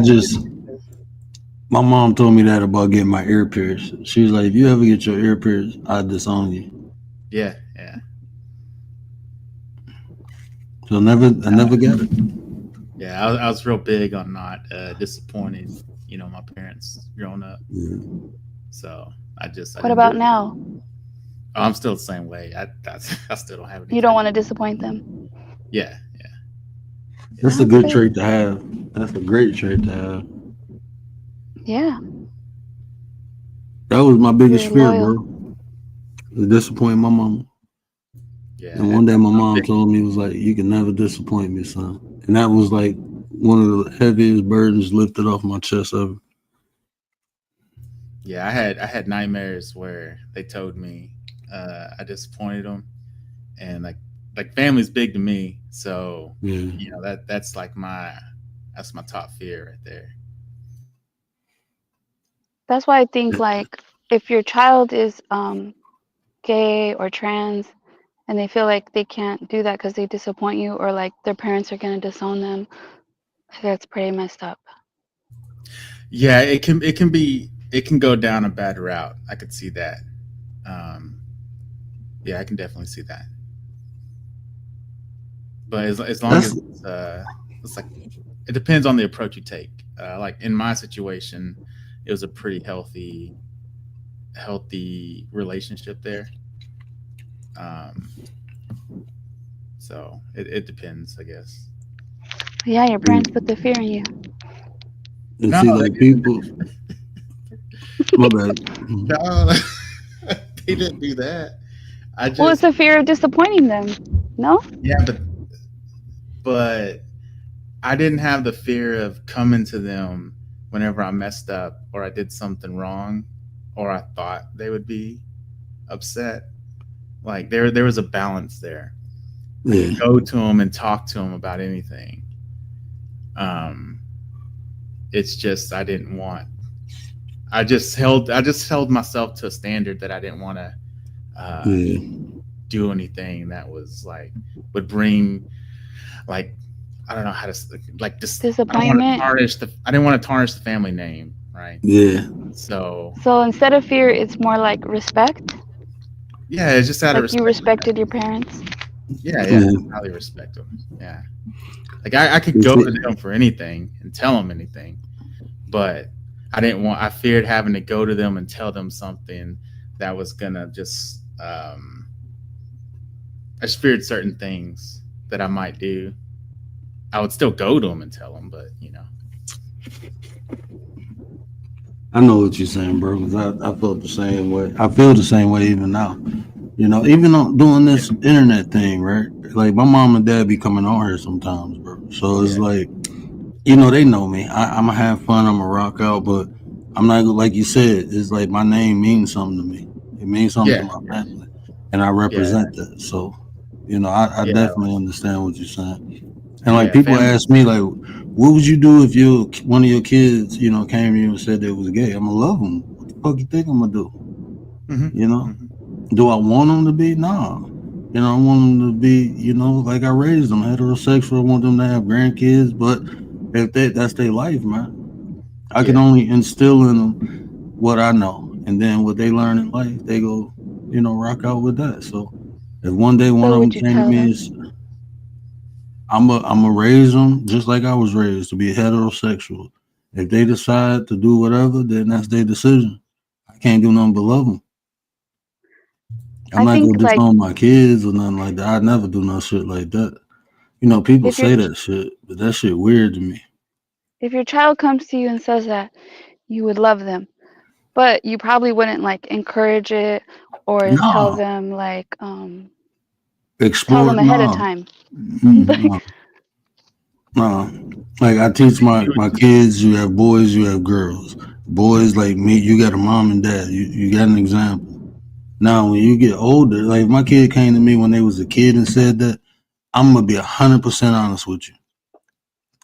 D: just My mom told me that about getting my ear pierced. She was like, if you ever get your ear pierced, I disown you.
G: Yeah.
D: So I never got it.
G: Yeah, I was real big on not disappointing, my parents growing up.
D: Yeah.
G: So I
C: What
G: didn't
C: about
G: do it.
C: now?
G: Oh, I'm still the same way. I still don't have any.
C: You don't want to disappoint them.
G: Yeah.
D: That's a
C: Sounds
D: good
C: good.
D: trait to have. That's a great trait to have.
C: Yeah.
D: That was my biggest
C: You're
D: fear,
C: loyal.
D: bro. To disappoint my mama.
G: Yeah.
D: And one day my
G: I'm
D: mom
G: big-
D: told me, was like, you can never disappoint me, son. And that was like one of the heaviest burdens lifted off my chest ever.
G: Yeah, I had nightmares where they told me I disappointed them, and like family's big to me, so
D: Yeah.
G: that's my top fear right there.
C: That's why I think like if your child is gay or trans and they feel like they can't do that because they disappoint you or like their parents are gonna disown them, that's pretty messed up.
G: Yeah, it can go down a bad route. I could see that. Yeah, I can definitely see that. But as long as it's like it depends on the approach you take. Like in my situation, it was a pretty healthy relationship there. So it depends, I guess.
C: Yeah, your parents put the fear in you.
D: And
G: No,
D: see, like people, my bad.
G: No, they didn't do that.
C: Well, it's the fear of disappointing them. No?
G: Yeah, but I didn't have the fear of coming to them whenever I messed up or I did something wrong or I thought they would be upset. Like there was a balance there. I could go to them and talk to them about anything. It's just I didn't want. I just held myself to a standard that I didn't want to do anything that was like would bring like I don't know how to like
C: disappointment.
G: I didn't want to tarnish the family name, right?
D: Yeah.
G: So
C: instead of fear, it's more like respect.
G: Yeah, it's just out of
C: respect. You respected your parents.
G: Yeah, I highly respect them. Yeah, like I could go to them for anything and tell them anything, but I feared having to go to them and tell them something that was gonna just I just feared certain things that I might do. I would still go to them and tell them, but
D: I know what you're saying, bro, because I felt the same way. I feel the same way even now. Even on doing this internet thing, right? Like my mom and dad be coming on here sometimes, bro. So it's like, they know me. I'm gonna have fun. I'm gonna rock out, but I'm not like you said. It's like my name means something to me. It means something to my family, and I represent that. So, I definitely understand what you're saying. And like people ask me, like, what would you do if one of your kids, came to you and said they was gay? I'm gonna love them. What the fuck you think I'm gonna do? Do I want them to be? Nah. I want them to be, like I raised them, heterosexual. I want them to have grandkids, but if that's their life, man. I can only instill in them what I know, and then what they learn in life, they go, rock out with that. So if one day one of them came to me, I'm a raise them just like I was raised to be heterosexual. If they decide to do whatever, then that's their decision. I can't do nothing but love them. I'm not gonna disown my kids or nothing like that. I'd never do no shit like that. People say that shit, but that shit weird to me.
C: If your child comes to you and says that, you would love them, but you probably wouldn't like encourage it or tell them like
D: explore
C: tell them ahead of time.
D: No. Like I teach my kids, you have boys, you have girls. Boys like me, you got a mom and dad. You got an example. Now, when you get older, like my kid came to me when they was a kid and said that, I'm going to be 100% honest with you.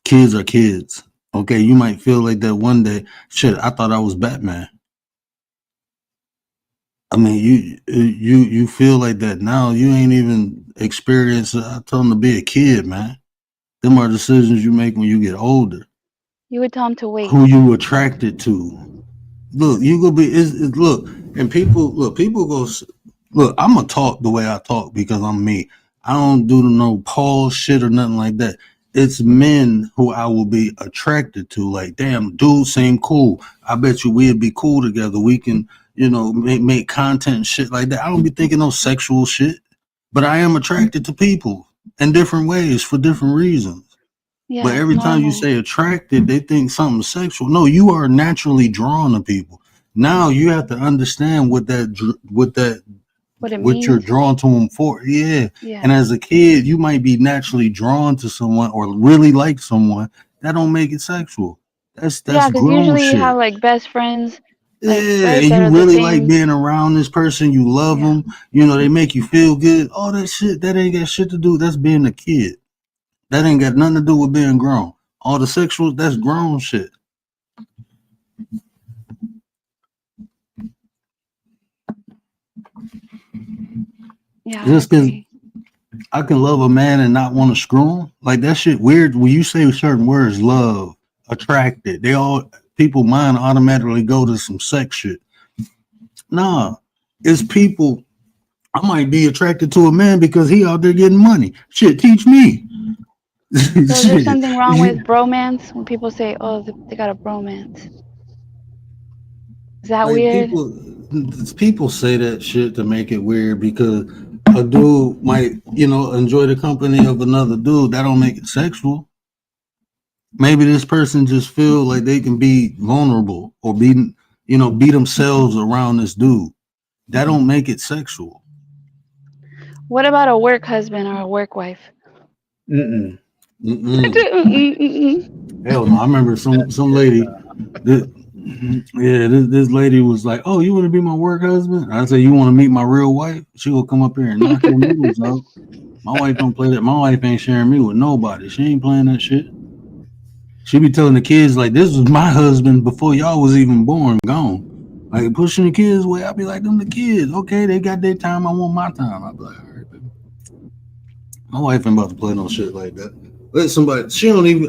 D: Kids are kids. Okay, you might feel like that one day. Shit, I thought I was Batman. I mean, you feel like that now. You ain't even experienced. I tell them to be a kid, man. Them are decisions you make when you get older.
C: You would tell him to wait.
D: Who you attracted to. Look, you gonna be look, and people go look, I'm gonna talk the way I talk because I'm me. I don't do no Paul shit or nothing like that. It's men who I will be attracted to. Like, damn, dude seem cool. I bet you we'd be cool together. We can, make content and shit like that. I don't be thinking no sexual shit, but I am attracted to people in different ways for different reasons.
C: Yeah,
D: But every time you say attracted, they think something sexual. No, you are naturally drawn to people. Now you have to understand what you're drawn to them for. Yeah. And as a kid, you might be naturally drawn to someone or really like someone. That don't make it sexual. That's
C: because
D: grown
C: usually
D: shit.
C: you have like best friends. Like,
D: Yeah,
C: right,
D: and
C: that
D: you
C: are the
D: really
C: same.
D: like being around this person. You love them. They make you feel good. All that shit, that ain't got shit to do. That's being a kid. That ain't got nothing to do with being grown. All the sexual, that's grown shit.
C: Yeah,
D: Just because I can love a man and not want to screw him, like that shit weird. When you say certain words, love, attracted, people mind automatically go to some sex shit. Nah, it's people. I might be attracted to a man because he out there getting money. Shit, teach me.
C: So is there something wrong with bromance when people say, "Oh, they got a bromance"? Is that
D: like
C: weird?
D: People say that shit to make it weird because a dude might, enjoy the company of another dude. That don't make it sexual. Maybe this person just feel like they can be vulnerable or be themselves around this dude. That don't make it sexual.
C: What about a work husband or a work wife?
D: Mm-mm. Hell no. I remember some lady. This lady was like, "Oh, you want to be my work husband?" I said, "You want to meet my real wife? She will come up here and knock your noodles out." My wife don't play that. My wife ain't sharing me with nobody. She ain't playing that shit. She be telling the kids like, "This was my husband before y'all was even born." Gone. Like pushing the kids away. I be like, "Them the kids. Okay, they got their time. I want my time." I be like, "All right, baby." My wife ain't about to play no shit like that. Let somebody.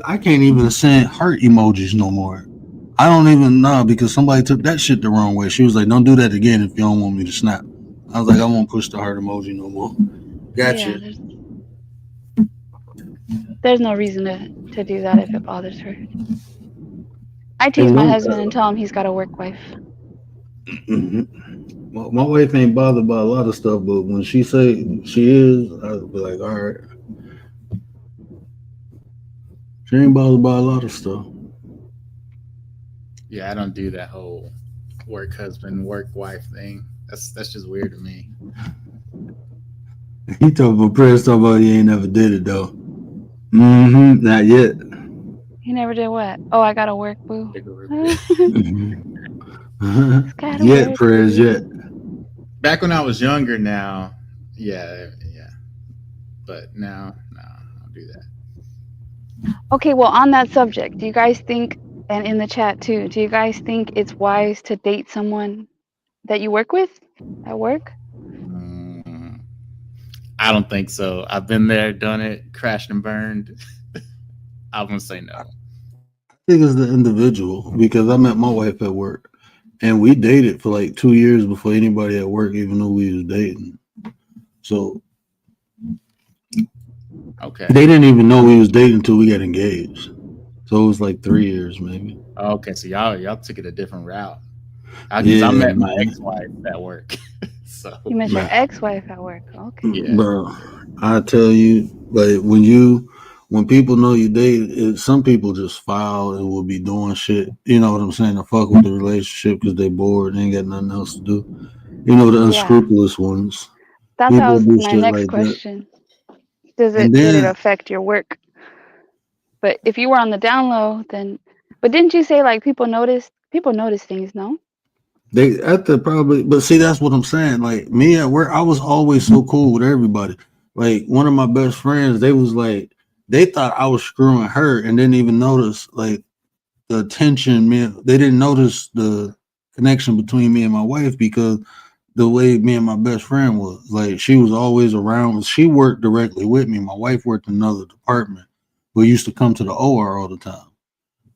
D: I can't even send heart emojis no more. I don't even know because somebody took that shit the wrong way. She was like, "Don't do that again if you don't want me to snap." I was like, "I won't push the heart emoji no more." Gotcha.
C: Yeah, there's no reason to do that if it bothers her. I tease my husband and tell him he's got a work wife.
D: My wife ain't bothered by a lot of stuff, but when she say she is, I'll be like, "All right." She ain't bothered by a lot of stuff.
G: Yeah, I don't do that whole work husband, work wife thing. That's just weird to me.
D: He talking about prayers, talking about he ain't never did it though. Not yet.
C: He never did what? Oh, I got a work boo.
D: Yet prayers yet.
G: Back when I was younger, now, yeah. But now, no, I don't do that.
C: Okay, well, on that subject, do you guys think, and in the chat too, do you guys think it's wise to date someone that you work with at work?
G: I don't think so. I've been there, done it, crashed and burned. I'm gonna say no.
D: I think it's the individual because I met my wife at work and we dated for like 2 years before anybody at work even knew we was dating. So
G: okay,
D: they didn't even know we was dating until we got engaged. So it was like 3 years maybe.
G: Okay, so y'all took it a different route. I met my ex-wife at work. So
C: you met your ex-wife at work. Okay.
G: Yeah.
D: Bro, I tell you, like when people know you date, some people just foul and will be doing shit. You know what I'm saying? To fuck with the relationship because they bored and ain't got nothing else to do. You know, the unscrupulous ones.
C: That's my next question. Did it affect your work? But if you were on the down low, then. But didn't you say like people notice things? No.
D: They at the probably, but see, that's what I'm saying. Like me at work, I was always so cool with everybody. Like one of my best friends, they was like, they thought I was screwing her and didn't even notice like the tension. They didn't notice the connection between me and my wife because the way me and my best friend was. Like she was always around. She worked directly with me. My wife worked in another department. We used to come to the OR all the time.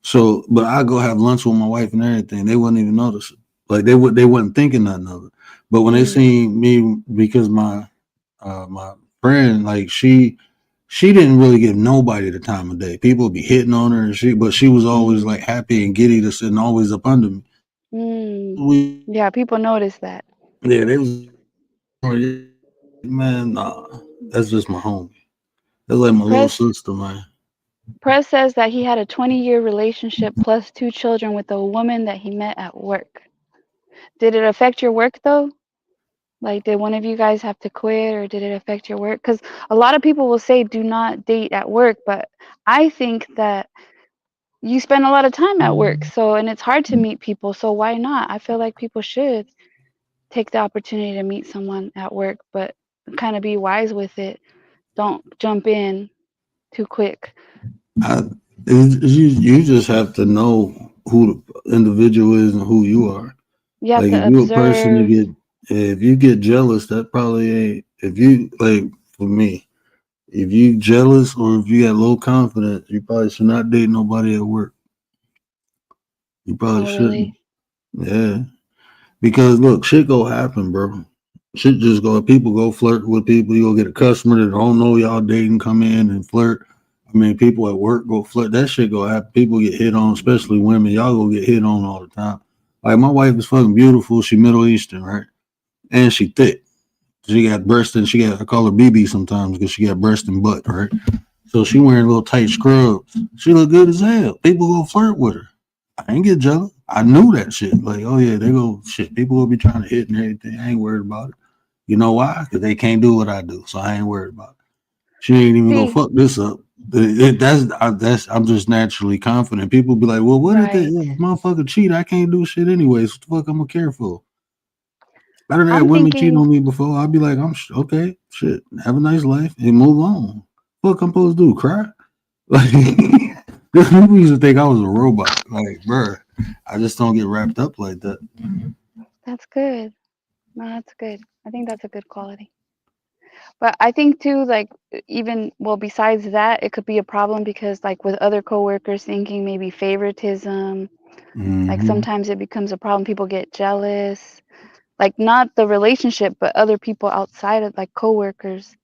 D: So, but I go have lunch with my wife and everything. They wouldn't even notice it. Like they wasn't thinking nothing of it. But when they
C: Mm.
D: seen me, because my friend, like she didn't really give nobody the time of day. People would be hitting on her, and but she was always like happy and giddy to sit and always up under me. We
C: Yeah, people notice that.
D: yeah, they was man, nah, that's just my homie. That's like my little
C: Press
D: sister, man.
C: Press says that he had a 20-year relationship plus 2 children with a woman that he met at work. Did it affect your work though? Like, did one of you guys have to quit or did it affect your work? Because a lot of people will say do not date at work, but I think that you spend a lot of time at work, so and it's hard to meet people, so why not? I feel like people should take the opportunity to meet someone at work, but kind of be wise with it. Don't jump in too quick.
D: I, you just have to know who the individual is and who you are.
C: You have
D: Like
C: to
D: if you a person to
C: observe.
D: get, if you get jealous, that probably ain't. If you like, for me, if you jealous or if you got low confidence, you probably should not date nobody at work. You probably
C: Oh,
D: shouldn't.
C: really?
D: Yeah, because look, shit go happen, bro. Shit just go. People go flirt with people. You'll get a customer that don't know y'all dating come in and flirt. I mean, people at work go flirt. That shit go happen. People get hit on, especially women. Y'all go get hit on all the time. Like my wife is fucking beautiful. She Middle Eastern, right? And she thick. She got breast and I call her BB sometimes because she got breast and butt, right? So she wearing little tight scrubs. She look good as hell. People go flirt with her. I ain't get jealous. I knew that shit. Like, oh yeah, they go shit. People will be trying to hit and everything. I ain't worried about it. You know why? Because they can't do what I do, so I ain't worried about it. She ain't even gonna
C: See,
D: fuck this up. That's I'm just naturally confident. People be like, well, what if they
C: right.
D: if motherfucker cheat? I can't do shit anyways. What the fuck I'm gonna care for? I done had
C: I'm
D: women cheat
C: thinking,
D: on me before. I'd be like, okay, shit, have a nice life and move on. What I'm supposed to do? Cry? Like people used to think I was a robot. Like, bruh, I just don't get wrapped up like that.
C: that's good. No, that's good. I think that's a good quality. But I think too, like even well, besides that, it could be a problem because like with other coworkers thinking maybe favoritism, like
D: Mm-hmm.
C: sometimes it becomes a problem. People get jealous. Like not the relationship, but other people outside of like coworkers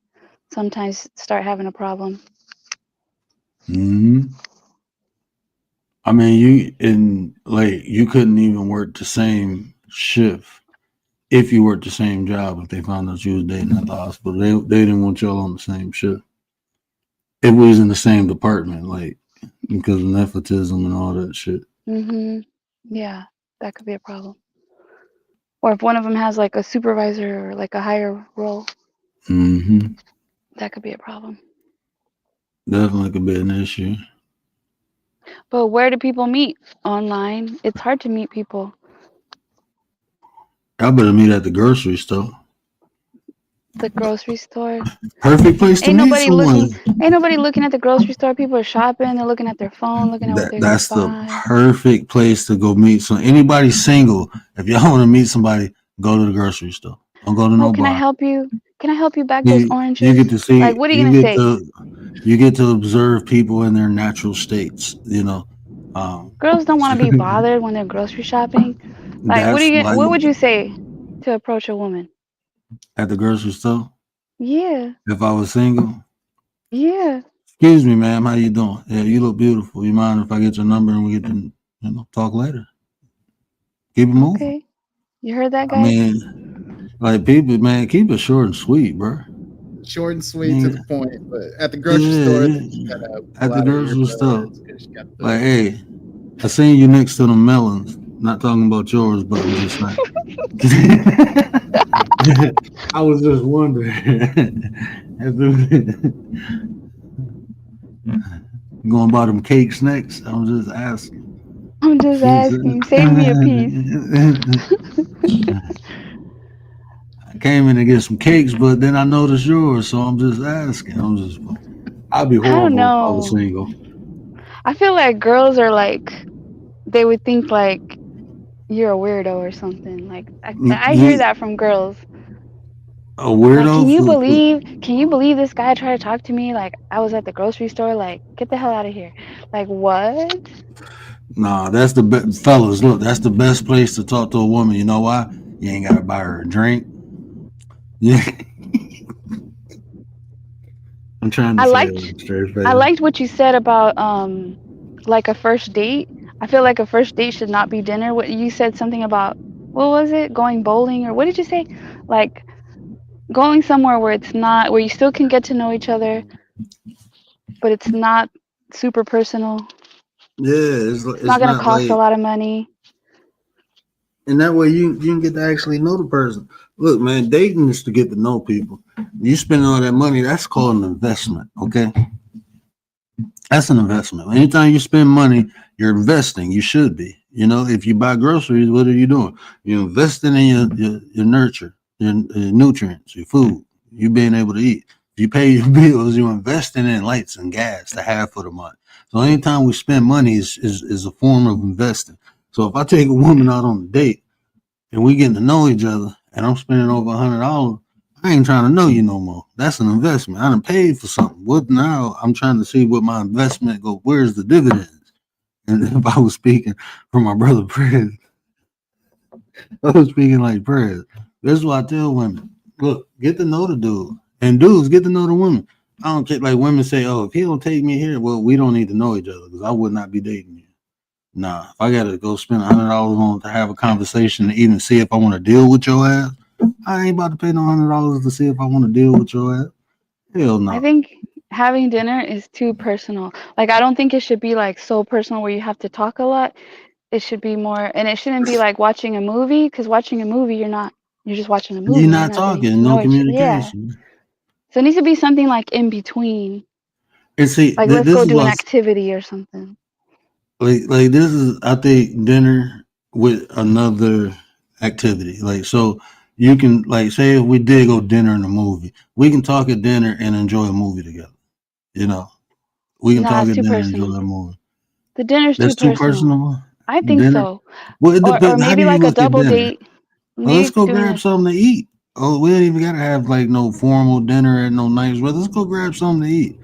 C: sometimes start having a problem.
D: Mm-hmm. I mean, you couldn't even work the same shift if you worked the same job if they found out you was dating at the hospital. They didn't want y'all on the same shift. If we was in the same department, like because of nepotism and all that shit.
C: Mhm. Yeah, that could be a problem. Or if one of them has like a supervisor or like a higher role,
D: Mm-hmm.
C: that could be a problem.
D: Definitely could be an issue.
C: But where do people meet? Online. It's hard to meet people.
D: I better meet at the grocery store.
C: The grocery store.
D: Perfect place to
C: Ain't
D: meet
C: nobody looking.
D: someone.
C: Ain't nobody looking at the grocery store. People are shopping. They're looking at their phone, looking at what they're gonna
D: That's the
C: buy.
D: perfect place to go meet. So anybody single, if y'all want to meet somebody, go to the grocery store. Don't go to
C: Oh,
D: no
C: can I
D: bar.
C: help you? Can I help you bag those
D: You
C: oranges?
D: get to
C: Like,
D: see
C: what are you gonna say?
D: you get to observe people in their natural states.
C: Girls don't want to be bothered when they're grocery shopping. Like,
D: that's like
C: what would you say to approach a woman?
D: at the grocery store.
C: Yeah,
D: If I was single,
C: yeah.
D: excuse me, ma'am, how you doing? Yeah, you look beautiful. You mind if I get your number and we get to talk later? Keep it moving.
C: Okay, you heard that,
D: I
C: guys?
D: mean, like people, man, keep it short and sweet, bro.
G: Short and sweet to
D: Yeah,
G: the point. But at the grocery store,
D: yeah.
G: then you gotta
D: At
G: pull
D: the
G: out her
D: grocery store,
G: earbuds because you got
D: like,
G: the.
D: hey, I seen you next to the melons. Not talking about yours, but I'm just saying. I was just wondering. Going buy them cakes next? I'm just asking.
C: I'm just asking. Save me a piece.
D: I came in to get some cakes, but then I noticed yours, so I'm just asking. I'd be
C: I don't
D: horrible if I was
C: know.
D: single.
C: I feel like girls are like they would think like you're a weirdo or something. Like I hear
D: You
C: that from girls.
D: a
C: Like,
D: weirdo
C: can you believe this guy tried to talk to me? Like, I was at the grocery store. Like, get the hell out of here. Like, what?
D: Nah, that's the best, fellas. Look, that's the best place to talk to a woman. You know why? You ain't gotta buy her a drink. Yeah, I'm trying to
C: I
D: say it with
C: liked
D: a straight
C: I
D: face.
C: liked what you said about like a first date. I feel like a first date should not be dinner. What you said something about, what was it? Going bowling, or what did you say? Like going somewhere where it's not, where you still can get to know each other, but it's not super personal.
D: Yeah,
C: It's not
D: it's
C: gonna
D: not
C: cost a
D: like,
C: lot of money.
D: and that way you can get to actually know the person. Look, man, dating is to get to know people. You spend all that money, that's called an investment. Okay, that's an investment. Anytime you spend money, you're investing. You should be. You know, if you buy groceries, what are you doing? You're investing in your nurture, your nutrients, your food, you being able to eat. If you pay your bills, you're investing in lights and gas to have for the month. So anytime we spend money is a form of investing. So if I take a woman out on a date and we getting to know each other and I'm spending over $100, I ain't trying to know you no more. That's an investment. I done paid for something. What now? I'm trying to see what my investment go. Where's the dividends? And if I was speaking from my brother Prez, I was speaking like Prez. This is what I tell women. Look, get to know the dude. And dudes, get to know the women. I don't care. Like women say, oh, if he don't take me here, well, we don't need to know each other because I would not be dating you. Nah, if I gotta go spend $100 on to have a conversation to even see if I want to deal with your ass, I ain't about to pay no $100 to see if I want to deal with your ass. Hell
C: I
D: no.
C: think having dinner is too personal. Like I don't think it should be like so personal where you have to talk a lot. It should be more, and it shouldn't be like watching a movie, because watching a movie, you're just watching a
D: You're
C: movie. You're
D: not
C: not getting
D: talking,
C: to
D: no
C: know each other. Yeah.
D: communication.
C: So it needs to be something like in between.
D: And see,
C: Like let's
D: this
C: go
D: is
C: do an
D: what
C: activity or something.
D: like this is I think dinner with another activity. Like so you can like say if we did go dinner and a movie, we can talk at dinner and enjoy a movie together. You know, we can
C: Nah,
D: talk
C: it's
D: at
C: too
D: dinner and enjoy
C: personal.
D: a movie.
C: The dinner's too
D: That's too
C: personal.
D: personal.
C: I think
D: Dinner.
C: so.
D: Well, it
C: Or
D: depends. How do
C: maybe
D: you
C: like a
D: look at
C: double
D: dinner?
C: date.
D: Well, let's
C: Maybe
D: go
C: doing
D: grab
C: a
D: something to eat. Oh, we ain't even gotta have like no formal dinner at no nice restaurant. Let's go grab something to eat.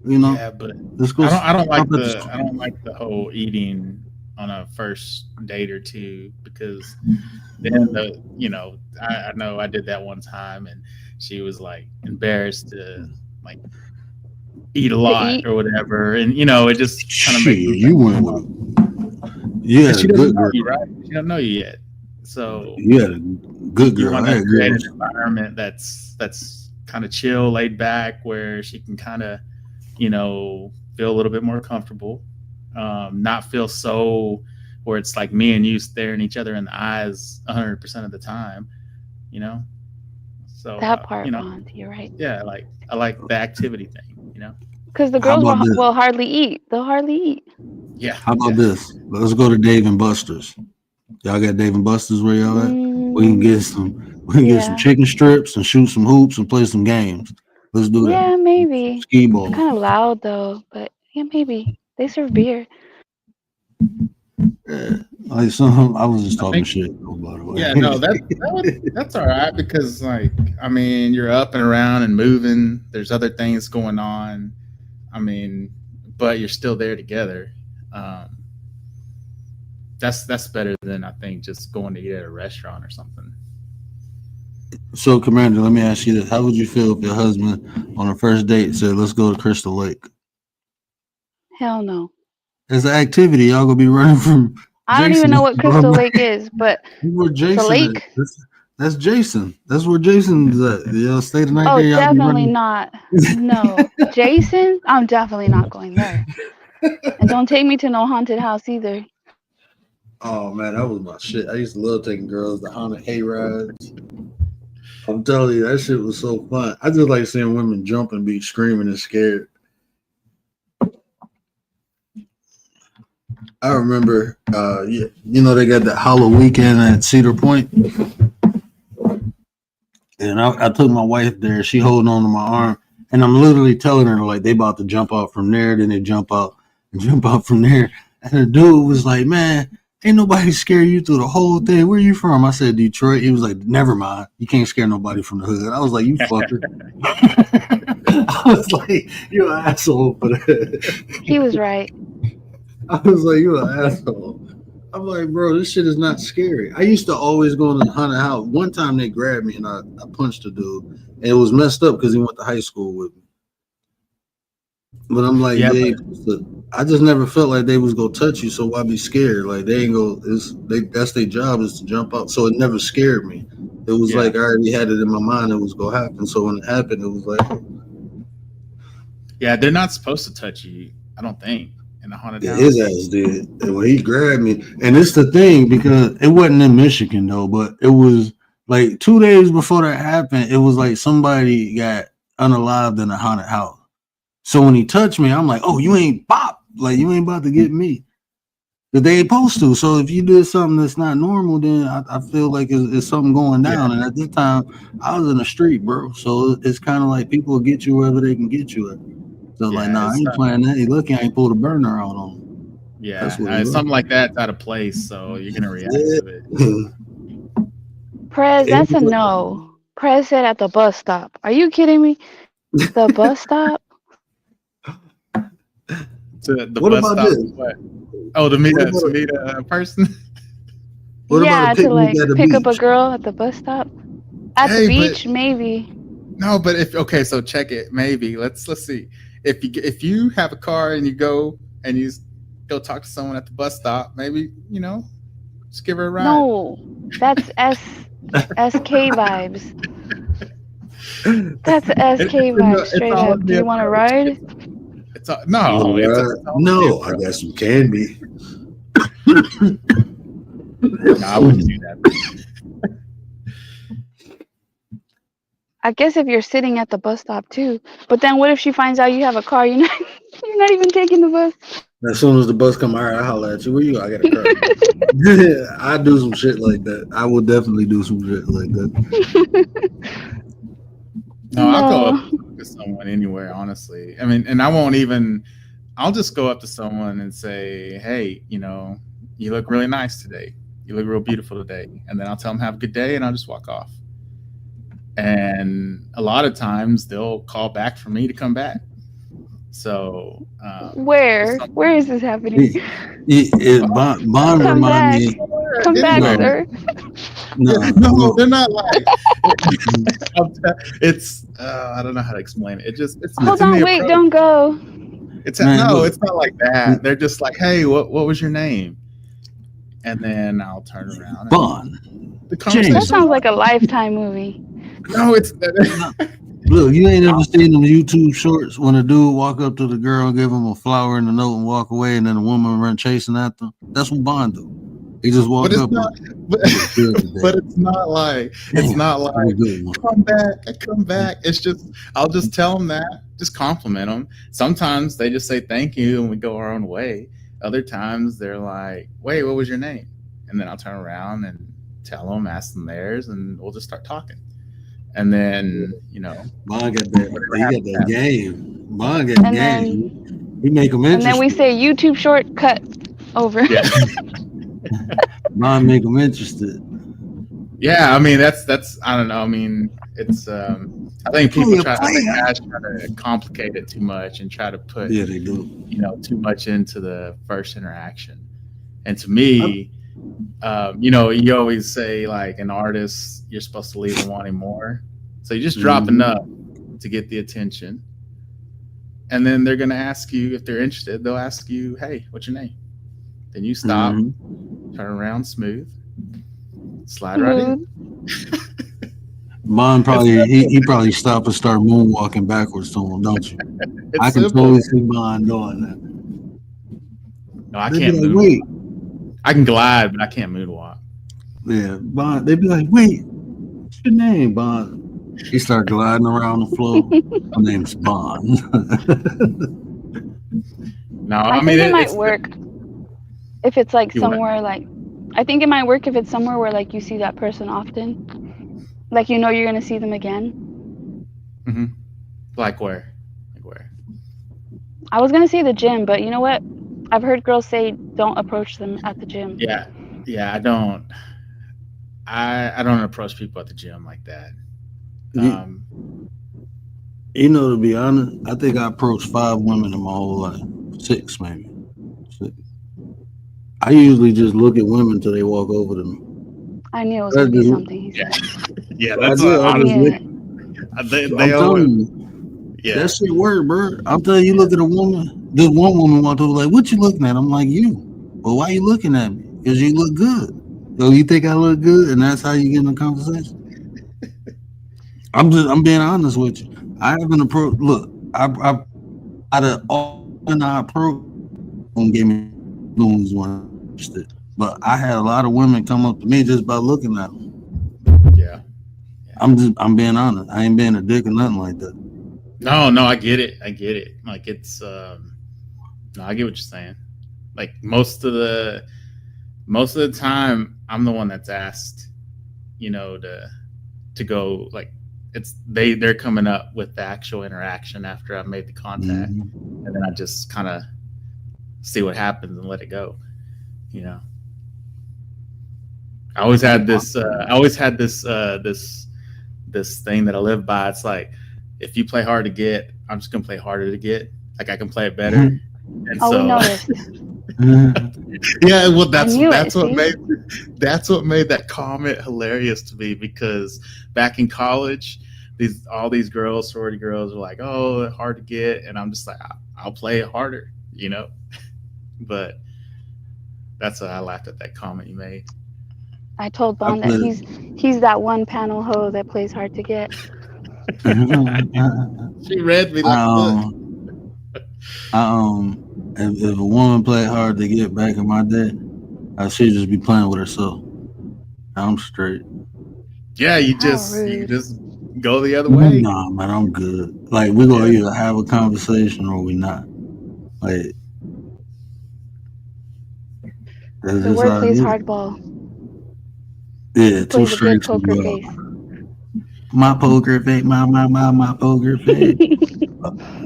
D: You know,
G: Yeah, but
D: let's go
G: I don't
D: stop
G: like
D: at the
G: the I
D: store.
G: don't like the whole eating on a first date or two, because then I know I did that one time and she was like embarrassed to like eat a
C: to
G: lot
C: eat.
G: or whatever, and it just kind of
D: Shit,
G: makes me
D: you
G: think,
D: went with you
G: and
D: had a
G: she doesn't
D: good
G: know
D: girl.
G: you, right? She don't know you yet, so
D: You had a good
G: you
D: girl.
G: want
D: I
G: to
D: had
G: create an
D: girls.
G: environment that's kind of chill, laid back, where she can kind of feel a little bit more comfortable, not feel so where it's like me and you staring each other in the eyes 100% of the time, you know. So
C: That part, Bond. You're right.
G: yeah, like I like the activity thing.
C: Because the
D: How
C: girls
D: about this?
C: will hardly eat. They'll hardly eat.
G: Yeah,
D: How about
G: yeah.
D: this? Let's go to Dave and Buster's. Y'all got Dave and Buster's where y'all at? We can
C: Mm,
D: get some. We can get some
C: yeah.
D: chicken strips and shoot some hoops and play some games. Let's do that.
C: Yeah, maybe.
D: Skee
C: It's
D: ball.
C: kind of loud though, but yeah, maybe. They serve beer.
D: Yeah. Like some. I was just
G: I
D: talking
G: think
D: shit. Oh, by the
G: yeah, no,
D: way.
G: that's all right, because like I mean you're up and around and moving. There's other things going on. I mean, but you're still there together. Um, that's better than I think just going to eat at a restaurant or something.
D: So, Commander, let me ask you this: how would you feel if your husband on a first date said, "Let's go to Crystal Lake"?
C: Hell no.
D: It's an activity. Y'all gonna be running from
C: I don't even
D: Jason.
C: know what Crystal Lake is, but
D: Where
C: it's a
D: Jason is.
C: lake.
D: That's Jason. That's where Jason's at. Y'all stay the night
C: Oh,
D: there. Y'all be
C: definitely
D: running.
C: not. No. Jason? I'm definitely not going there. And don't take me to no haunted house either.
D: Oh man, that was my shit. I used to love taking girls to haunted hay rides. I'm telling you, that shit was so fun. I just like seeing women jump and be screaming and scared. I remember, they got that Halloween weekend at Cedar Point, and I took my wife there. She holding on to my arm, and I'm literally telling her like they about to jump out from there, then they jump out and jump out from there. And the dude was like, "Man, ain't nobody scare you through the whole thing. Where you from?" I said, "Detroit." He was like, "Never mind. You can't scare nobody from the hood." I was like, "You fucker." I was like, "You an asshole for that."
C: He was right.
D: I was like, you an asshole. I'm like, bro, this shit is not scary. I used to always go in the haunted house. One time they grabbed me and I punched a dude. And it was messed up because he went to high school with me. But I'm like,
G: Yeah,
D: I just never felt like they was gonna touch you, so why be scared? Like they ain't go. That's their job is to jump out. So it never scared me. It was
G: Yeah.
D: like I already had it in my mind it was gonna happen. So when it happened, it was like,
G: yeah, they're not supposed to touch you. I don't think in the haunted
D: yeah,
G: house.
D: his ass did. And when he grabbed me, and it's the thing because it wasn't in Michigan though, but it was like 2 days before that happened. It was like somebody got unalived in a haunted house. So when he touched me, I'm like, oh, you ain't bop. Like you ain't about to get me. That they ain't supposed to. So if you did something that's not normal, then I feel like it's something going down. And at that time, I was in the street, bro. So it's kind of like people will get you wherever they can get you at. So like, nah, I ain't playing that. Hey, look, I ain't pulled a burner out on him.
G: Yeah,
D: That's what
G: something like that's out of place, so you're gonna react to it.
C: Prez, that's a no. Prez said at the bus stop. Are you kidding me? The bus stop?
G: The
D: What
G: bus
D: about
G: stop.
D: this?
G: What? Oh, to meet
D: What
G: a
D: about
G: to meet a person.
D: What
C: Yeah,
D: about a
C: to
D: picnic
C: like
D: at the
C: pick up a
D: beach?
C: girl at the bus stop. At the
G: Hey,
C: beach, maybe.
G: No, but if okay, so check it. Maybe let's see. If you have a car and you go talk to someone at the bus stop, maybe just give her a ride.
C: No, that's SK vibes. That's SK vibes straight up. Do you want to ride?
G: It's all, no, it's all
D: No, I got some candy.
G: No, I wouldn't do that.
C: I guess if you're sitting at the bus stop too. But then what if she finds out you have a car? You're not even taking the bus.
D: As soon as the bus come, all right, I holler at you. Where you go? I got a car. I do some shit like that. I will definitely do some shit like that.
G: No, I'll go up to someone anywhere, honestly. I mean, and I'll just go up to someone and say, hey, you look really nice today. You look real beautiful today. And then I'll tell them have a good day and I'll just walk off. And a lot of times they'll call back for me to come back. So
C: where is this happening?
D: Bond
C: come back, come back, sir.
G: No, they're not like. It's I don't know how to explain it. It's
C: hold on, wait,
G: approach.
C: don't go.
G: It's not like that. They're just like, hey, what was your name? And then I'll turn around.
D: Bond.
C: That sounds like a Lifetime movie.
G: No, it's
D: look. You ain't ever seen them YouTube shorts when a dude walk up to the girl and give him a flower and a note and walk away, and then a woman run chasing after him. That's what Bond do. He just walk up.
G: But it's not like come back. It's just I'll just tell them that, just compliment them. Sometimes they just say thank you and we go our own way. Other times they're like, wait, what was your name? And then I'll turn around and tell them, ask them theirs, and we'll just start talking. And then
D: Bond got that game. Bond got game. We make them interested.
C: And then we say YouTube short cut over.
G: Yeah.
D: Bond make them interested.
G: Yeah, I mean that's I don't know. I mean it's I think people try to complicate it too much and try to put
D: they do
G: too much into the first interaction. And to me, you always say like an artist, you're supposed to leave them wanting more. So you just drop enough to get the attention, and then they're gonna ask you if they're interested. They'll ask you, "Hey, what's your name?" Then you stop, turn around, smooth, slide right in.
D: Bond probably he probably stop and start moonwalking backwards to him, don't you? I can totally see Bond doing that.
G: No, I can't move.
D: Wait,
G: I can glide, but I can't moonwalk.
D: Yeah, Bond. They'd be like, "Wait, what's your name, Bond?" He start gliding around the floor. My name's Bond.
C: No, I mean it might work if it's like somewhere like. I think it might work if it's somewhere where like you see that person often, like you're gonna see them again.
G: Mm-hmm. Like where?
C: I was gonna say the gym, but you know what? I've heard girls say don't approach them at the gym.
G: Yeah, I don't. I don't approach people at the gym like that.
D: To be honest, I think I approached 5 women in my whole life. 6 maybe. 6. I usually just look at women till they walk over to me.
C: I knew it was
D: I
C: gonna be
D: just,
C: something he
G: Yeah,
C: said.
G: yeah.
D: I
G: That's
D: did.
G: what
D: I
C: I
D: just
C: knew
D: look.
C: it.
G: they
D: I'm
G: always.
D: telling you,
G: Yeah,
D: that shit work, bro. I'm telling you, look at a woman. This one woman walked over like, "What you looking at?" I'm like, "You." Well, why you looking at me? Because you look good. So you think I look good, and that's how you get in a conversation. I'm being honest with you. I haven't approached. Look, I out of all and I approached, don't give me was one interested. But I had a lot of women come up to me just by looking at them.
G: yeah.
D: I'm being honest. I ain't being a dick or nothing like that.
G: No, no, I get it. I get it. Like it's no, I get what you're saying. Like most of the time I'm the one that's asked, to go like they're coming up with the actual interaction after I've made the contact,
D: Mm-hmm.
G: and then I just kind of see what happens and let it go. You know, I always had this thing that I live by. It's like if you play hard to get, I'm just gonna play harder to get. Like I can play it better, and
C: Oh, we
G: so
C: noticed.
G: yeah. Well,
C: I knew it. See,
G: that's what made that comment hilarious to me because back in college, all these girls, sorority girls, are like, "Oh, hard to get," and I'm just like, "I'll play it harder," you know. But that's why I laughed at that comment you made.
C: I told
D: I
C: Bond that
D: put
C: he's that one panel hoe that plays hard to get.
G: She read me like a book.
D: um, if a woman played hard to get back in my day, she'd just be playing with herself. I'm straight.
G: Yeah,
C: How
G: you
C: rude.
G: just go the other way.
D: Nah, man, I'm good. Like we gonna
G: Yeah,
D: either have a conversation or we not. Like that's
C: The
D: just
C: word
D: how it
C: plays
D: is.
C: hardball.
D: Yeah,
C: He
D: two
C: plays a good
D: straights and
C: poker
D: go.
C: face.
D: My poker face, my poker face.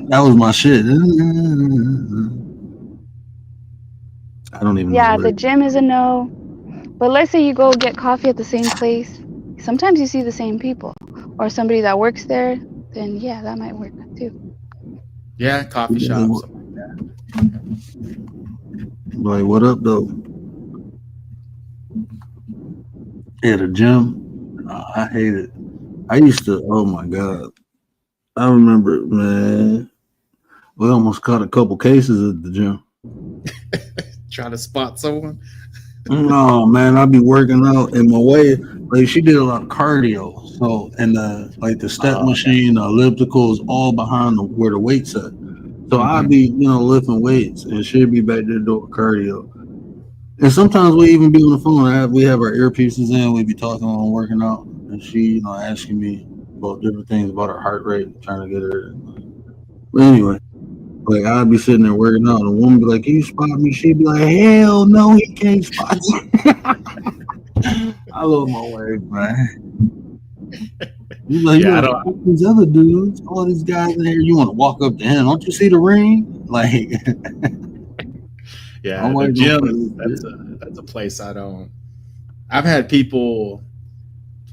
D: That was my shit. I don't even know
C: Yeah,
D: what
C: the
D: it
C: gym is a no. But let's say you go get coffee at the same place. Sometimes you see the same people or somebody that works there. Then yeah, that might work too.
G: yeah, coffee shop,
D: is.
G: something like that.
D: Like, what up, though? Yeah, the gym. I hate it. I used to, oh my God. I remember, man, we almost caught a couple cases at the gym.
G: Try to spot someone.
D: No, man, I'd be working out in my way. Like, she did a lot of cardio. So, and the step
G: Okay.
D: machine, the elliptical is all behind where the weights at. So I'd
G: Hmm.
D: be, lifting weights and she'd be back there doing cardio. And sometimes we even be on the phone. We have our earpieces in. We be talking while I'm working out, and she, asking me about different things about her heart rate, trying to get her. But anyway, like I'd be sitting there working out, and a woman be like, "Can you spot me?" She'd be like, "Hell no, he can't spot you." I love my wife, man. He's like, "You
G: Yeah, I
D: gotta
G: don't.
D: fuck these other dudes, all these guys in here. You want to walk up to him? Don't you see the ring?" Like, my
G: Yeah, the
D: wife don't play
G: gym.
D: this shit.
G: That's a place I don't. I've had people.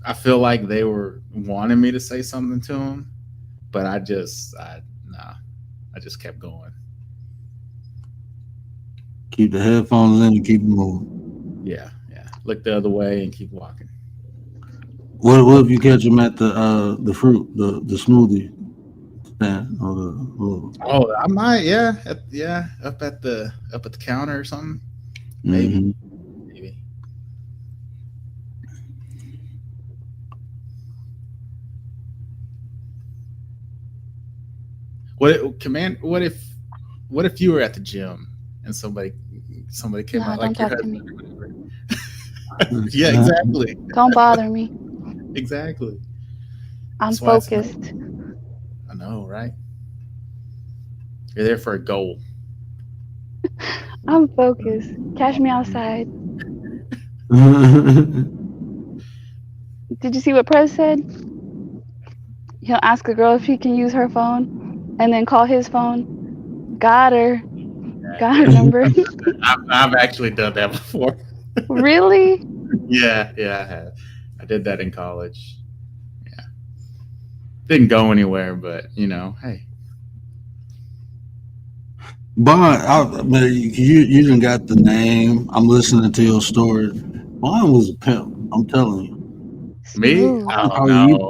G: I feel like they were wanting me to say something to them, but nah. I just kept going.
D: Keep the headphones in and keep it moving.
G: Yeah, yeah. Look the other way and keep walking.
D: What if you catch them at the fruit the smoothie stand or the
G: Oh, I might. Yeah, yeah. Up at the counter or something. Maybe,
D: mm-hmm.
G: maybe. Command? What if you were at the gym and somebody came
C: Nah,
G: out
C: don't
G: like your
C: talk to me.
G: husband? Yeah, exactly,
C: Don't bother me.
G: exactly.
C: I'm
G: That's why it's no.
C: focused.
G: I know, right? You're there for a goal.
C: I'm focused. Catch me outside. Did you see what Prez said? He'll ask a girl if he can use her phone and then call his phone. Got her. Got her
G: Yeah,
C: number.
G: I've actually done that before.
C: Really?
G: Yeah, yeah, I have. I did that in college. Yeah, didn't go anywhere, but hey,
D: Bond, man, you didn't got the name. I'm listening to your story. Bond was a pimp. I'm telling you.
G: Me?
C: Smooth.
G: Oh
D: Oh,
G: no.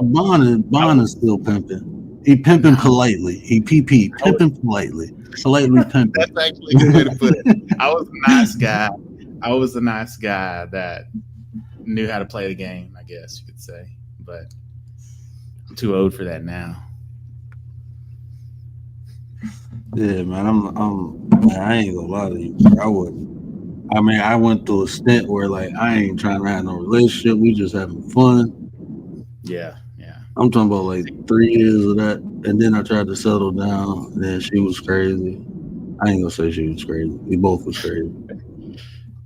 G: I
D: Bond
G: was
D: is still pimping. He pimping
G: no.
D: politely. He PP
G: I was,
D: pimping politely. Politely pimping.
G: that's actually a good way to put it. I was a nice guy. I was a nice guy that knew how to play the game, I guess you could say. But I'm too old for that now.
D: Yeah, man. Man, I ain't gonna lie to you. I wouldn't. I mean, I went through a stint where like I ain't trying to have no relationship. We just having fun.
G: Yeah, yeah.
D: I'm talking about like 3 years of that, and then I tried to settle down. And then she was crazy. I ain't gonna say she was crazy. We both was crazy.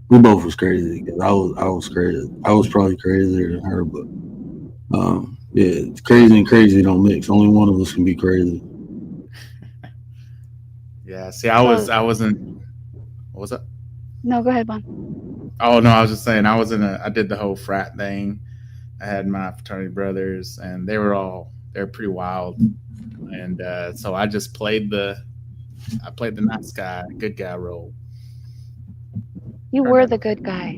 D: We both was crazy because I was crazy. I was probably crazier than her, but yeah, crazy and crazy don't mix. Only one of us can be crazy.
G: Yeah. See,
C: So
G: I wasn't. What was that?
C: no, go ahead, Bon.
G: Oh no, I was just saying I did the whole frat thing. I had my fraternity brothers, and they were pretty wild, and so I just played the nice guy, good guy role.
C: You
G: Turned
C: were
G: out
C: the
G: okay.
C: good guy.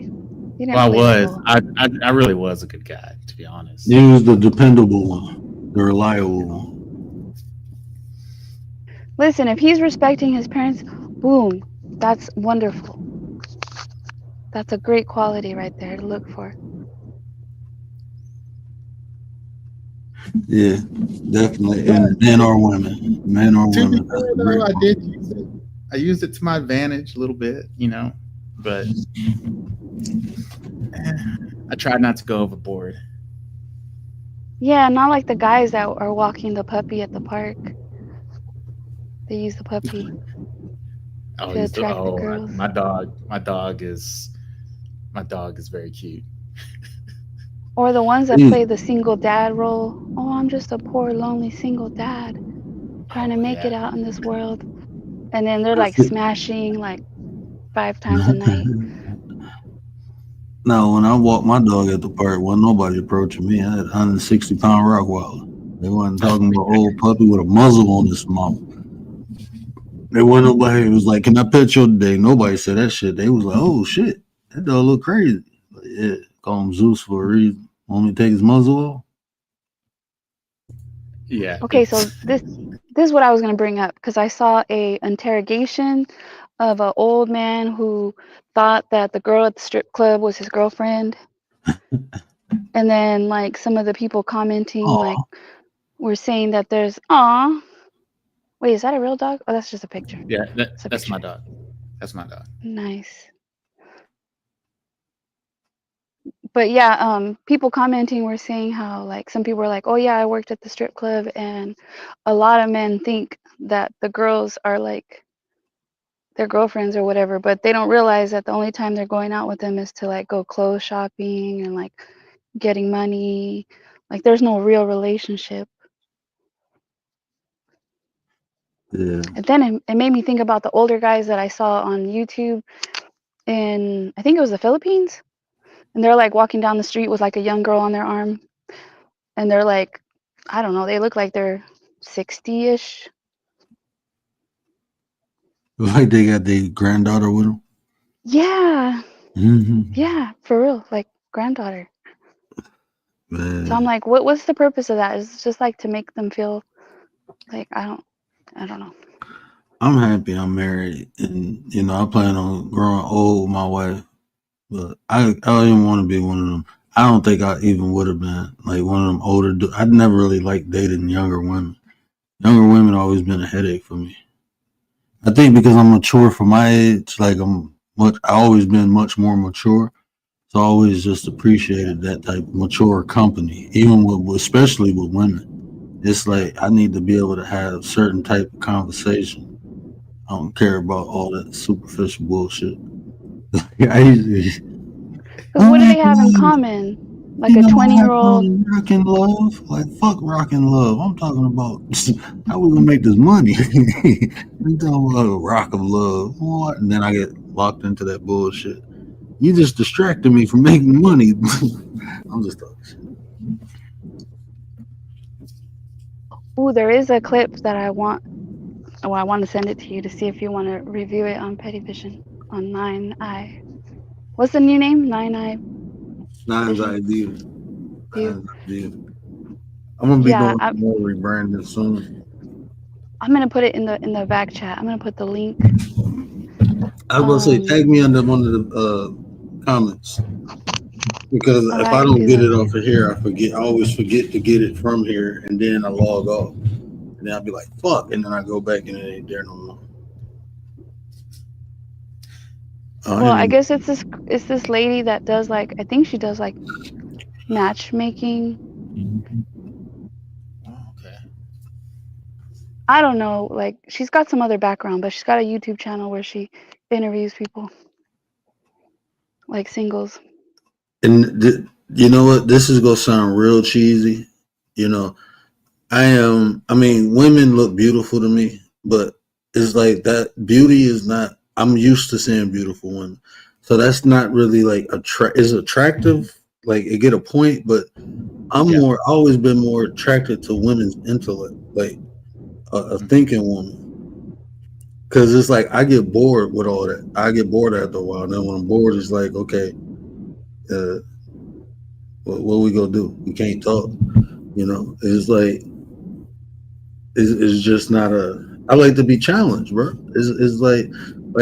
C: You didn't
G: Well, I
C: play the
G: was.
C: role.
G: I really was a good guy, to be honest.
D: You was the dependable one, the reliable one.
C: Listen, if he's respecting his parents, boom, that's wonderful. That's a great quality right there to look for.
D: Yeah, definitely.
G: But
D: And men or women, men or
G: to be
D: women, that's
G: fair,
D: a
G: though,
D: great
G: I
D: one.
G: did use it. I used it to my advantage a little bit, but I tried not to go overboard.
C: Yeah, not like the guys that are walking the puppy at the park. They use the puppy
G: Oh,
C: to attract the girls.
G: my dog is very cute.
C: Or the ones that
D: Yeah,
C: play the single dad role. Oh, I'm just a poor, lonely single dad trying to
G: Oh
C: make
G: yeah,
C: it out in this world. And then they're like
D: that's it.
C: smashing like 5 times a night.
D: Now, when I walked my dog at the park, wasn't nobody approaching me. I had a 160-pound Rottweiler. They wasn't talking about old puppy with a muzzle on his mouth. They wasn't nobody. It was like, "Can I pet your day?" Nobody said that shit. They was like, "Oh shit, that dog look crazy." Like, yeah, call him Zeus for a reason. Want me to take his muzzle off?
G: yeah.
C: Okay, so
G: It's
C: this is what I was going to bring up because I saw a interrogation of an old man who thought that the girl at the strip club was his girlfriend. And then like some of the people commenting like
D: Oh,
C: were saying that there's aw. Wait, is that a real dog? Oh, that's just a picture.
G: yeah.
C: It's a
G: That's
C: picture.
G: my dog. That's my dog.
C: Nice. But yeah, people commenting were saying how like some people were like, "Oh yeah, I worked at the strip club," and a lot of men think that the girls are like their girlfriends or whatever, but they don't realize that the only time they're going out with them is to like go clothes shopping and like getting money. Like there's no real relationship.
D: yeah.
C: And then it made me think about the older guys that I saw on YouTube in I think it was the Philippines, and they're like walking down the street with like a young girl on their arm, and they're like, I don't know, they look like they're 60-ish.
D: Like they got their granddaughter with them.
C: Yeah,
D: Mm-hmm.
C: yeah, for real, like granddaughter. So I'm
D: Man,
C: like, what's the purpose of that? Is it just like to make them feel like I don't know.
D: I'm happy I'm married, and I plan on growing old with my wife. But I didn't want to be one of them. I don't think I even would have been like one of them older. I'd never really liked dating younger women. Younger women always been a headache for me. I think because I'm mature for my age, like I always been much more mature. So I always just appreciated that type of mature company, even especially with women. It's like I need to be able to have certain type of conversation. I don't care about all that superficial bullshit. I usually,
C: Because
D: oh
C: what do
D: my
C: they have in
D: god,
C: common? Like a
D: I
C: 20-year-old.
D: want rock and love. Like fuck rock and love. I'm talking about how we gonna make this money. I'm talking about rock of love. What? And then I get locked into that bullshit. You just distracted me from making money. I'm just talking shit.
C: Ooh, there is a clip that I want Well, I want to send it to you to see if you want to review it on Petty Vision on 9i. What's the new name? 9i
D: Nine's
C: Vision
D: idea.
C: View.
D: Nine's idea. I'm gonna be
C: Yeah,
D: doing some more rebranding soon.
C: I'm gonna put it in the back chat. I'm gonna put the link.
D: I was gonna say, tag me under one of the comments, because
C: Oh,
D: if
C: I
D: I
C: can
D: don't
C: do
D: get
C: that
D: it off
C: too.
D: of here, I forget. I always forget to get it from here, and then I log off, and then I'll be like, "Fuck," and then I go back and it ain't there no more.
C: Well, I guess it's this lady that does like, I think she does like matchmaking.
G: Oh, okay.
C: I don't know, like she's got some other background, but she's got a YouTube channel where she interviews people, like singles.
D: And you know what? This is gonna sound real cheesy. You know, I mean, women look beautiful to me, but it's like that beauty is not. I'm used to seeing beautiful women, so that's not really like is attractive. Like it get a point, but I'm more. Always been more attracted to women's intellect, like a thinking woman. Because it's like I get bored with all that. I get bored after a while. Then when I'm bored, it's like, okay, what we gonna do? We can't talk. You know, it's like it's just not a. I like to be challenged, bro. It's like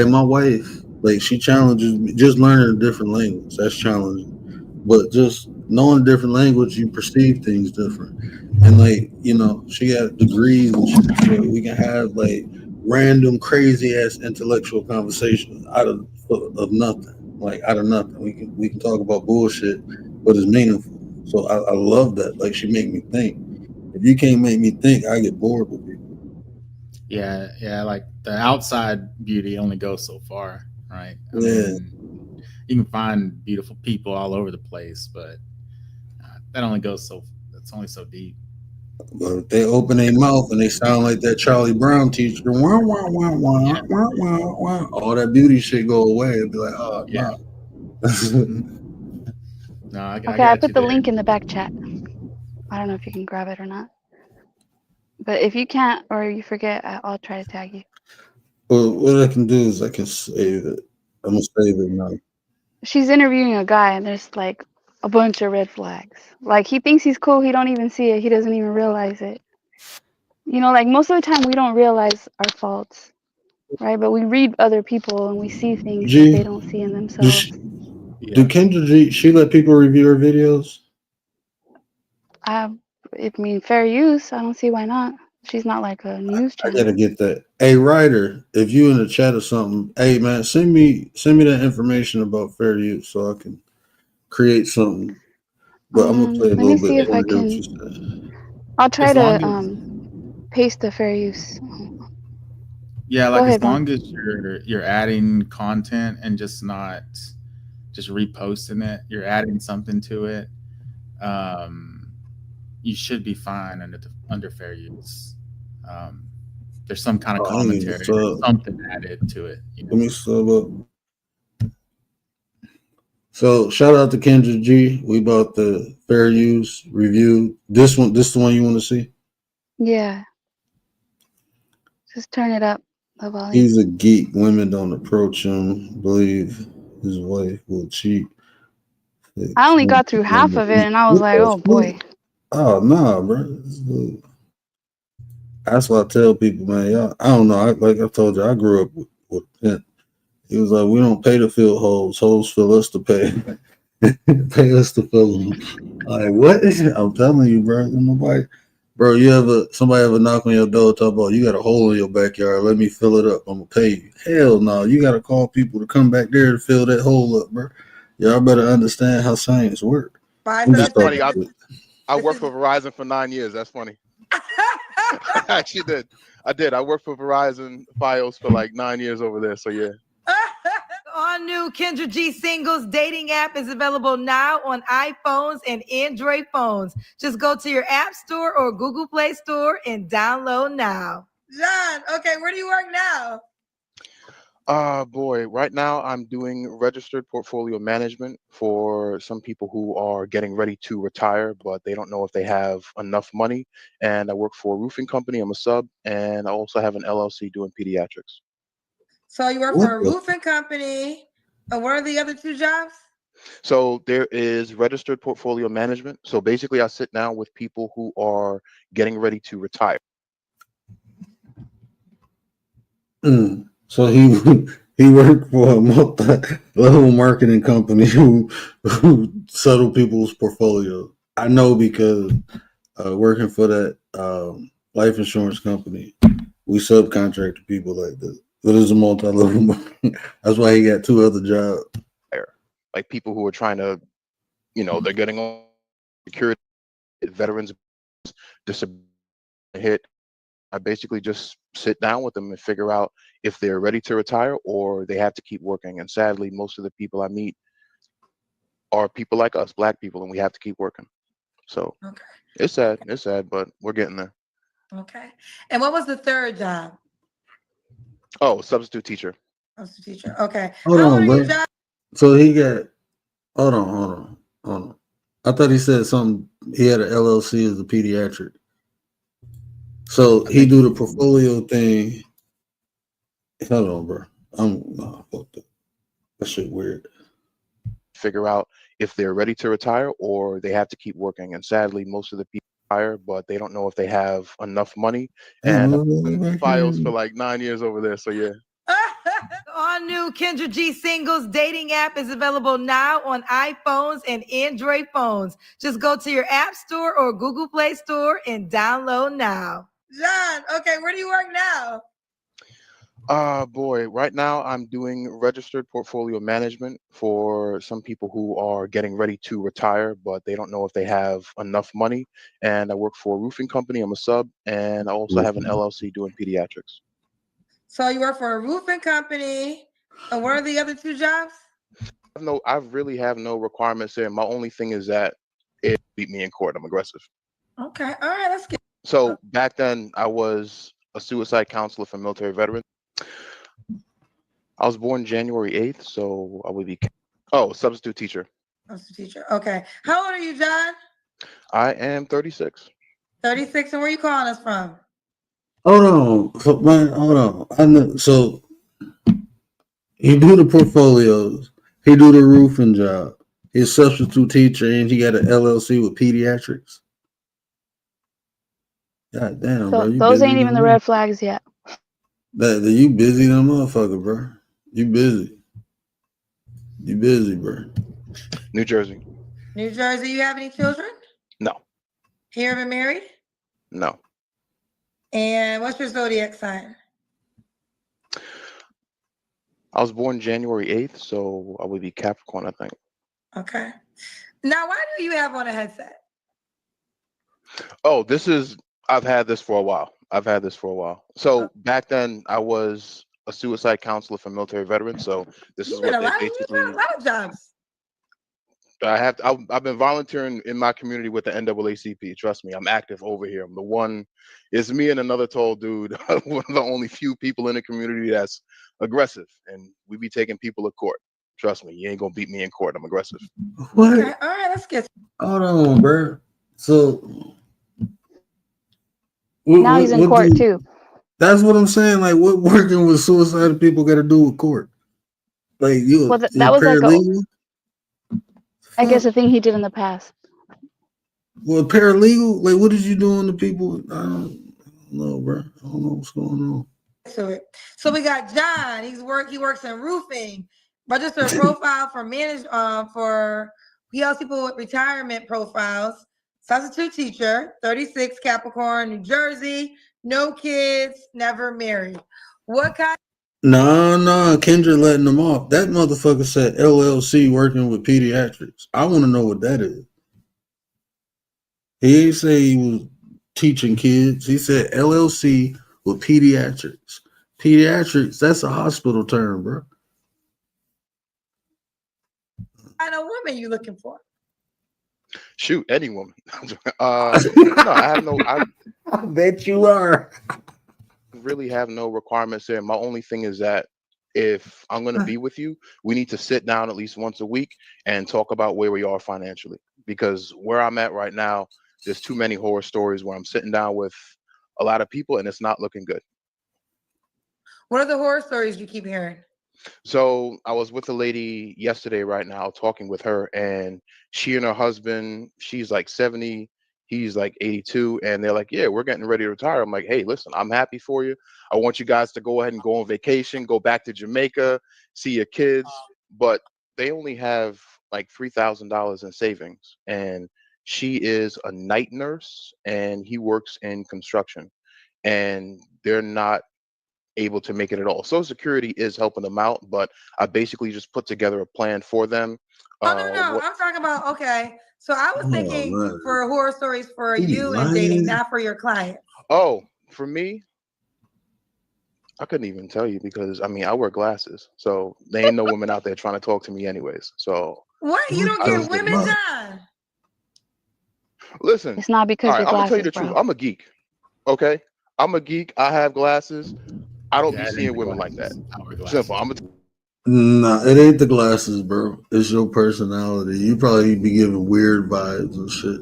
D: my wife, like she challenges me. Just learning a different language, that's challenging. But just knowing a different language, you perceive things different. And like, you know, she got degrees and shit, so we can have like random crazy ass intellectual conversations out of nothing. Like out of nothing. We can talk about bullshit, but it's meaningful. So I love that. Like she make me think. If you can't make me think, I get bored with people.
G: Yeah. Like the outside beauty only goes so far, right? I
D: Yeah.
G: mean, you can find beautiful people all over the place, but that only goes so. That's only so deep.
D: But if they open their mouth and they sound like that Charlie Brown teacher, wah, wah, wah, wah, wah, wah, wah, all that beauty shit go away. It'd be like, oh,
G: Yeah.
D: no.
G: No, I
C: Okay, I
G: got
C: put
G: you
C: the
G: there.
C: link in the back chat. I don't know if you can grab it or not. But if you can't or you forget, I'll try to tag you.
D: Well, what I can do is I can save it. I'm going to save it now.
C: She's interviewing a guy and there's like a bunch of red flags. Like he thinks he's cool, he don't even see it, he doesn't even realize it. You know, like most of the time we don't realize our faults, right? But we read other people and we see things that they don't see in themselves.
D: Do Kendra G, she let people review her videos?
C: I mean, fair use. I don't see why not. She's not like a news
D: I
C: channel.
D: gotta get that. Hey, Ryder, if you in the chat or something, hey man, send me that information about fair use so I can create something. But I'm gonna play a
C: Let
D: little
C: me
D: bit.
C: see if I can. I'll try to paste the fair use.
G: Yeah,
C: Go
G: like
C: ahead,
G: as long as you're adding content and just not just reposting it, you're adding something to it. You should be fine under fair use. There's some kind of commentary, something added to it. You know?
D: Let me sub up. So shout out to Kendra G. We bought the fair use review. This is the one you want to see?
C: Yeah. Just turn it up, the volume.
D: He's a geek. Women don't approach him. Believe his wife will cheat.
C: I only got through half of it and I was like, oh boy.
D: Oh no, bro. That's what I tell people, man. Y'all, I don't know. Like I told you, I grew up with him. He was like, we don't pay to fill holes. Holes fill us to pay. Pay us to fill them. Like, what? I'm telling you, bro. Nobody, bro, somebody ever knock on your door, talk about, you got a hole in your backyard, let me fill it up, I'm gonna pay you. Hell no, you gotta call people to come back there to fill that hole up, bro. Y'all better understand how science works.
H: That's funny. I worked for Verizon for 9 years. That's funny. I actually did. I did. I worked for Verizon Fios for like 9 years over there. So yeah.
I: All new Kendra G Singles dating app is available now on iPhones and Android phones. Just go to your App Store or Google Play Store and download now.
J: John, okay, where do you work now?
H: Boy, right now I'm doing registered portfolio management for some people who are getting ready to retire, but they don't know if they have enough money. And I work for a roofing company. I'm a sub, and I also have an LLC doing pediatrics.
I: So you work
D: What
I: for a
D: the?
I: roofing company. And what are the other two jobs?
H: So there is registered portfolio management. So basically, I sit down with people who are getting ready to retire.
D: So he worked for a multi-level marketing company who settle people's portfolios. I know because working for that life insurance company, we subcontract to people like this. But it's a multi-level marketing. That's why he got two other jobs.
H: Like people who are trying to, they're getting on security, veterans, disability hit. I basically just sit down with them and figure out if they're ready to retire or they have to keep working. And sadly, most of the people I meet are people like us, black people, and we have to keep working. So
I: Okay.
H: it's sad. It's sad, but we're getting there.
I: Okay. And what was the third job?
H: Oh, substitute teacher.
I: Substitute teacher. Okay.
D: Hold
I: How old
D: on,
I: are you,
D: bro.
I: John?
D: So he got. Hold on. I thought he said something. He had an LLC as a pediatric. So
H: I
D: he
H: think
D: do the portfolio thing. Hold on, bro. Fuck that. That shit weird.
H: figure out if they're ready to retire or they have to keep working. And sadly, most of the people retire, but they don't know if they have enough money. And I've been files for like 9 years over there. So yeah.
I: All new Kendra G Singles dating app is available now on iPhones and Android phones. Just go to your App Store or Google Play Store and download now. John, okay, where do you work now?
H: Boy, right now I'm doing registered portfolio management for some people who are getting ready to retire, but they don't know if they have enough money. And I work for a roofing company. I'm a sub, and I also have an LLC doing pediatrics.
I: So you work for a roofing company. And what are the other two jobs?
H: I really have no requirements there. My only thing is that it beat me in court. I'm aggressive.
I: Okay, all right, let's get.
H: So back then I was a suicide counselor for military veterans. I was born January 8th, so I would be substitute teacher.
I: Substitute teacher. Okay. How old are you, John?
H: I am 36.
I: 36. And where are you calling us from?
D: Hold on. So, man, hold on. I know. So he do the portfolios. He do the roofing job. He's a substitute teacher, and he got an LLC with pediatrics. God damn, bro.
C: So
D: You
C: those
D: busy
C: ain't even the
D: than
C: red flags yet.
D: that? You busy than motherfucker, bro. You busy. You busy, bro.
H: New Jersey.
I: New Jersey. You have any children?
H: No.
I: Here, been married?
H: No.
I: And what's your zodiac sign?
H: I was born January 8th, so I would be Capricorn, I think.
I: Okay. Now, why do you have on a headset?
H: Oh, I've had this for a while. So back then I was a suicide counselor for military veterans. So this is what they basically.
I: You've had a lot of jobs.
H: I've been volunteering in my community with the NAACP. Trust me, I'm active over here. I'm the one. It's me and another tall dude. One of the only few people in the community that's aggressive, and we be taking people to court. Trust me, you ain't gonna beat me in court. I'm aggressive.
D: What?
I: Okay, all right, let's get.
D: Hold on, bro. So
C: Now he's in court too.
D: That's what I'm saying. Like, what working with suicidal people got to do with court? Like, you
C: that was
D: paralegal?
C: I guess a thing he did in the past.
D: Well, paralegal? Like, what did you do on the people? I don't know, bro. I don't know what's going on.
I: So we got John. He works in roofing. Register a profile he helps people with retirement profiles. Substitute teacher, 36, Capricorn, New Jersey. No kids, never married. What kind?
D: No, Kendra letting them off. That motherfucker said LLC working with pediatrics. I want to know what that is. He didn't say he was teaching kids. He said LLC with pediatrics. Pediatrics, that's a hospital term, bro.
I: What kind of woman you looking for?
H: Shoot, any woman. No, I have no. I
D: bet you are.
H: really have no requirements there. My only thing is that if I'm going to be with you, we need to sit down at least once a week and talk about where we are financially. Because where I'm at right now, there's too many horror stories where I'm sitting down with a lot of people and it's not looking good.
I: What are the horror stories you keep hearing?
H: So I was with a lady yesterday right now talking with her, and she and her husband, she's like 70, he's like 82, and they're like, yeah, we're getting ready to retire. I'm like, hey, listen, I'm happy for you. I want you guys to go ahead and go on vacation, go back to Jamaica, see your kids, but they only have like $3,000 in savings, and she is a night nurse and he works in construction, and they're not able to make it at all. Social Security is helping them out, but I basically just put together a plan for them.
I: Oh no,
H: What?
I: I'm talking about okay. So I was
D: Oh
I: thinking
D: man,
I: for horror stories for
D: he be
I: you and dating,
D: lying.
I: not for your client.
H: Oh, for me, I couldn't even tell you because I mean I wear glasses, so there ain't no women out there trying to talk to me anyways. So
I: What? You don't
H: I
I: get
H: just didn't
I: women
H: know.
I: done?
H: Listen,
C: It's not
H: all
C: because
H: right,
C: your
H: I'm gonna tell you
C: glasses,
H: the truth.
C: bro.
H: I'm a geek. Okay, I'm a geek. I have glasses. I don't
G: Yeah,
H: be
G: it ain't
H: seeing
G: the
H: women like that.
G: glasses. I wear glasses.
H: Simple. I'm
D: Nah, it ain't the glasses, bro. It's your personality. You probably be giving weird vibes and shit.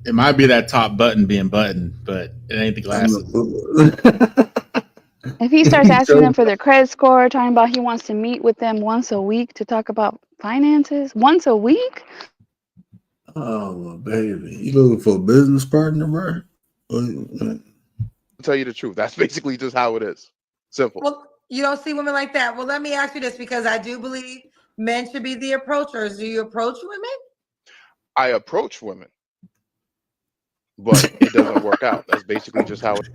G: It might be that top button being buttoned, but it ain't the glasses.
C: If he starts asking them for their credit score, talking about he wants to meet with them once a week to talk about finances, once a week?
D: Oh my baby, you looking for a business partner, bro?
H: I'll tell you the truth. That's basically just how it is. Simple.
I: Well, you don't see women like that. Well, let me ask you this because I do believe men should be the approachers. Do you approach women?
H: I approach women, but it doesn't work out. That's basically just how it.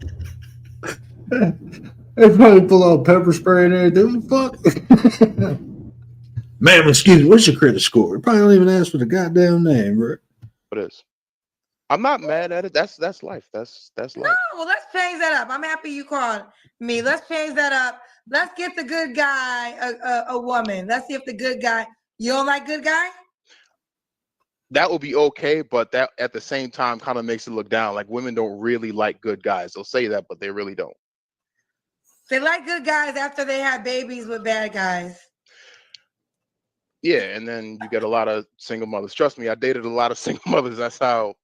D: They probably pull out pepper spray and everything. Fuck. Ma'am, excuse me, what's your credit score? You probably don't even ask for the goddamn name, bro.
H: It is. I'm not mad at it. That's life. That's
I: No,
H: life.
I: well, let's change that up. I'm happy you called me. Let's change that up. Let's get the good guy a woman. Let's see if the good guy. You don't like good guy?
H: That would be okay, but that at the same time kind of makes it look down. Like women don't really like good guys. They'll say that, but they really don't.
I: They like good guys after they have babies with bad guys.
H: Yeah, and then you get a lot of single mothers. Trust me, I dated a lot of single mothers. That's how,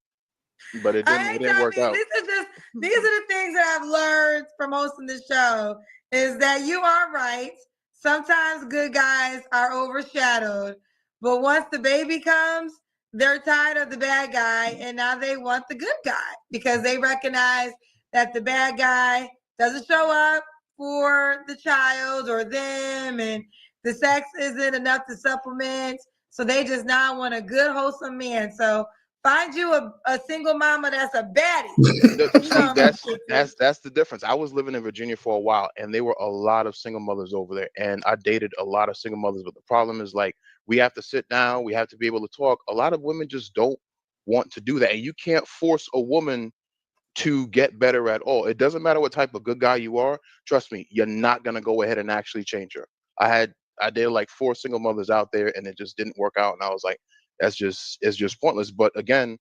H: but it didn't work out.
I: These are the things that I've learned from hosting the show is that you are right. Sometimes good guys are overshadowed, but once the baby comes, they're tired of the bad guy and now they want the good guy because they recognize that the bad guy doesn't show up for the child or them and the sex isn't enough to supplement. So they just now want a good, wholesome man. So find you a single mama that's a baddie.
H: See, that's the difference. I was living in Virginia for a while, and there were a lot of single mothers over there, and I dated a lot of single mothers. But the problem is, like, we have to sit down, we have to be able to talk. A lot of women just don't want to do that, and you can't force a woman to get better at all. It doesn't matter what type of good guy you are. Trust me, you're not gonna go ahead and actually change her. I did like 4 single mothers out there, and it just didn't work out. And I was like, it's just pointless. But again,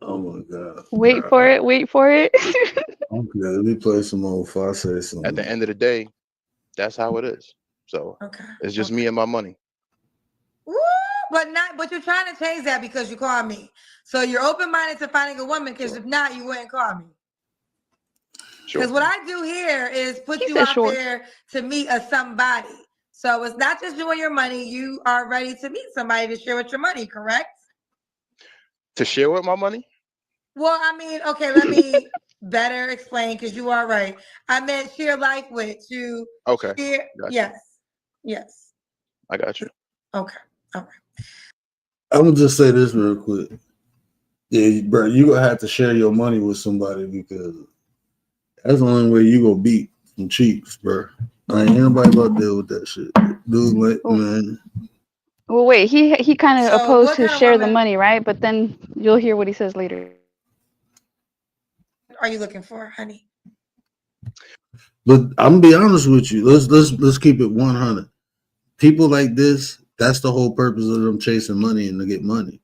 D: Oh my god.
C: Wait for it. Wait for it.
D: Okay, let me play some more before I say something.
H: at the end of the day, that's how it is. So it's just me and my money.
I: Woo, but you're trying to change that because you called me. So you're open-minded to finding a woman because if not, you wouldn't call me. Because what I do here is put you out there to meet somebody. So it's not just you and your money. You are ready to meet somebody to share with your money, correct?
H: To share with my money?
I: Well, I mean, okay, let me better explain because you are right. I meant share life with you.
H: Okay.
I: Share,
H: Gotcha.
I: Yes.
H: I got you.
I: Okay. All right.
D: I'm gonna just say this real quick. Yeah, bro, you gonna have to share your money with somebody because that's the only way you gonna beat some cheats, bro. I ain't nobody about to deal with that shit. Dude, like, man.
C: Well, wait. He kind of opposed to share the
I: woman
C: money, right? But then you'll hear what he says later.
I: Are you looking for, honey?
D: But I'm gonna be honest with you. Let's keep it 100. People like this, that's the whole purpose of them chasing money and to get money.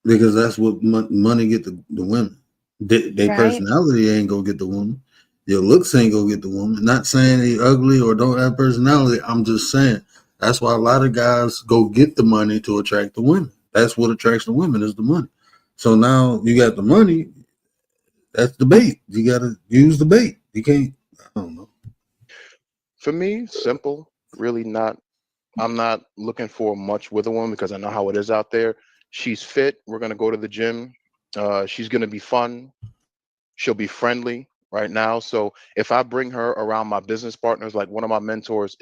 D: Because that's what money get the women. Their personality ain't gonna get the woman. Your looks ain't gonna get the woman. Not saying they ugly or don't have personality. I'm just saying that's why a lot of guys go get the money to attract the women. That's what attracts the women is the money. So now you got the money. That's the bait. You gotta use the bait. You can't. I don't know.
H: For me, simple. Really not. I'm not looking for much with a woman because I know how it is out there. She's fit. We're gonna go to the gym. She's gonna be fun. She'll be friendly right now. So if I bring her around my business partners, like one of my mentors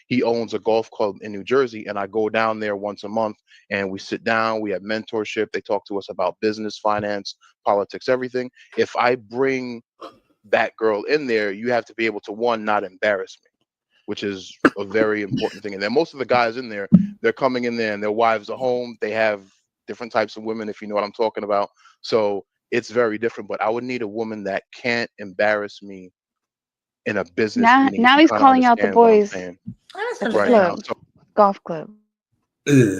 H: he owns a golf club in New Jersey, and I go down there once a month and we sit down, we have mentorship. They talk to us about business, finance, politics, everything. If I bring that girl in there, you have to be able to, one, not embarrass me, which is a very important thing. And then most of the guys in there, they're coming in there and their wives are home. They have different types of women, if you know what I'm talking about. So it's very different, but I would need a woman that can't embarrass me in a business meeting.
C: Now
H: If you
C: he's
H: kind of
C: calling out the
H: understand what I'm
C: boys
H: saying
I: That's
C: at the
H: right now.
C: club,
H: So
C: golf club.
D: Yeah.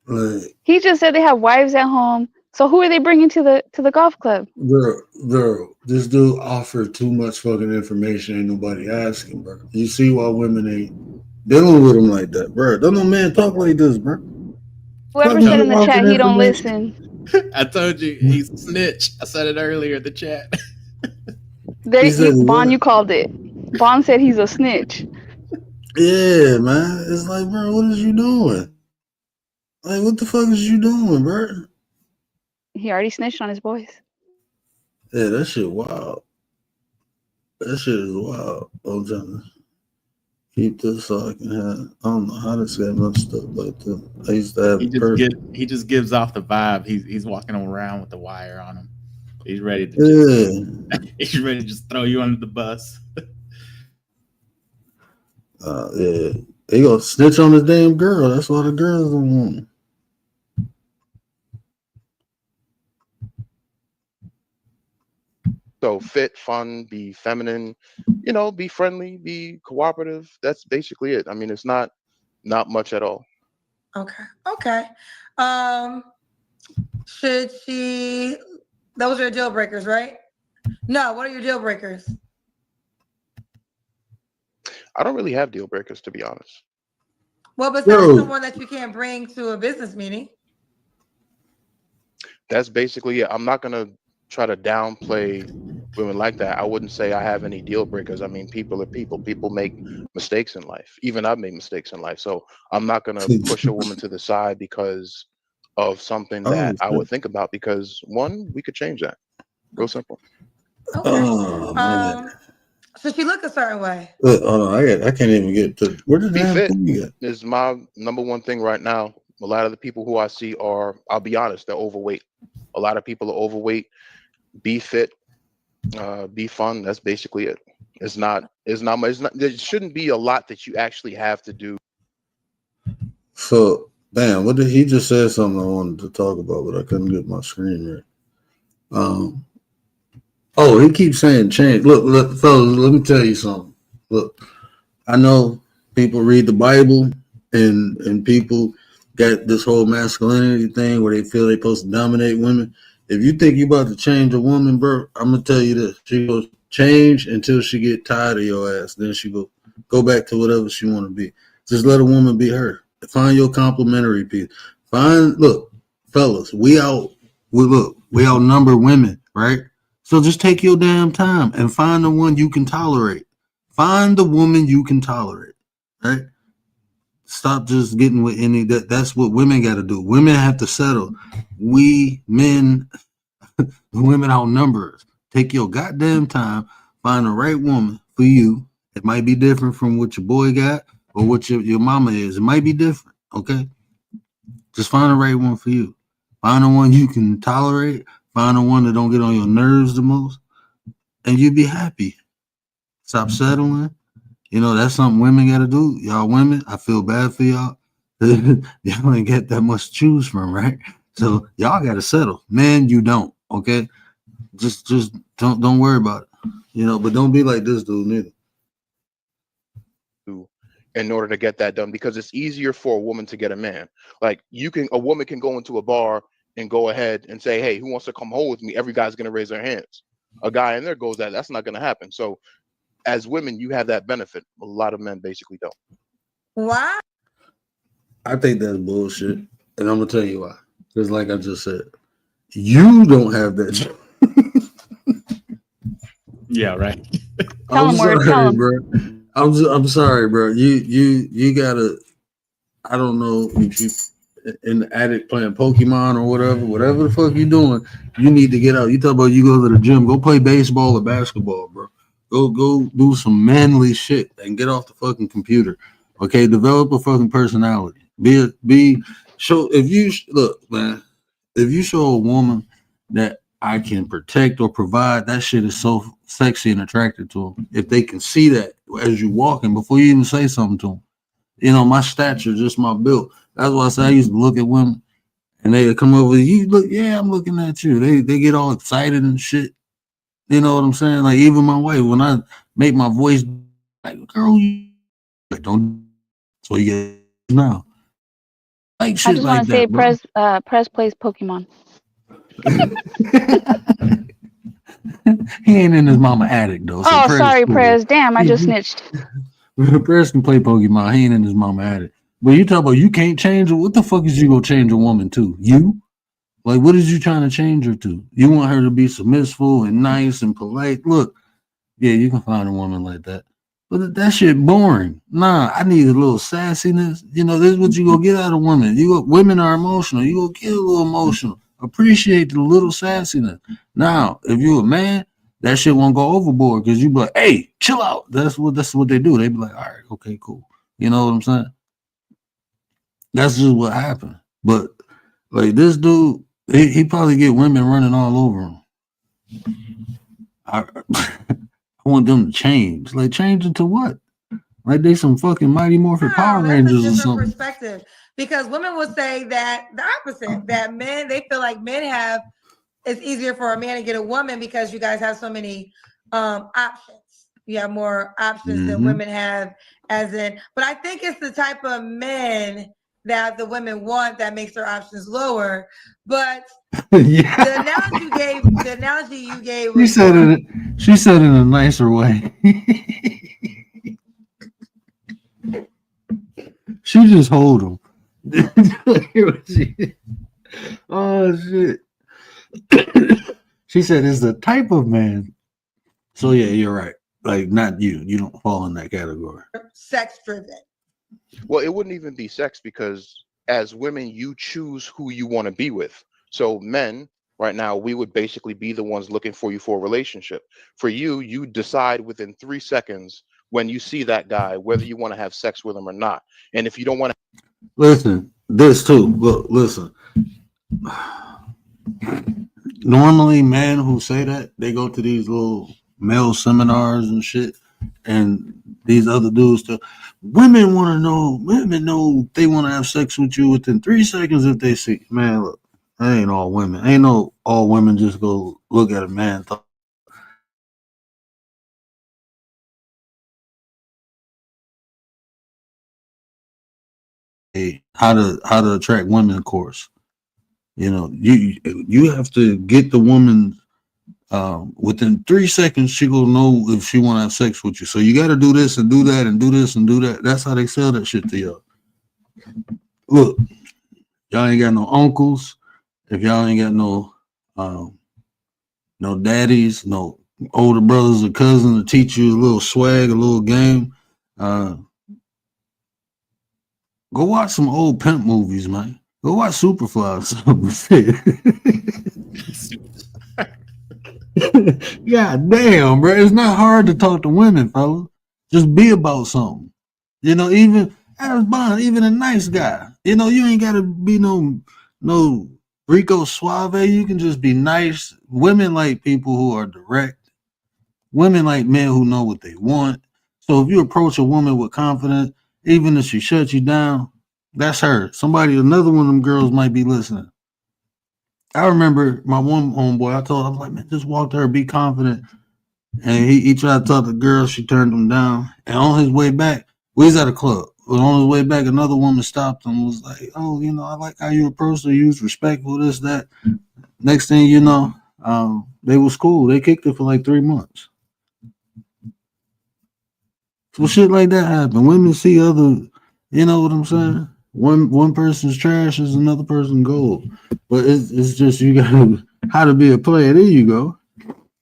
D: Like,
C: He just said they have wives at home. So who are they bringing to the golf club?
D: bro, this dude offered too much fucking information. Ain't nobody asking, bro. You see why women ain't dealing with him like that, bro. Don't no man talk like this, bro.
C: Whoever
D: Fuck is
C: said
D: you
C: in the chat
D: offering
C: he don't
D: information?
C: listen.
G: I told you he's a snitch. I said it earlier in the chat.
D: He said
C: Bond,
D: what?
C: you called it. Bond said he's a snitch.
D: Yeah, man. It's like, bro, what is you doing? Like, what the fuck is you doing, bro?
C: He already snitched on his boys.
D: Yeah, that shit wild. That shit is wild. I'm trying to keep this so I can have. I don't know how this got messed up like that. I used to have it perfect.
G: He just gives off the vibe. He's walking around with the wire on him. He's ready to he's ready to just throw you under the bus.
D: Yeah. They gonna snitch on the damn girl. That's why the girls don't want him.
H: So fit, fun, be feminine, be friendly, be cooperative. That's basically it. I mean, it's not much at all.
I: Okay. Should she? Those are your deal breakers, right? No. What are your deal breakers?
H: I don't really have deal breakers, to be honest.
I: Well, besides someone that you can't bring to a business meeting.
H: That's basically it. I'm not gonna try to downplay women like that. I wouldn't say I have any deal breakers. I mean, people are people. People make mistakes in life. Even I've made mistakes in life. So I'm not gonna push a woman to the side because of something that I would think about. Because one, we could change that. Real simple.
I: Okay.
D: Oh man.
I: So she look a certain way.
D: Hold on, I can't even get to where did
H: Be
D: that
H: fit
D: thing get?
H: is my number one thing right now. A lot of the people who I see are, I'll be honest, they're overweight. A lot of people are overweight. Be fit, be fun. That's basically it. It's not much. There shouldn't be a lot that you actually have to do.
D: So damn, what did he just say? Something I wanted to talk about, but I couldn't get my screen right. Oh, he keeps saying change. Look, fellas, let me tell you something. Look, I know people read the Bible and people got this whole masculinity thing where they feel they're supposed to dominate women. If you think you're about to change a woman, bro, I'm gonna tell you this. She goes change until she get tired of your ass. Then she go back to whatever she want to be. Just let a woman be her. Find your complementary piece. Look, fellas, we outnumber women, right? So just take your damn time and find the one you can tolerate. Find the woman you can tolerate, right? Stop just getting with any that's what women got to do. Women have to settle. We men, women outnumber us. Take your goddamn time, find the right woman for you. It might be different from what your boy got or what your mama is. It might be different, okay? Just find the right one for you. Find the one you can tolerate. Find the one that don't get on your nerves the most. And you'll be happy. Stop settling. That's something women got to do. Y'all women, I feel bad for y'all. Y'all ain't get that much to choose from, right? So y'all got to settle. Men, you don't, okay? Just don't worry about it. But don't be like this dude neither.
H: In order to get that done, because it's easier for a woman to get a man. Like a woman can go into a bar and go ahead and say, hey, who wants to come home with me? Every guy's going to raise their hands. a guy in there goes that, that's not going to happen. So as women, you have that benefit. A lot of men basically don't.
I: Why?
D: I think that's bullshit, and I'm gonna tell you why. Because, like I just said, you don't have that.
G: Yeah, right.
C: Tell
D: I'm
C: him, Word,
D: sorry,
C: tell him.
D: bro. I'm sorry, bro. You gotta. I don't know if you in the attic playing Pokemon or whatever the fuck you doing. You need to get out. You talk about you go to the gym, go play baseball or basketball, bro. Go do some manly shit and get off the fucking computer. Okay, develop a fucking personality. Show if you look, man. If you show a woman that I can protect or provide, that shit is so sexy and attractive to them. If they can see that as you walking before you even say something to them, you know, my stature, just my build. That's why I say I used to look at women and they come over. You look, yeah, I'm looking at you. They get all excited and shit. You know what I'm saying? Like even my wife, when I make my voice, like girl, you like, don't. So you get now. Like
C: I
D: shit
C: just
D: like
C: want to say,
D: that, bro.
C: Prez plays Pokemon.
D: He ain't in his mama attic though. So
C: Oh, sorry,
D: cool.
C: Prez. Damn, I just snitched.
D: Prez can play Pokemon. He ain't in his mama attic. But you talk about you can't change her. What the fuck is you gonna change a woman to? You? Like, what is you trying to change her to? You want her to be submissive and nice and polite. Look, yeah, you can find a woman like that. But that shit boring. Nah, I need a little sassiness. You know, this is what you gonna get out of women. Women are emotional. You gonna get a little emotional. Appreciate the little sassiness. Now, if you a man, that shit won't go overboard because you be like, hey, chill out. That's what they do. They be like, all right, okay, cool. You know what I'm saying? That's just what happened. But like this dude, he probably get women running all over him. I want them to change. Like change into what? Like they some fucking Mighty Morphin Power Rangers or something.
I: Perspective. Because women will say that the opposite, that men, they feel like men have, it's easier for a man to get a woman because you guys have so many options. You have more options than women have, but I think it's the type of men that the women want that makes their options lower. But
D: yeah.
I: the analogy you gave was
D: she said it in a nicer way. She just hold him. Oh shit. She said it's the type of man. So yeah, you're right. Like not you. You don't fall in that category.
I: Sex driven.
H: Well, it wouldn't even be sex because as women, you choose who you want to be with. So men, right now, we would basically be the ones looking for you for a relationship. For you, you decide within 3 seconds when you see that guy, whether you want to have sex with him or not. And if you don't want to
D: listen, this too. Look, listen. Normally, men who say that, they go to these little male seminars and shit, and these other dudes too. Women know they want to have sex with you within 3 seconds if they see. Man, look, that ain't all women. Ain't no all women just go look at a man. How to attract women course. You know, you have to get the woman within 3 seconds. She gonna know if she want to have sex with you. So you got to do this and do that and do this and do that. That's how they sell that shit to y'all. Look, y'all ain't got no uncles. If y'all ain't got no daddies, no older brothers or cousins to teach you a little swag, a little game, go watch some old pimp movies, man. Go watch Superfly or something. God damn, bro. It's not hard to talk to women, fella. Just be about something. You know, even even a nice guy. You know, you ain't gotta be no Rico Suave. You can just be nice. Women like people who are direct. Women like men who know what they want. So if you approach a woman with confidence, even if she shuts you down, that's her. Another one of them girls might be listening. I remember my one homeboy, I was like, man, just walk to her, be confident. And he tried to talk to the girl, she turned him down. And on his way back, we was at a club. But on his way back, another woman stopped him and was like, oh, you know, I like how you approached her, you was respectful, this, that. Next thing you know, They was cool. They kicked it for like 3 months. So shit like that happen. Women see other, you know what I'm saying? One person's trash is another person gold. But it's just you got how to be a player. There you go.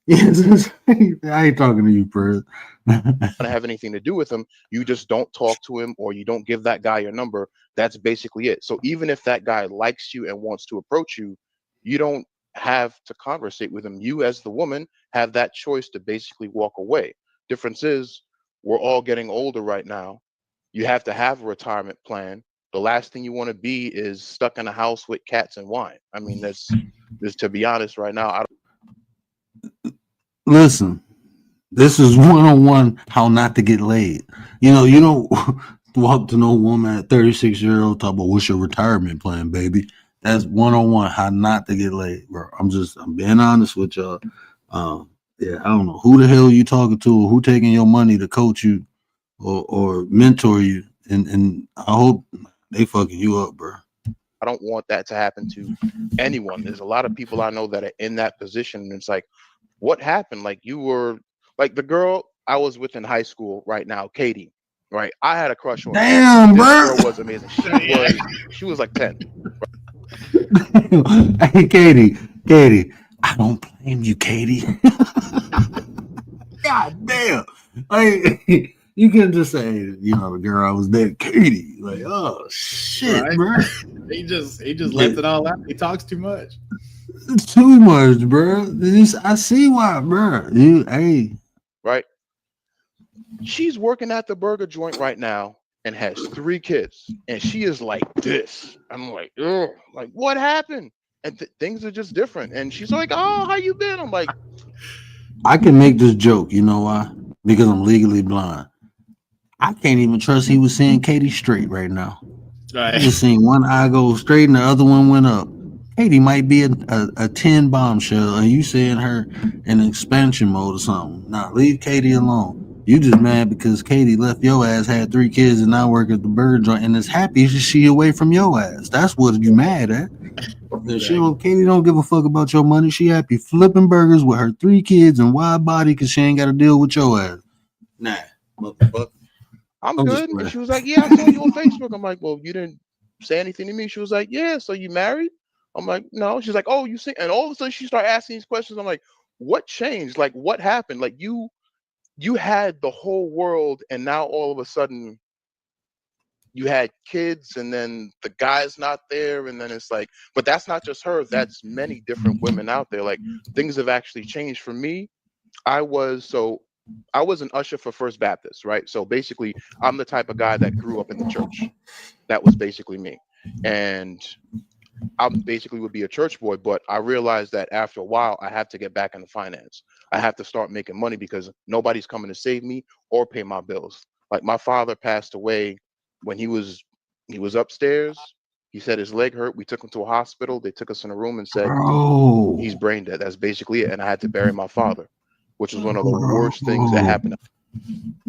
D: I ain't talking to you, Pres.
H: To have anything to do with him, you just don't talk to him or you don't give that guy your number. That's basically it. So even if that guy likes you and wants to approach you, you don't have to conversate with him. You as the woman have that choice to basically walk away. Difference is we're all getting older right now. You have to have a retirement plan. The last thing you want to be is stuck in a house with cats and wine. I mean, that's to be honest right now.
D: Listen, this is one-on-one how not to get laid. You know, you don't walk to no woman at 36-year-old talk about what's your retirement plan, baby. That's one-on-one how not to get laid, bro. I'm being honest with y'all. Yeah, I don't know who the hell you talking to or who taking your money to coach you or mentor you, and I hope they fucking you up, bro.
H: I don't want that to happen to anyone. There's a lot of people I know that are in that position, and it's like, what happened? Like you were like the girl I was with in high school right now, Katie. Right, I had a crush on her.
D: Damn,
H: This
D: bro.
H: girl was amazing. She was like 10.
D: Hey, Katie, I don't blame you, Katie. God damn. Like, you can just say, you know, the girl I was dating, Katie. Like, oh shit,
G: Right.
D: bro.
G: He just lets it all out. He talks too much.
D: Too much, bro. I see why, bro.
H: Right. She's working at the burger joint right now and has 3 kids, and she is like this. I'm like, ugh. Like, what happened? And things are just different. And she's like, oh, how you been? I'm like,
D: I can make this joke. You know why? Because I'm legally blind. I can't even trust he was seeing Katie straight right now.
G: Right.
D: I just seen one eye go straight and the other one went up. Katie might be a 10 bombshell, and you seeing her in expansion mode or something. Nah, leave Katie alone. You just mad because Katie left your ass, had 3 kids, and now work at the bird joint, and is happy she away from your ass. That's what you mad at. Katie don't give a fuck about your money. She happy flipping burgers with her 3 kids and wide body because she ain't got to deal with your ass. Nah, motherfucker.
H: I'm good. And she was like, yeah, I saw you on Facebook. I'm like, well, you didn't say anything to me. She was like, yeah, so you married? I'm like, no. She's like, oh, you see, and all of a sudden she started asking these questions. I'm like, what changed? Like, what happened? Like you had the whole world, and now all of a sudden you had kids, and then the guy's not there, and then it's like, but that's not just her. That's many different women out there. Like things have actually changed for me. I was an usher for First Baptist, right? So basically, I'm the type of guy that grew up in the church. That was basically me. And I basically would be a church boy, but I realized that after a while, I have to get back into finance. I have to start making money because nobody's coming to save me or pay my bills. Like my father passed away when he was upstairs. He said his leg hurt. We took him to a hospital. They took us in a room and said, he's brain dead. That's basically it. And I had to bury my father, which was one of the worst things that happened.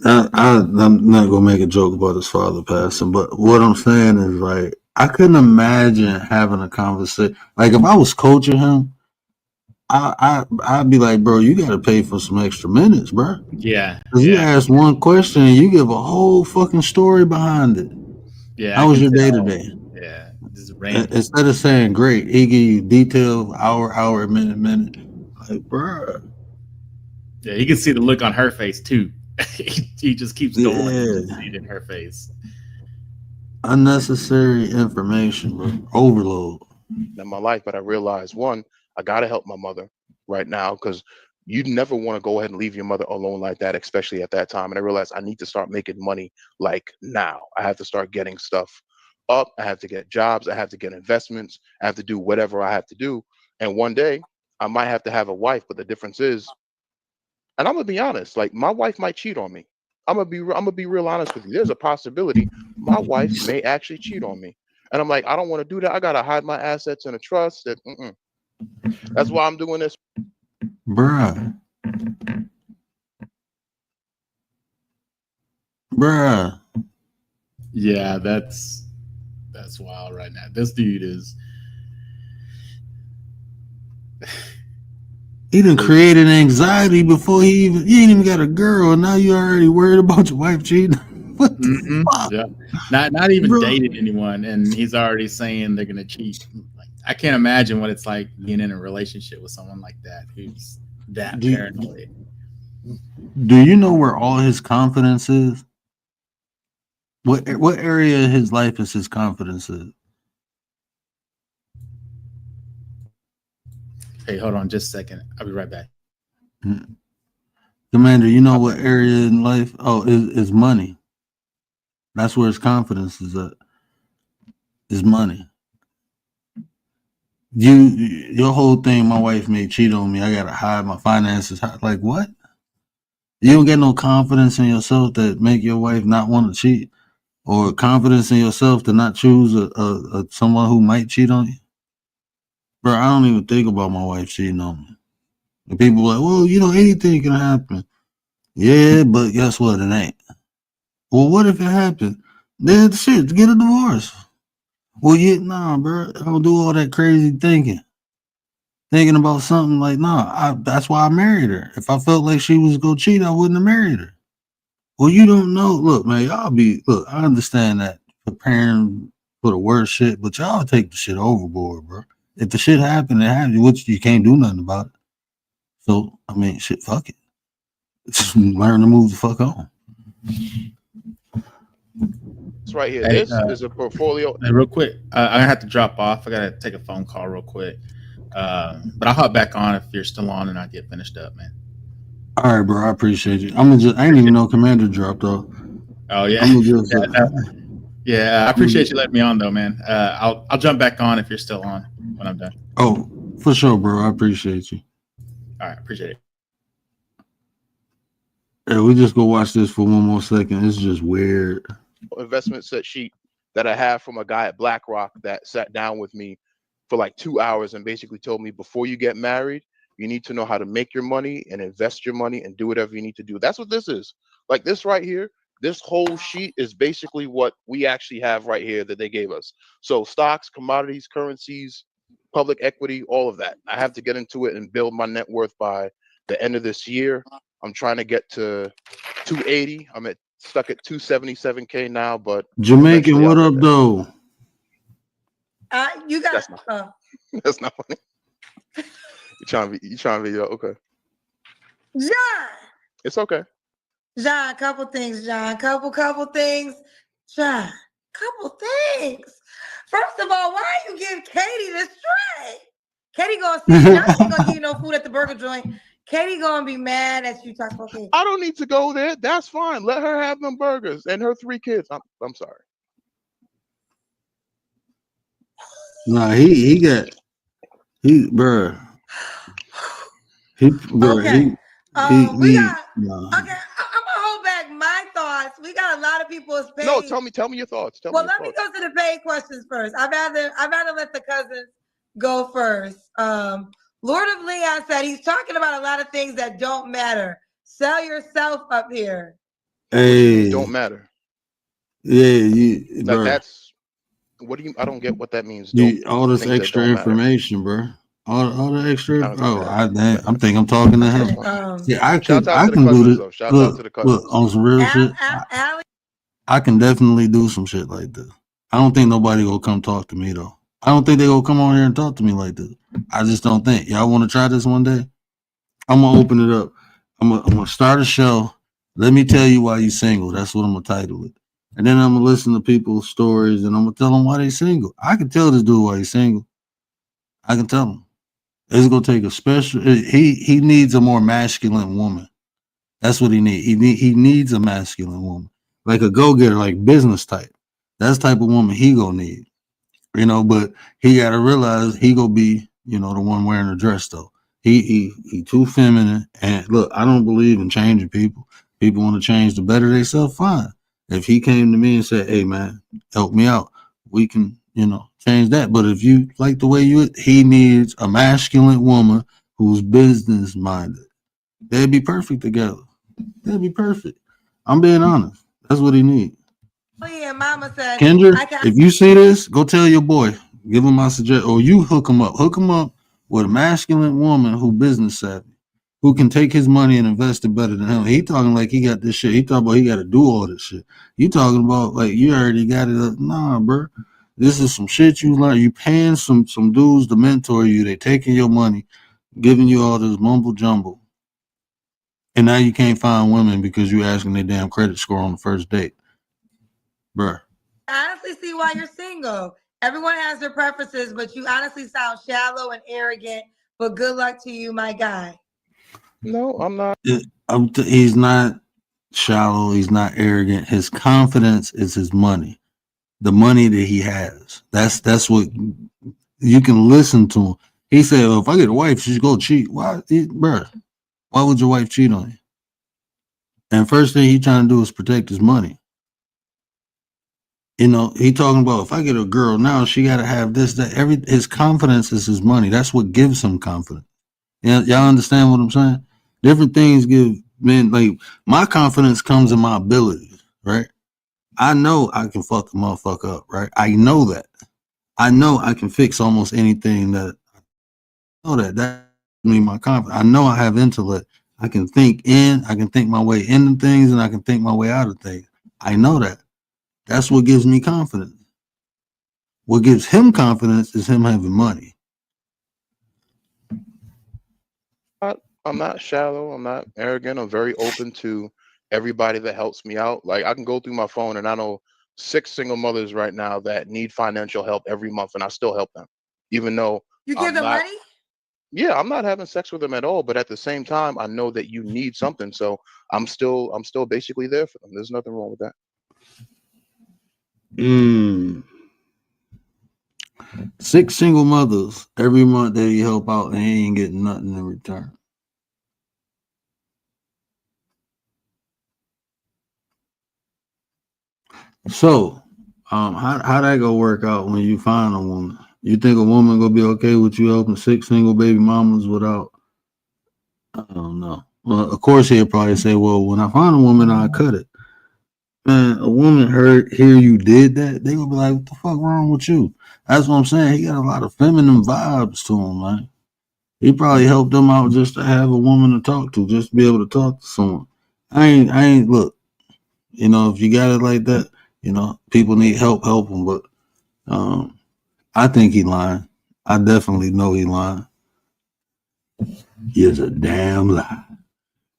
D: I'm not gonna make a joke about his father passing, but what I'm saying is, like, I couldn't imagine having a conversation. Like, if I was coaching him, I'd be like, bro, you got to pay for some extra minutes, bro.
G: Yeah.
D: Because you ask one question and you give a whole fucking story behind it.
G: Yeah.
D: How was your day today?
G: Yeah. This is random.
D: Instead of saying great, he give you detail, hour, minute. Like, bro.
G: Yeah, you can see the look on her face too. He just keeps going. You can see it in her face.
D: Unnecessary information, bro. Overload.
H: In my life, but I realized, one, I gotta help my mother right now, because you never want to go ahead and leave your mother alone like that, especially at that time. And I realized I need to start making money like now. I have to start getting stuff up. I have to get jobs. I have to get investments. I have to do whatever I have to do. And one day I might have to have a wife, but the difference is, and I'm gonna be honest, like my wife might cheat on me. I'm gonna be real honest with you. There's a possibility my wife may actually cheat on me. And I'm like, I don't want to do that. I gotta hide my assets in a trust. That's why I'm doing this.
D: Bruh.
G: Yeah, that's wild right now. This dude is
D: He done created anxiety before he ain't even got a girl, and now you already worried about your wife cheating. What the fuck?
G: Yeah, not even
D: Bro.
G: dated anyone, and he's already saying they're gonna cheat. Like, I can't imagine what it's like being in a relationship with someone like that who's that paranoid.
D: Do you know where all his confidence is? What area of his life is his confidence in?
G: Hey, hold on just a second. I'll be right back.
D: Commander, you know what area in life? Oh, is money. That's where his confidence is at. Is money. Your whole thing, my wife may cheat on me. I gotta hide my finances. Like what? You don't get no confidence in yourself that make your wife not want to cheat, or confidence in yourself to not choose a someone who might cheat on you. Bro, I don't even think about my wife cheating on me. And people are like, well, you know, anything can happen. Yeah, but guess what? It ain't. Well, what if it happened? Then shit, get a divorce. Well, bro. I don't do all that crazy thinking about something like, that's why I married her. If I felt like she was gonna cheat, I wouldn't have married her. Well, you don't know. Look, man, I understand that preparing for the worst shit, but y'all take the shit overboard, bro. If the shit happened, it happened, which you can't do nothing about it. So, I mean, shit, fuck it. Just learn to move the fuck on.
H: It's right here.
G: Hey,
H: This is a portfolio.
G: Hey, real quick, I'm gonna have to drop off. I gotta take a phone call real quick. But I'll hop back on if you're still on and I get finished up, man.
D: All right, bro. I appreciate you. I didn't even know Commander dropped off.
G: Oh yeah. I appreciate you letting me on though, man. I'll jump back on if you're still on when I'm done.
D: Oh, for sure, bro. I appreciate you.
G: All right, appreciate it.
D: Hey, we just go watch this for one more second. It's just weird.
H: Investment set sheet that I have from a guy at BlackRock that sat down with me for like 2 hours and basically told me, before you get married, you need to know how to make your money and invest your money and do whatever you need to do. That's what this is. Like this right here, this whole sheet is basically what we actually have right here that they gave us. So stocks, commodities, currencies, public equity, all of that. I have to get into it and build my net worth by the end of this year. I'm trying to get to 280. I'm stuck at 277K now, but
D: Jamaican, what up, though?
I: You got
H: that's not, that's not funny. You trying to be okay.
I: John.
H: It's okay.
I: John, couple things. John, couple things. John, couple things. First of all, why you give Katie this tray? Katie gonna see John ain't gonna give you no food at the burger joint. Katie gonna be mad at you talking about Katie.
H: I don't need to go there. That's fine. Let her have them burgers and her 3 kids. I'm sorry.
D: Nah, bruh.
I: Okay. I'm gonna hold back my thoughts. We got a lot of people's paid.
H: No, tell me your thoughts.
I: Let me go to the paid questions first. I'd rather let the cousins go first. Lord of Leon said he's talking about a lot of things that don't matter. Sell yourself up here.
D: Hey,
H: don't matter.
D: Yeah,
H: that's what do you? I don't get what that means.
D: All this extra information, bro. All the extra. I think I'm talking to him. I can do this. Look, on some real shit. I can definitely do some shit like this. I don't think nobody gonna come talk to me though. I don't think they gonna come on here and talk to me like this. I just don't think. Y'all want to try this one day? I'm gonna open it up. I'm gonna start a show. Let me tell you why you single. That's what I'm gonna title it. And then I'm gonna listen to people's stories and I'm gonna tell them why they single. I can tell this dude why he's single. I can tell him. It's gonna take a special. He needs a more masculine woman. That's what he needs. He needs a masculine woman, like a go-getter, like business type. That's the type of woman he gonna need. But he gotta realize he gonna be, the one wearing the dress though. He too feminine. And look, I don't believe in changing people. People want to change the better they self, fine. If he came to me and said, "Hey man, help me out," we can, change that. But if you like the way he needs a masculine woman who's business minded. They'd be perfect together. They'd be perfect. I'm being honest. That's what he needs.
I: Oh yeah, Mama said.
D: Kendra, if you see this, go tell your boy. Give him my suggestion, or you hook him up. Hook him up with a masculine woman who business savvy, who can take his money and invest it better than him. He talking like he got this shit. He talking about he got to do all this shit. You talking about like you already got it. Nah, bro. This is some shit you learn. You paying some dudes to mentor you. They taking your money, giving you all this mumble jumble, and now you can't find women because you asking their damn credit score on the first date, bro.
I: I honestly see why you're single. Everyone has their preferences, but you honestly sound shallow and arrogant. But good luck to you, my guy.
H: No, I'm not.
D: He's not shallow. He's not arrogant. His confidence is his money, the money that he has. That's what you can listen to him. He said, well, if I get a wife, she's gonna cheat. Why, bro? Why would your wife cheat on you? And first thing he trying to do is protect his money. You know, he talking about if I get a girl now, she got to have this, that. His confidence is his money. That's what gives him confidence. Y'all understand what I'm saying? Different things give men, like, my confidence comes in my abilities, right? I know I can fuck a motherfucker up, right? I know that. I know I can fix almost anything that I know that. That gives me my confidence. I know I have intellect. I can think my way into things, and I can think my way out of things. I know that. That's what gives me confidence. What gives him confidence is him having money.
H: I'm not shallow. I'm not arrogant. I'm very open to everybody that helps me out. Like I can go through my phone and I know 6 single mothers right now that need financial help every month, and I still help them, even though
I: You give them money?
H: Yeah, I'm not having sex with them at all. But at the same time, I know that you need something, so I'm still basically there for them. There's nothing wrong with that.
D: 6 single mothers every month that he help out, and he ain't getting nothing in return. So, how that gonna work out when you find a woman? You think a woman gonna be okay with you helping 6 single baby mamas without? I don't know. Well, of course he'll probably say, "Well, when I find a woman, I'll cut it." Man, a woman hear you did that, they will be like, "What the fuck wrong with you?" That's what I'm saying. He got a lot of feminine vibes to him, man. He probably helped them out just to have a woman to talk to, just to be able to talk to someone. I ain't look. You know, if you got it like that, you know, people need help them. But I think he lying. I definitely know he lying. You're a damn lie.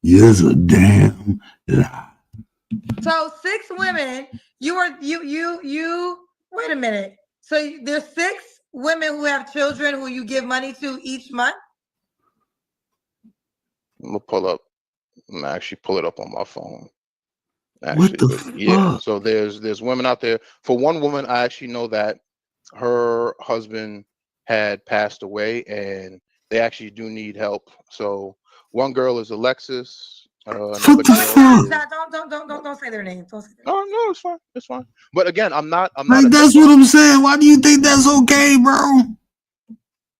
D: You're a damn lie.
I: So 6 women. You wait a minute. So there's 6 women who have children who you give money to each month?
H: I'm gonna actually pull it up on my phone.
D: What the
H: Yeah.
D: fuck?
H: So there's women out there. For one woman, I actually know that her husband had passed away, and they actually do need help. So one girl is Alexis. Another
D: What the
H: girl
D: fuck?
H: is.
I: Don't say their name. Don't say their name.
H: No, it's fine. It's fine. But again, I'm not
D: Like,
H: a
D: that's what I'm saying. Why do you think that's okay, bro?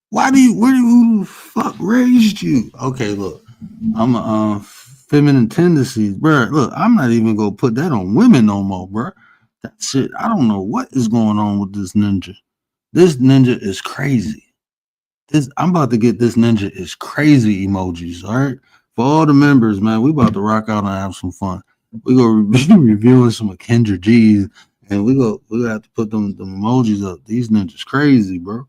D: Where who the fuck raised you? Okay, look, I'm a feminine tendencies, bro. Look, I'm not even gonna put that on women no more, bro. That shit, I don't know what is going on with this ninja. This ninja is crazy. I'm about to get this ninja is crazy emojis. All right, for all the members, man, we about to rock out and have some fun. We gonna be reviewing some of Kendra G's, and we gonna have to put them emojis up. These ninjas crazy, bro.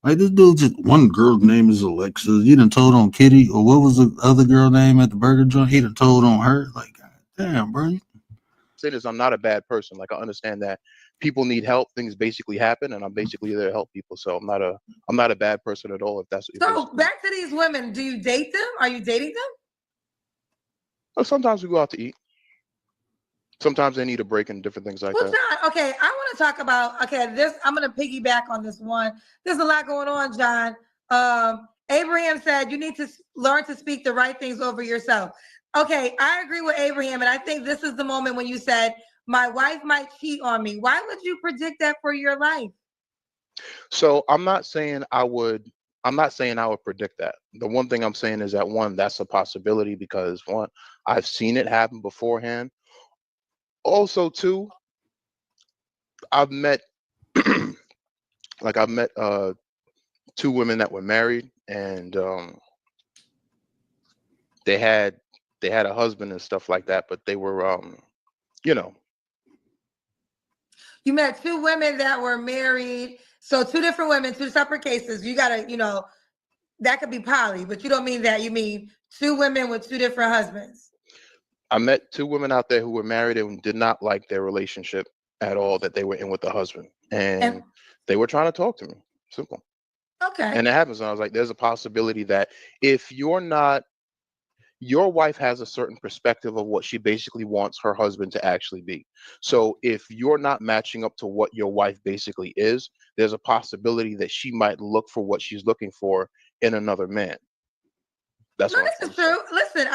D: Like, this dude, just one girl's name is Alexa. You done told on Kitty, or what was the other girl name at the burger joint? He done told on her. Like, God damn, bro.
H: Say this, I'm not a bad person. Like I understand that people need help. Things basically happen, and I'm basically there to help people. So I'm not a bad person at all. If that's what
I: So back to these women. Do you date them? Are you dating them?
H: Sometimes we go out to eat. Sometimes they need a break and different things like
I: Well,
H: that.
I: John, okay, I want to talk about this. I'm going to piggyback on this one. There's a lot going on, John. Abraham said you need to learn to speak the right things over yourself. Okay, I agree with Abraham, and I think this is the moment when you said my wife might cheat on me. Why would you predict that for your life?
H: So I'm not saying I would predict that. The one thing I'm saying is that one, that's a possibility because one, I've seen it happen beforehand. Also, two, I've met I've met two women that were married, and they had a husband and stuff like that, but they were you know,
I: You met two women that were married. So two different women, two separate cases. You gotta, that could be poly, but you don't mean that. You mean two women with two different husbands.
H: I met two women out there who were married and did not like their relationship at all that they were in with the husband, and they were trying to talk to me. Simple.
I: Okay.
H: And it happens. And I was like, there's a possibility that if you're not, your wife has a certain perspective of what she basically wants her husband to actually be. So if you're not matching up to what your wife basically is, there's a possibility that she might look for what she's looking for in another man. That's
I: No,
H: what
I: this is true. Listen.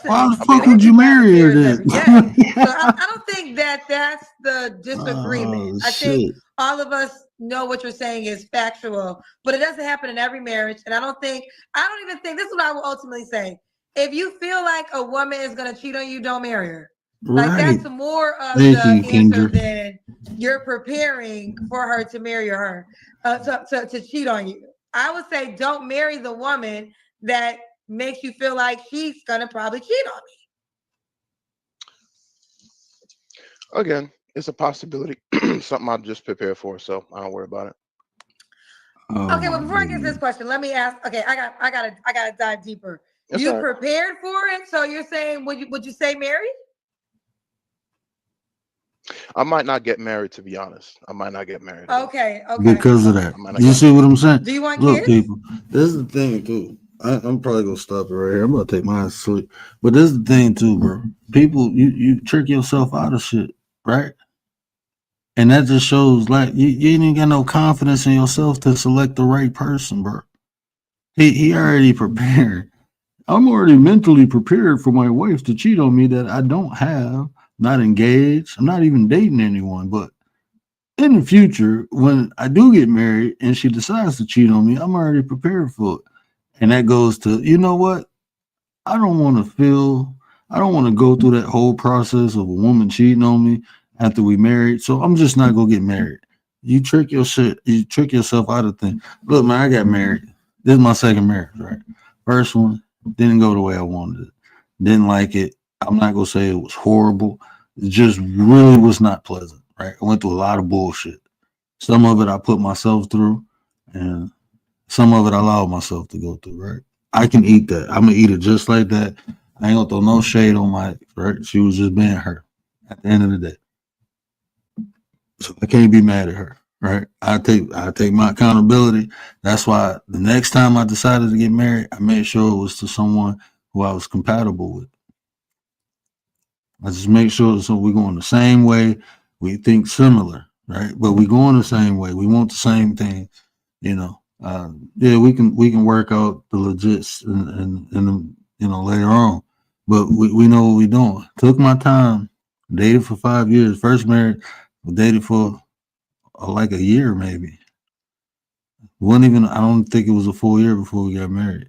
D: Why the fuck would you marry her then?
I: So I don't think that's the disagreement.
D: Oh,
I: I think
D: shit.
I: all of us know what you're saying is factual, but it doesn't happen in every marriage. And I don't even think this is what I will ultimately say. If you feel like a woman is going to cheat on you, don't marry her. Like
D: Right.
I: that's more of
D: Thank
I: the
D: you,
I: answer
D: Kendra.
I: than you're preparing for her to marry her, to cheat on you. I would say don't marry the woman that makes you feel like she's gonna probably cheat on me.
H: Again, it's a possibility. Something I'm just prepared for, so I don't worry about it.
D: Oh,
I: Okay, well, before I get to this question, let me ask. Okay, I gotta dive deeper.
H: That's
I: You
H: all right.
I: prepared for it, so you're saying would you say married?
H: I might not get married, to be honest. I might not get married.
I: Okay.
D: Because of that.
H: I might not
D: You
H: get
D: see what I'm saying?
I: Do you want
D: Look,
I: kids?
D: people, this is the thing too. I'm probably gonna stop it right here. I'm gonna take my ass to sleep. But this is the thing too, bro. People, you trick yourself out of shit, right? And that just shows like you ain't even got no confidence in yourself to select the right person, bro. He already prepared. I'm already mentally prepared for my wife to cheat on me that I don't have, not engaged. I'm not even dating anyone, but in the future, when I do get married and she decides to cheat on me, I'm already prepared for it. And that goes to, you know what? I don't want to go through that whole process of a woman cheating on me after we married. So I'm just not gonna get married. You trick yourself out of things. Look, man, I got married. This is my second marriage, right? First one didn't go the way I wanted it. Didn't like it. I'm not gonna say it was horrible. It just really was not pleasant, right? I went through a lot of bullshit. Some of it I put myself through, and some of it I allowed myself to go through, right? I can eat that. I'm gonna eat it just like that. I ain't gonna throw no shade on my ex, right? She was just being her at the end of the day. So I can't be mad at her, right? I take my accountability. That's why the next time I decided to get married, I made sure it was to someone who I was compatible with. I just make sure so we're going the same way, we think similar, right? But we going the same way. We want the same thing, you know. Yeah, we can work out the legits and later on, but we know what we're doing. Took my time, dated for 5 years. First married, dated for like a year maybe. Wasn't even. I don't think it was a full year before we got married.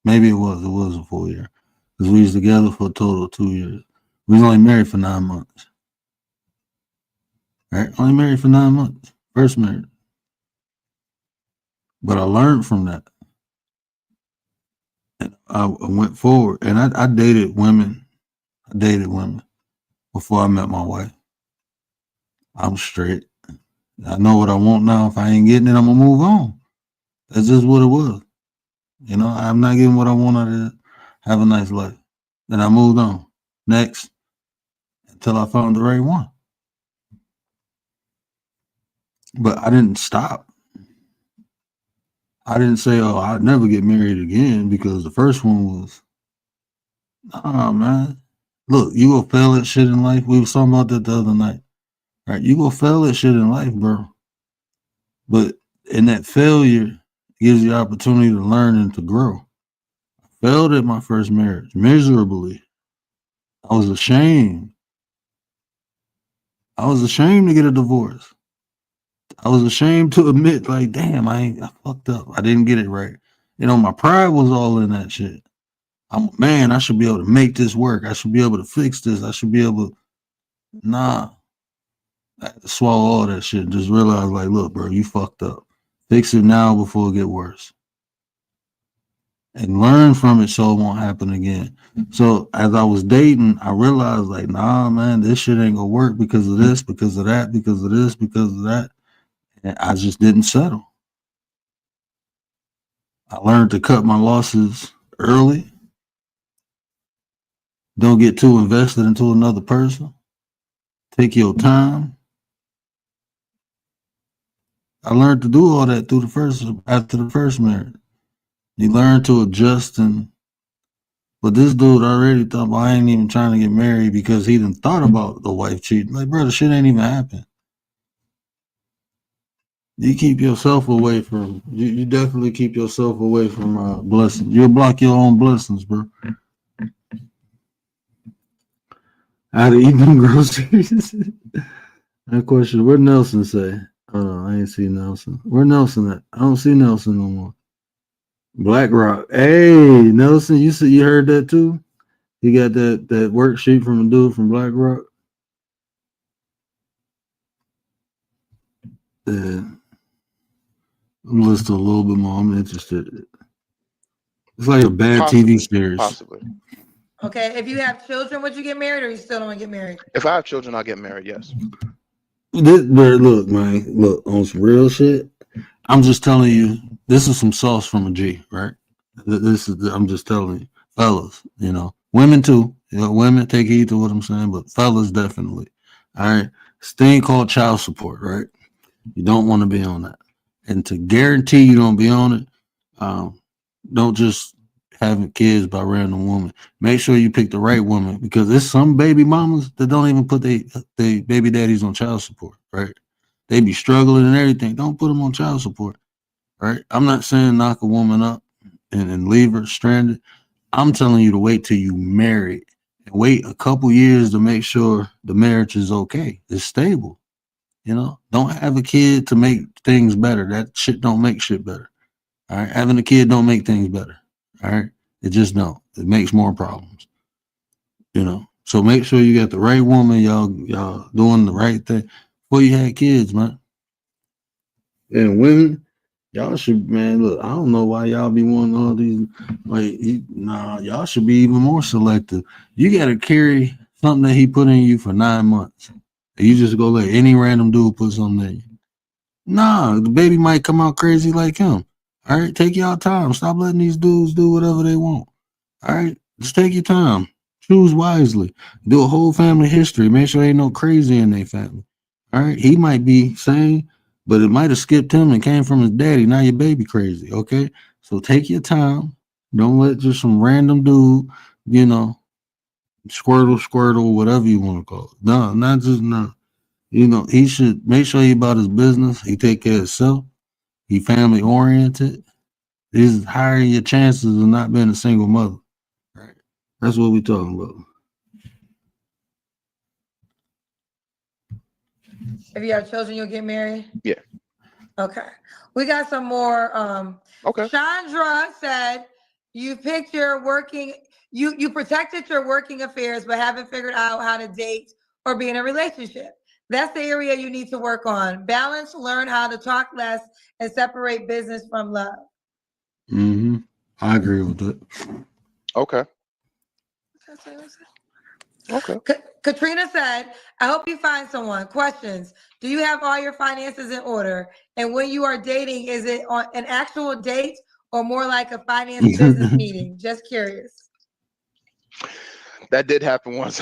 D: Maybe it was. It was a full year because we was together for a total of 2 years. We was only married for 9 months. Right, only married for 9 months. First married. But I learned from that. And I went forward, and I dated women. I dated women before I met my wife. I'm straight. I know what I want now. If I ain't getting it, I'm gonna move on. That's just what it was. You know, I'm not getting what I want out of it. Have a nice life. Then I moved on. Next, until I found the right one. But I didn't stop. I didn't say, oh, I'd never get married again because the first one was, nah, man. Look, you gonna fail at shit in life. We were talking about that the other night. Right? You gonna fail at shit in life, bro. But in that failure gives you the opportunity to learn and to grow. I failed at my first marriage miserably. I was ashamed. I was ashamed to get a divorce. I was ashamed to admit, like, damn, I fucked up. I didn't get it right. You know, my pride was all in that shit. I'm a man. I should be able to make this work. I should be able to fix this. I should be able to. Nah. I had to swallow all that shit and just realize, like, look, bro, you fucked up. Fix it now before it get worse. And learn from it so it won't happen again. So as I was dating, I realized like, nah, man, this shit ain't gonna work because of this, because of that, because of this, because of that. And I just didn't settle. I learned to cut my losses early. Don't get too invested into another person. Take your time. I learned to do all that after the first marriage. You learn to adjust but this dude already thought, well, I ain't even trying to get married because he done thought about the wife cheating. Like, brother, shit ain't even happened. You keep yourself away from, you definitely keep yourself away from blessings. You'll block your own blessings, bro. How to eat them groceries. That question, where Nelson say? Oh, I ain't see Nelson. Where Nelson at? I don't see Nelson no more. BlackRock. Hey, Nelson, you heard that too? You got that worksheet from a dude from BlackRock? Yeah. I'm listening a little bit more. I'm interested. It's like a bad TV series.
H: Possibly.
I: Okay, if you have children, would you get married, or you still don't want to get married?
H: If I have children, I'll get married. Yes.
D: Look, man. Look, on some real shit. I'm just telling you, this is some sauce from a G, right? I'm just telling you, fellas, women too. Women take heed to what I'm saying, but fellas definitely. All right. This thing called child support, right? You don't want to be on that. And to guarantee you don't be on it, don't just have kids by random woman. Make sure you pick the right woman, because there's some baby mamas that don't even put they baby daddies on child support, right? They be struggling and everything. Don't put them on child support, right? I'm not saying knock a woman up and leave her stranded. I'm telling you to wait till you married and wait a couple years to make sure the marriage is okay. It's stable. Don't have a kid to make things better. That shit don't make shit better. All right. Having a kid don't make things better. All right. It just don't. It makes more problems. So make sure you got the right woman, y'all doing the right thing before you had kids, man. And women, y'all should, man, look, I don't know why y'all be wanting all these, y'all should be even more selective. You got to carry something that he put in you for 9 months. You just go let any random dude put something in you. Nah, the baby might come out crazy like him. All right, take y'all time. Stop letting these dudes do whatever they want. All right, just take your time. Choose wisely. Do a whole family history. Make sure ain't no crazy in their family. All right, he might be sane, but it might have skipped him and came from his daddy. Now your baby crazy, okay? So take your time. Don't let just some random dude, squirtle, whatever you want to call it. No, not just no. He should make sure he about his business. He take care of himself. He family oriented. This is higher your chances of not being a single mother. Right. That's what we talking about.
I: If you have children, you'll get married?
H: Yeah.
I: Okay. We got some more.
H: Okay.
I: Chandra said you picked your you protected your working affairs, but haven't figured out how to date or be in a relationship. That's the area you need to work on. Balance, learn how to talk less, and separate business from love.
D: Mm-hmm. I agree with that.
H: Okay. Okay.
I: Katrina said, I hope you find someone. Questions. Do you have all your finances in order? And when you are dating, is it on an actual date or more like a finance business meeting? Just curious.
H: That did happen once.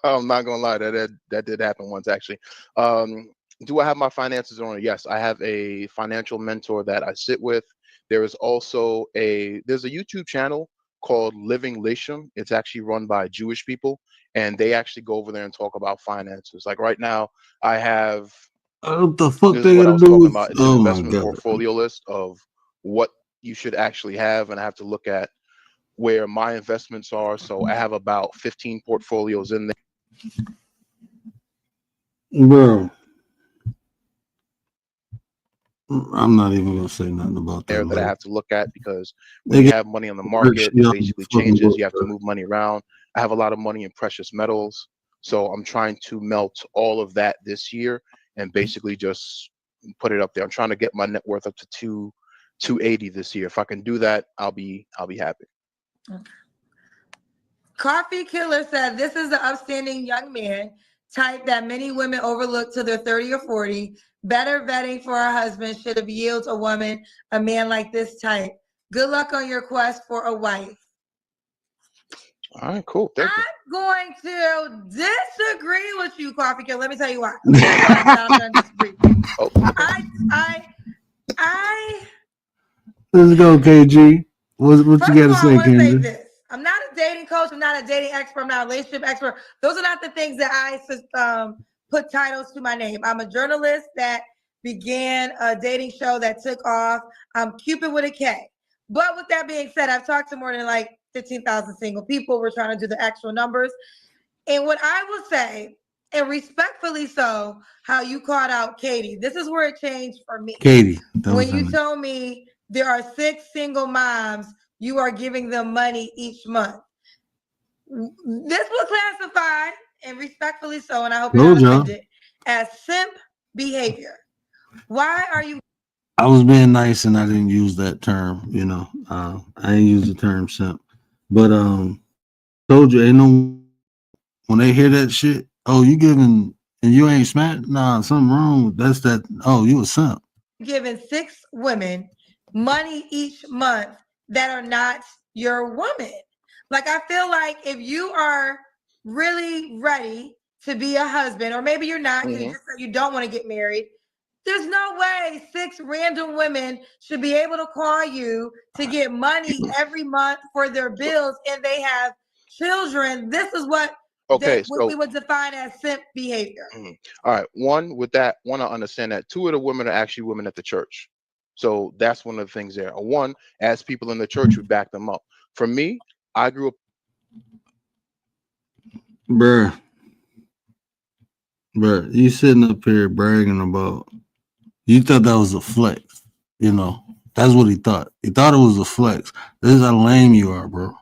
H: I'm not gonna lie, that did happen once actually. Do I have my finances in order? Yes, I have a financial mentor that I sit with. There is also there's a YouTube channel called Living Lisham. It's actually run by Jewish people, and they actually go over there and talk about finances. Like right now, I have
D: what the fuck
H: this
D: they
H: is what I
D: gotta
H: was
D: do
H: talking
D: with?
H: about. It's
D: Oh
H: an
D: my
H: investment
D: God.
H: portfolio list of what you should actually have, and I have to look at where my investments are. So I have about 15 portfolios in there.
D: Bro, I'm not even gonna say nothing about that.
H: That I have to look at, because when you have money on the market, it basically changes. You have to move money around. I have a lot of money in precious metals, so I'm trying to melt all of that this year and basically just put it up there. I'm trying to get my net worth up to 280 this year. If I can do that, I'll be happy.
I: Okay. Coffee Killer said, this is the upstanding young man type that many women overlook till they're 30 or 40. Better vetting for a husband should have yielded a woman a man like this type. Good luck on your quest for a wife.
H: All right, cool. Thank you.
I: I'm going to disagree with you, Coffee Killer. Let me tell you why. I'm going to disagree.
H: Oh.
D: Let's go, KG. What you got to say,
I: Kendra?
D: Kendra?
I: I'm not a dating coach. I'm not a dating expert. I'm not a relationship expert. Those are not the things that I put titles to my name. I'm a journalist that began a dating show that took off. I'm Cupid with a K. But with that being said, I've talked to more than like 15,000 single people. We're trying to do the actual numbers. And what I will say, and respectfully so, how you called out Katie, this is where it changed for me.
D: Katie.
I: When you told me there are 6 single moms, you are giving them money each month. This was classified, and respectfully so, and I hope you're not offended, as simp behavior. Why are you?
D: I was being nice and I didn't use that term, you know. I didn't use the term simp. But told you, ain't no, when they hear that shit, oh, you giving and you ain't smacked? Nah, something wrong. That's that, oh, you a simp.
I: Giving 6 women money each month that are not your woman. Like, I feel like if you are really ready to be a husband, or maybe you're not, because you just said you don't want to get married, there's no way 6 random women should be able to call you to get money every month for their bills, and they have children. This is what we would define as simp behavior.
H: All right. One, I understand that. 2 of the women are actually women at the church. So that's one of the things there. 1, as people in the church, we back them up. For me, I grew up.
D: Bruh, you sitting up here bragging about, you thought that was a flex, you know. That's what he thought. He thought it was a flex. This is how lame you are, bro.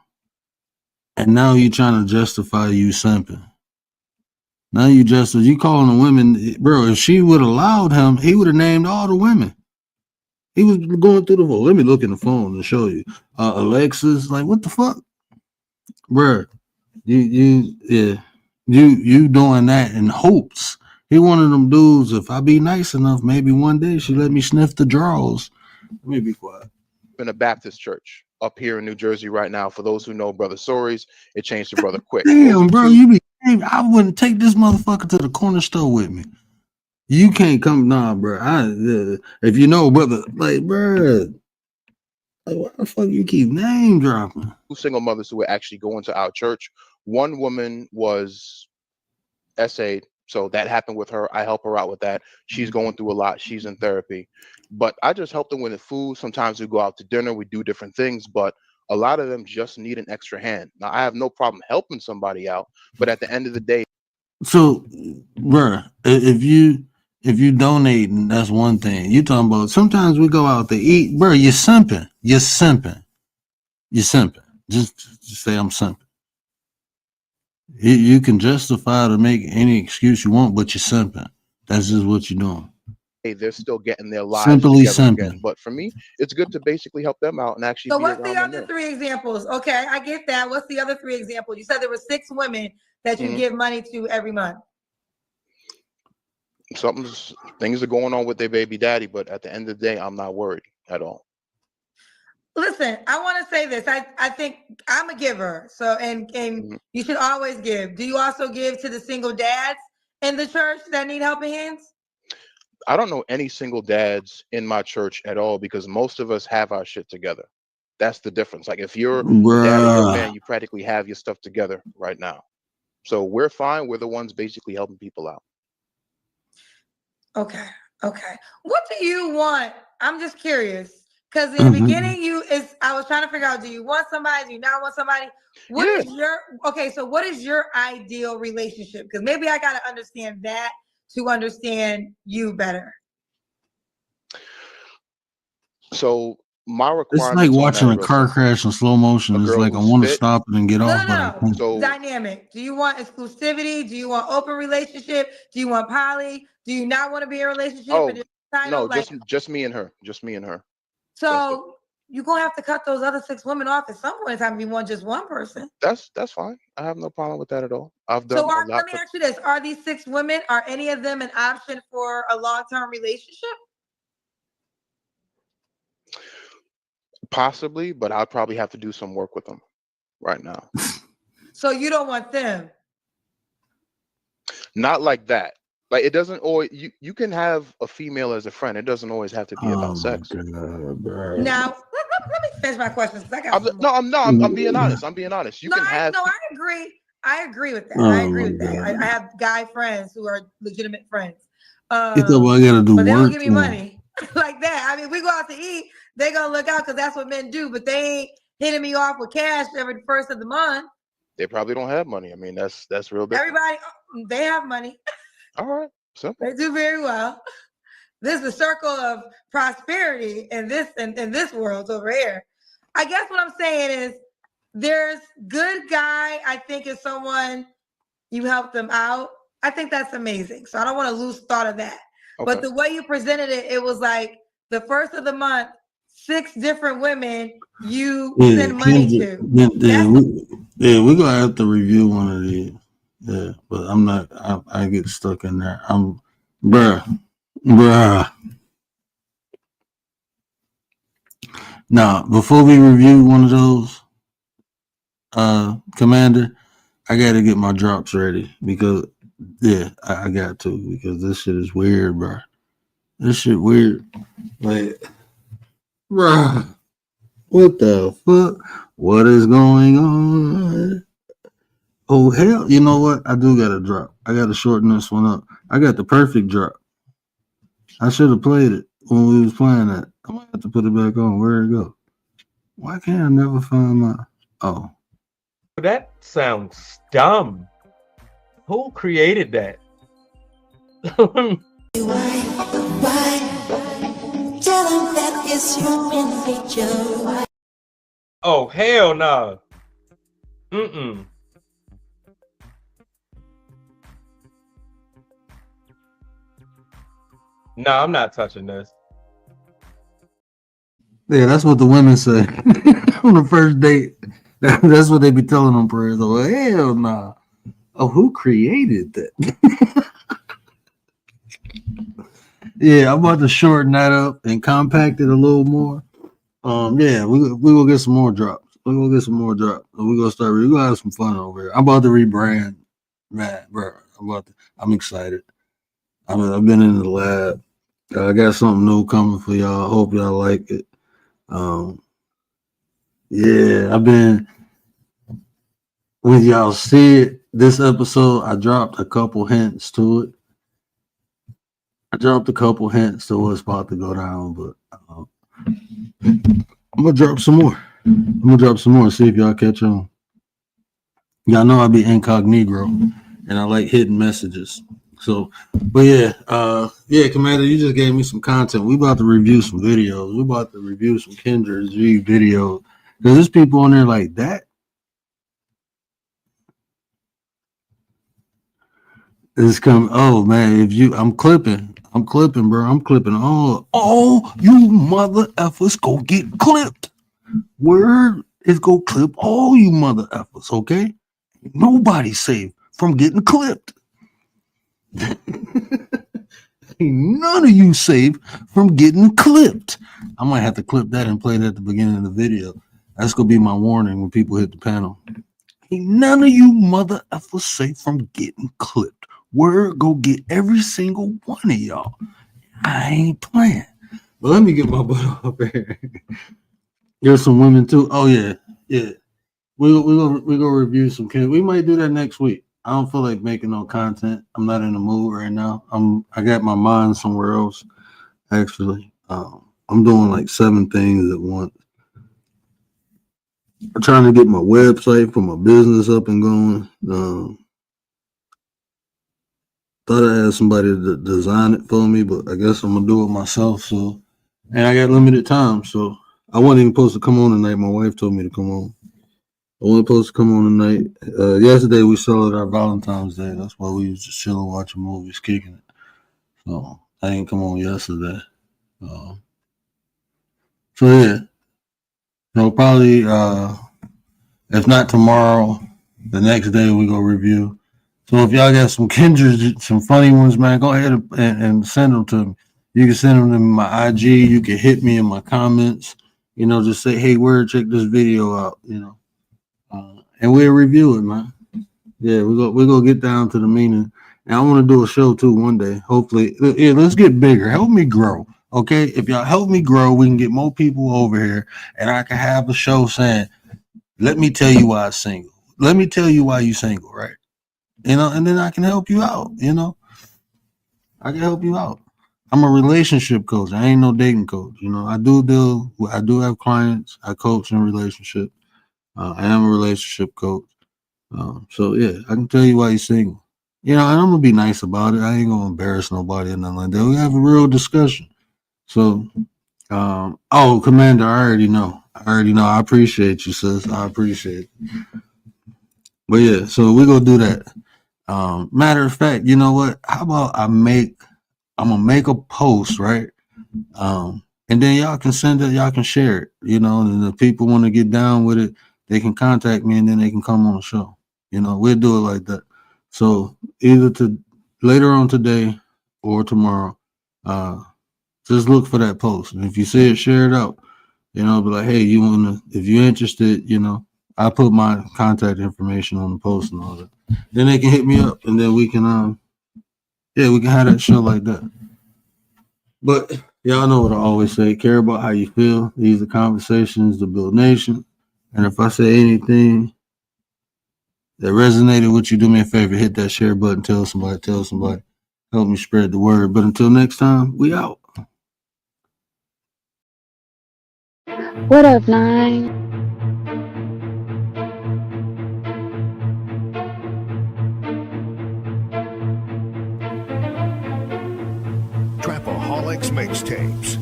D: And now you trying to justify you simping. Now you calling the women, bro. If she would have allowed him, he would have named all the women. He was going through the phone. Let me look in the phone and show you. Alexis, like, what the fuck, bro? You doing that in hopes. He one of them dudes. If I be nice enough, maybe one day she let me sniff the drawers. Let me be quiet.
H: In a Baptist church up here in New Jersey right now. For those who know Brother Soaries, it changed to Brother Quick.
D: Damn, bro, I wouldn't take this motherfucker to the corner store with me. You can't come, nah, bro. If you know, brother, like, bro, like, why the fuck you keep name dropping?
H: 2 single mothers who were actually going to our church. One woman was essayed, so that happened with her. I help her out with that. She's going through a lot. She's in therapy, but I just help them with the food. Sometimes we go out to dinner. We do different things, but a lot of them just need an extra hand. Now, I have no problem helping somebody out, but at the end of the day.
D: So, bro, if you donating, that's one thing. You talking about sometimes we go out to eat, bro. You're simping. Just say I'm simping. You can justify to make any excuse you want, but you're simping. That's just what you're doing.
H: Hey, they're still getting their lives
D: simply
H: together
D: simping.
H: again. But for me, it's good to basically help them out and actually.
I: So what's the other 3 examples? Okay, I get that. What's the other 3 examples? You said there were 6 women that you give money to every month.
H: Things are going on with their baby daddy, but at the end of the day, I'm not worried at all.
I: Listen, I want to say this. I think I'm a giver. So, and you should always give. Do you also give to the single dads in the church that need helping hands?
H: I don't know any single dads in my church at all, because most of us have our shit together. That's the difference. Like, if you're a dad or you're a man, you practically have your stuff together right now. So we're fine. We're the ones basically helping people out.
I: Okay. What do you want? I'm just curious. Because in the beginning, I was trying to figure out, do you want somebody? Do you not want somebody? What is your ideal relationship? Because maybe I got to understand that to understand you better.
H: So my requirement.
D: It's like watching a car crash in slow motion. It's like I want to stop it and get off.
I: No. So dynamic. Do you want exclusivity? Do you want open relationship? Do you want poly? Do you not want to be in a relationship? Kind
H: No,
I: of like
H: just me and her. Just me and her.
I: so. You're gonna have to cut those other 6 women off at some point in time. If you want just one person.
H: That's fine. I have no problem with that at all. I've
I: So
H: done a lot
I: let me ask you this: are these 6 women? Are any of them an option for a long-term relationship?
H: possibly, but I'll probably have to do some work with them right now.
I: So you don't want them?
H: Not like that. Like it doesn't always. You can have a female as a friend. It doesn't always have to be about sex.
I: Now let me finish my questions because I got some more.
H: I'm being honest. I'm being honest. You can have.
I: No, I agree. I agree with that. I agree with that. I have guy friends who are legitimate friends.
D: You thought I gotta do
I: but they don't
D: work
I: give me
D: for 'em.
I: money like that. I mean, we go out to eat. They gonna look out because that's what men do. But they ain't hitting me off with cash every first of the month.
H: They probably don't have money. I mean, that's real different.
I: Everybody, they have money.
H: All right, simple.
I: They do very well. This is the circle of prosperity in this world over here. I guess what I'm saying is there's good guy, I think, is someone you help them out. I think that's amazing. So I don't want to lose thought of that. Okay. But the way you presented it, it was like the first of the month, 6 different women you send money to.
D: We're gonna have to review one of these. Yeah, but I'm not. I get stuck in there. Bruh. Now, before we review one of those, Commander, I got to get my drops ready because, I got to because this shit is weird, bro. This shit weird. Like, bro, what the fuck? What is going on? Oh, hell, you know what? I do got a drop. I got to shorten this one up. I got the perfect drop. I should have played it when we was playing that. I might have to put it back on. Where'd it go? Why can't I never find my... Oh.
J: That sounds dumb. Who created that? Oh, hell no. Mm-mm. No, I'm not touching this.
D: Yeah, that's what the women say on the first date. That's what they be telling them prayers. Oh, hell nah. Oh, who created that? Yeah, I'm about to shorten that up and compact it a little more. Yeah, we will get some more drops. We're gonna get some more drops. We're gonna start. We're gonna have some fun over here. I'm about to rebrand, man, bro. I'm excited. I've been in the lab. I got something new coming for y'all. I hope y'all like it. Yeah, I've been. When y'all see it, this episode, I dropped a couple hints to it. I dropped a couple hints to what's about to go down, but I'm gonna drop some more. I'm gonna drop some more and see if y'all catch on. Y'all know I be incognito and I like hidden messages. So, but yeah, Commander, you just gave me some content. We about to review some videos. We about to review some Kendra's G videos. Because there's people on there like that. It's coming. Oh man, I'm clipping, bro. I'm clipping all you mother effers go get clipped. Word is go clip all you mother effers, okay? Nobody's safe from getting clipped. None of you safe from getting clipped. I might have to clip that and play it at the beginning of the video. That's gonna be my warning when people hit the panel. Ain't none of you mother effers safe from getting clipped. Word, go get every single one of y'all. I ain't playing. But let me get my butt up here. There's some women too. Oh yeah. We're gonna review some kids. We might do that next week. I don't feel like making no content. I'm not in the mood right now. I got my mind somewhere else. Actually, I'm doing like 7 things at once. I'm trying to get my website for my business up and going. Thought I had somebody to design it for me, but I guess I'm gonna do it myself. So, and I got limited time, so I wasn't even supposed to come on tonight. My wife told me to come on. I wasn't supposed to come on tonight. Yesterday we celebrated our Valentine's Day. That's why we was just chilling, watching movies, kicking it. So I didn't come on yesterday. So yeah, probably if not tomorrow, the next day we go review. So if y'all got some kindred, some funny ones, man, go ahead and send them to me. You can send them to my IG. You can hit me in my comments. Just say, hey, word, check this video out. And we'll review it, man. Yeah, we're gonna get down to the meaning. And I want to do a show too one day. Hopefully, yeah, let's get bigger. Help me grow. Okay, if y'all help me grow, we can get more people over here, and I can have a show saying, "Let me tell you why I'm single. Let me tell you why you're single, right?" And then I can help you out. I can help you out. I'm a relationship coach. I ain't no dating coach. I do have clients. I coach in relationship. I am a relationship coach. So yeah, I can tell you why you're single. And I'm gonna be nice about it. I ain't gonna embarrass nobody or nothing like that. We have a real discussion. So, Commander, I already know. I appreciate you, sis. I appreciate it. But yeah, so we're gonna do that. Matter of fact, you know what? How about I'm gonna make a post, right? And then y'all can send it, y'all can share it, and if people want to get down with it, they can contact me and then they can come on the show. We'll do it like that. So either later on today or tomorrow, just look for that post. And if you see it, share it out. Be like, hey, if you're interested, I put my contact information on the post and all that. Then they can hit me up and then we can we can have that show like that. But y'all know what I always say, care about how you feel. These are conversations to build nation. And if I say anything that resonated with you, do me a favor, hit that share button, tell somebody, help me spread the word. But until next time, we out.
C: What up, Nine?
K: Trapaholics Mixtapes.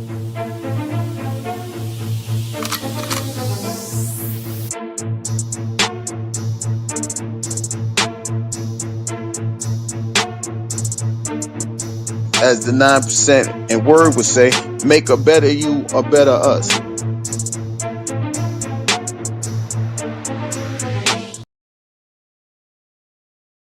B: As the 9% and word would say, make a better you, a better us.